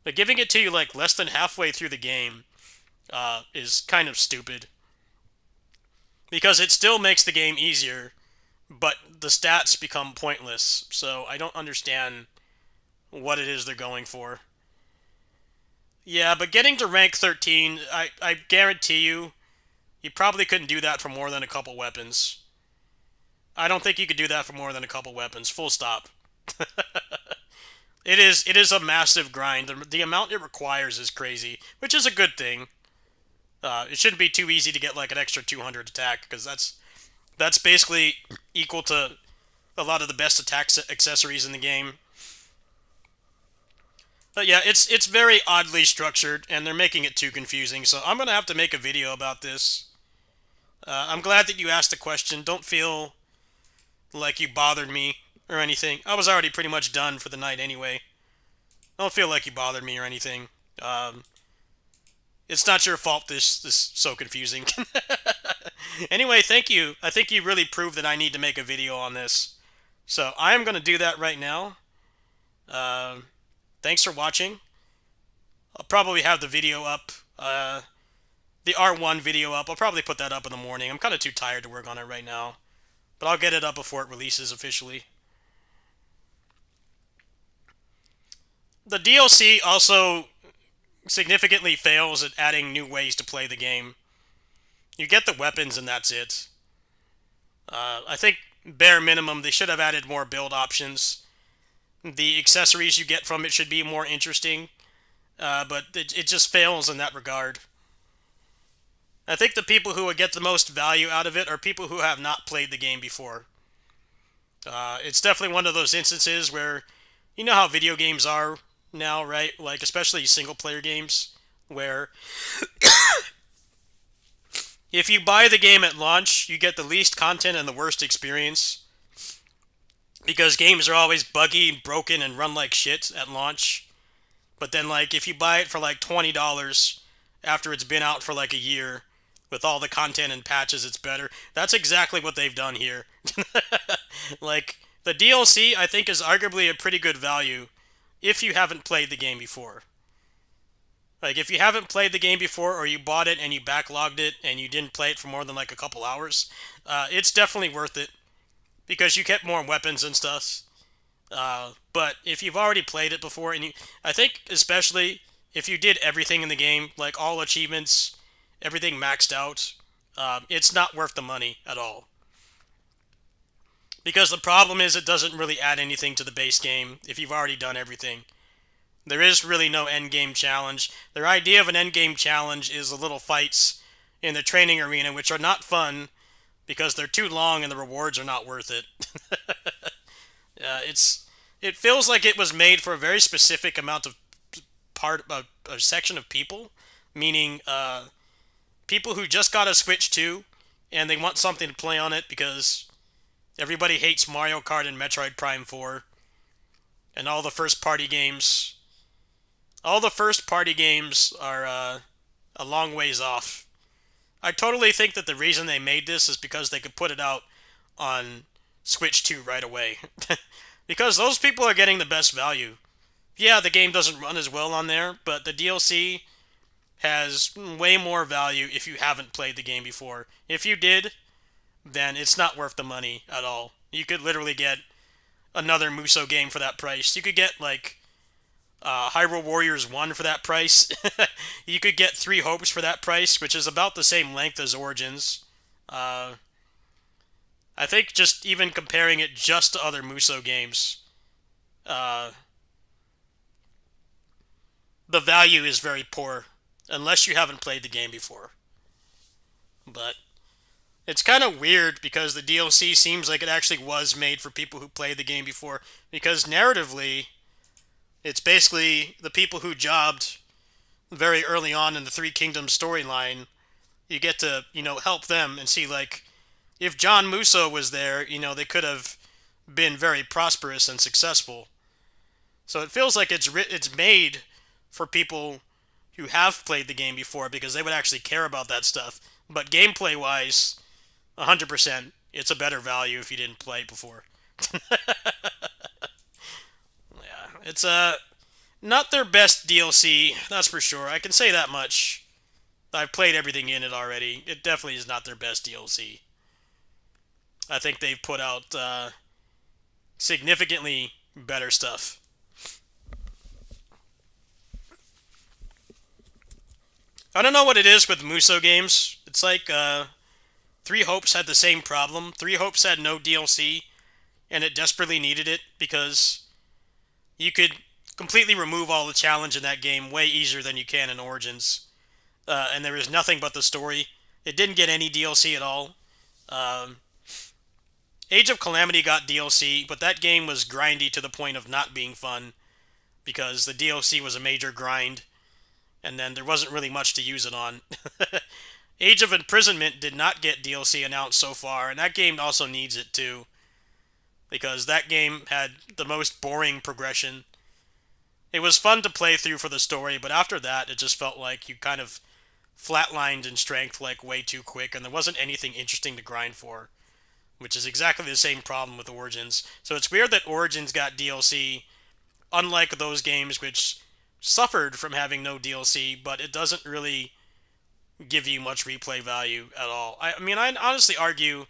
But giving it to you, like, less than halfway through the game is kind of stupid. Because it still makes the game easier, but the stats become pointless. So I don't understand what it is they're going for. Yeah, but getting to rank 13, I guarantee you probably couldn't do that for more than a couple weapons. I don't think you could do that for more than a couple weapons, full stop. It is a massive grind. The amount it requires is crazy, which is a good thing. It shouldn't be too easy to get like an extra 200 attack, because that's basically equal to a lot of the best attack accessories in the game. But yeah, it's very oddly structured, and they're making it too confusing. So I'm gonna have to make a video about this. I'm glad that you asked the question. Don't feel like you bothered me or anything. I was already pretty much done for the night anyway. Don't feel like you bothered me or anything. It's not your fault this is so confusing. Anyway, thank you. I think you really proved that I need to make a video on this. So I am going to do that right now. Thanks for watching. I'll probably have the video up. The R1 video up. I'll probably put that up in the morning. I'm kind of too tired to work on it right now. But I'll get it up before it releases officially. The DLC also significantly fails at adding new ways to play the game. You get the weapons and that's it. I think, bare minimum, they should have added more build options. The accessories you get from it should be more interesting. But it just fails in that regard. I think the people who would get the most value out of it are people who have not played the game before. It's definitely one of those instances where, you know how video games are now, right? Like, especially single-player games, where if you buy the game at launch, you get the least content and the worst experience. Because games are always buggy and broken and run like shit at launch. But then, like, if you buy it for, like, $20 after it's been out for, like, a year, with all the content and patches, it's better. That's exactly what they've done here. Like, the DLC, I think, is arguably a pretty good value if you haven't played the game before. Like, if you haven't played the game before, or you bought it and you backlogged it and you didn't play it for more than, like, a couple hours, it's definitely worth it. Because you get more weapons and stuff. But if you've already played it before, and I think especially if you did everything in the game, like all achievements, everything maxed out, it's not worth the money at all. Because the problem is it doesn't really add anything to the base game if you've already done everything. There is really no endgame challenge. Their idea of an endgame challenge is the little fights in the training arena, which are not fun because they're too long and the rewards are not worth it. It feels like it was made for a very specific amount of a section of people, meaning people who just got a Switch 2 and they want something to play on it because everybody hates Mario Kart and Metroid Prime 4 and all the first-party games. All the first-party games are a long ways off. I totally think that the reason they made this is because they could put it out on Switch 2 right away. Because those people are getting the best value. Yeah, the game doesn't run as well on there, but the DLC has way more value if you haven't played the game before. If you did, then it's not worth the money at all. You could literally get another Musou game for that price. You could get, like, Hyrule Warriors 1 for that price. You could get 3 Hopes for that price, which is about the same length as Origins. I think just even comparing it just to other Musou games, the value is very poor, unless you haven't played the game before. But it's kind of weird because the DLC seems like it actually was made for people who played the game before, because narratively, it's basically the people who jobbed very early on in the Three Kingdoms storyline. You get to, help them and see, like, if John Musso was there, they could have been very prosperous and successful. So it feels like it's made for people who have played the game before because they would actually care about that stuff. But gameplay-wise, 100%, it's a better value if you didn't play it before. Yeah, it's not their best DLC, that's for sure. I can say that much. I've played everything in it already. It definitely is not their best DLC. I think they've put out significantly better stuff. I don't know what it is with Musou games. It's like Three Hopes had the same problem. Three Hopes had no DLC, and it desperately needed it because you could completely remove all the challenge in that game way easier than you can in Origins. And there is nothing but the story. It didn't get any DLC at all. Age of Calamity got DLC, but that game was grindy to the point of not being fun. because the DLC was a major grind, and then there wasn't really much to use it on. Age of Imprisonment did not get DLC announced so far, and that game also needs it too, because that game had the most boring progression. It was fun to play through for the story, but after that, it just felt like you kind of flatlined in strength like way too quick, and there wasn't anything interesting to grind for, which is exactly the same problem with Origins. So it's weird that Origins got DLC, unlike those games which suffered from having no DLC, but it doesn't really give you much replay value at all. I mean, I'd honestly argue,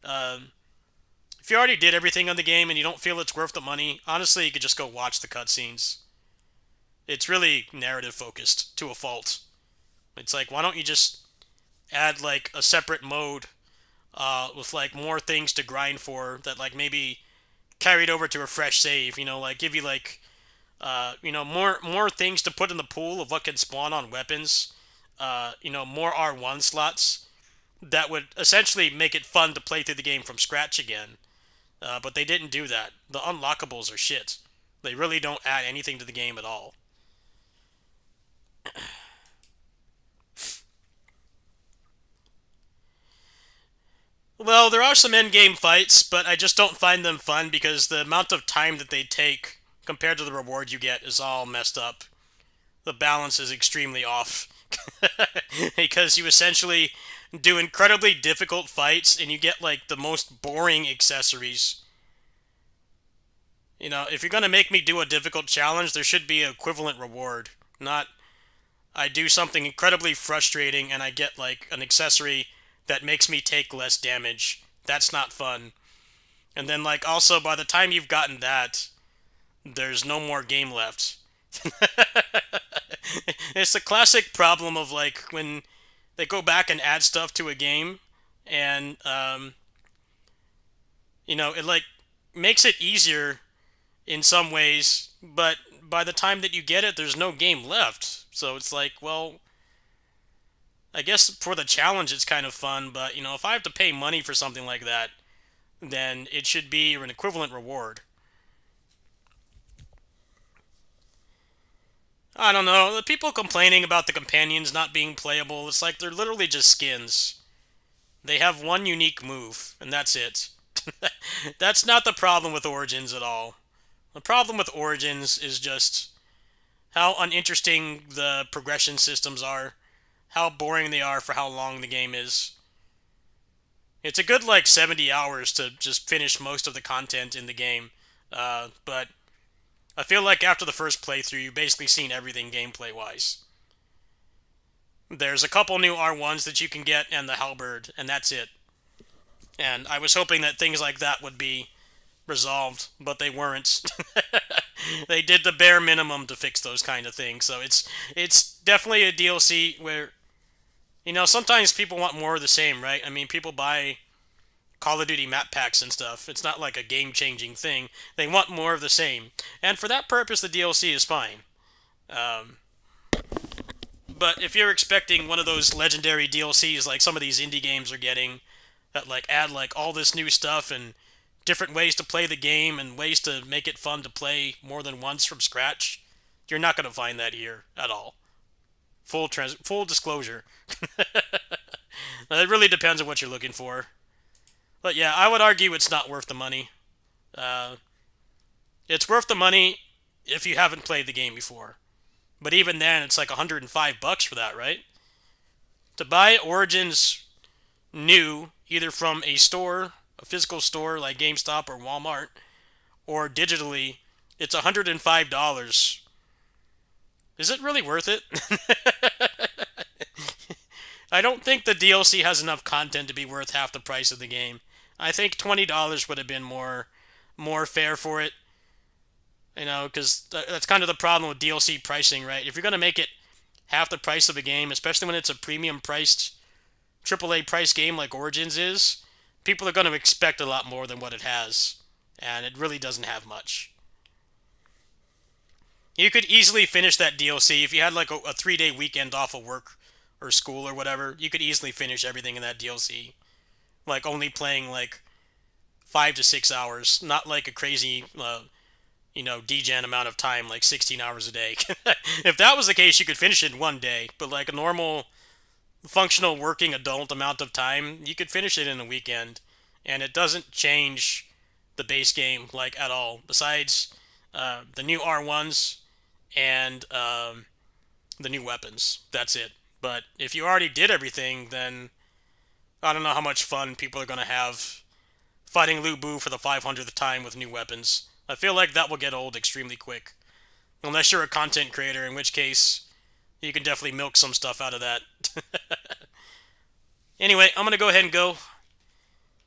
if you already did everything on the game and you don't feel it's worth the money, honestly, you could just go watch the cutscenes. It's really narrative focused to a fault. It's like, why don't you just add like a separate mode with like more things to grind for that like maybe carried over to a fresh save, you know, like give you like more things to put in the pool of what can spawn on weapons, more R1 slots that would essentially make it fun to play through the game from scratch again. But they didn't do that. The unlockables are shit. They really don't add anything to the game at all. Well, there are some endgame fights, but I just don't find them fun because the amount of time that they take compared to the reward you get is all messed up. The balance is extremely off. Because you essentially do incredibly difficult fights and you get like the most boring accessories. You know, if you're going to make me do a difficult challenge, there should be an equivalent reward. Not, I do something incredibly frustrating and I get like an accessory that makes me take less damage. That's not fun. And then like also by the time you've gotten that, there's no more game left. It's the classic problem of like when they go back and add stuff to a game and it like makes it easier in some ways, but by the time that you get it, there's no game left. So it's like, well, I guess for the challenge it's kind of fun, but if I have to pay money for something like that, then it should be an equivalent reward. I don't know, the people complaining about the companions not being playable, it's like they're literally just skins. They have one unique move, and that's it. That's not the problem with Origins at all. The problem with Origins is just how uninteresting the progression systems are, how boring they are for how long the game is. It's a good, 70 hours to just finish most of the content in the game, but I feel like after the first playthrough, you've basically seen everything gameplay-wise. There's a couple new R1s that you can get and the halberd, and that's it. And I was hoping that things like that would be resolved, but they weren't. They did the bare minimum to fix those kind of things, so it's definitely a DLC where, sometimes people want more of the same, right? I mean, people buy Call of Duty map packs and stuff. It's not like a game-changing thing. They want more of the same. And for that purpose, the DLC is fine. But if you're expecting one of those legendary DLCs like some of these indie games are getting, that add all this new stuff and different ways to play the game and ways to make it fun to play more than once from scratch, you're not going to find that here at all. Full disclosure. It really depends on what you're looking for. But yeah, I would argue it's not worth the money. It's worth the money if you haven't played the game before. But even then, it's like $105 for that, right? To buy Origins new, either from a store, a physical store like GameStop or Walmart, or digitally, it's $105. Is it really worth it? I don't think the DLC has enough content to be worth half the price of the game. I think $20 would have been more fair for it. Because that's kind of the problem with DLC pricing, right? If you're going to make it half the price of a game, especially when it's a premium-priced AAA price game like Origins is, people are going to expect a lot more than what it has. And it really doesn't have much. You could easily finish that DLC if you had a 3-day weekend off of work or school or whatever. You could easily finish everything in that DLC. Only playing 5 to 6 hours, not like a crazy you know, degen amount of time, like 16 hours a day. If that was the case, you could finish it in one day. But like a normal, functional, working adult amount of time, you could finish it in a weekend. And it doesn't change the base game, like, at all. Besides the new R1s and the new weapons. That's it. But if you already did everything, then I don't know how much fun people are going to have fighting Lu Bu for the 500th time with new weapons. I feel like that will get old extremely quick. Unless you're a content creator, in which case you can definitely milk some stuff out of that. Anyway, I'm going to go ahead and go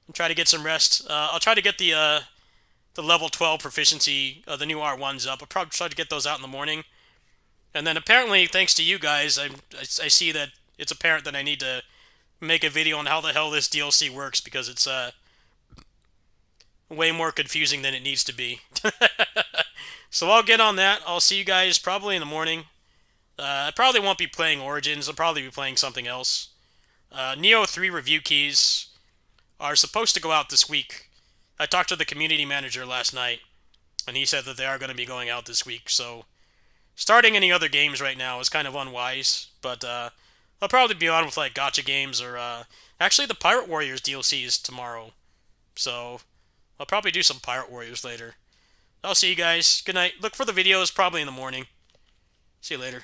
and try to get some rest. I'll try to get the level 12 proficiency, the new R1s up. I'll probably try to get those out in the morning. And then apparently, thanks to you guys, I see that it's apparent that I need to make a video on how the hell this DLC works, because it's way more confusing than it needs to be. So I'll get on that. I'll see you guys probably in the morning. I probably won't be playing Origins. I'll probably be playing something else. Neo 3 review keys are supposed to go out this week. I talked to the community manager last night, and he said that they are going to be going out this week, so starting any other games right now is kind of unwise, but I'll probably be on with like Gacha games, or actually the Pirate Warriors DLC is tomorrow, so I'll probably do some Pirate Warriors later. I'll see you guys. Good night. Look for the videos probably in the morning. See you later.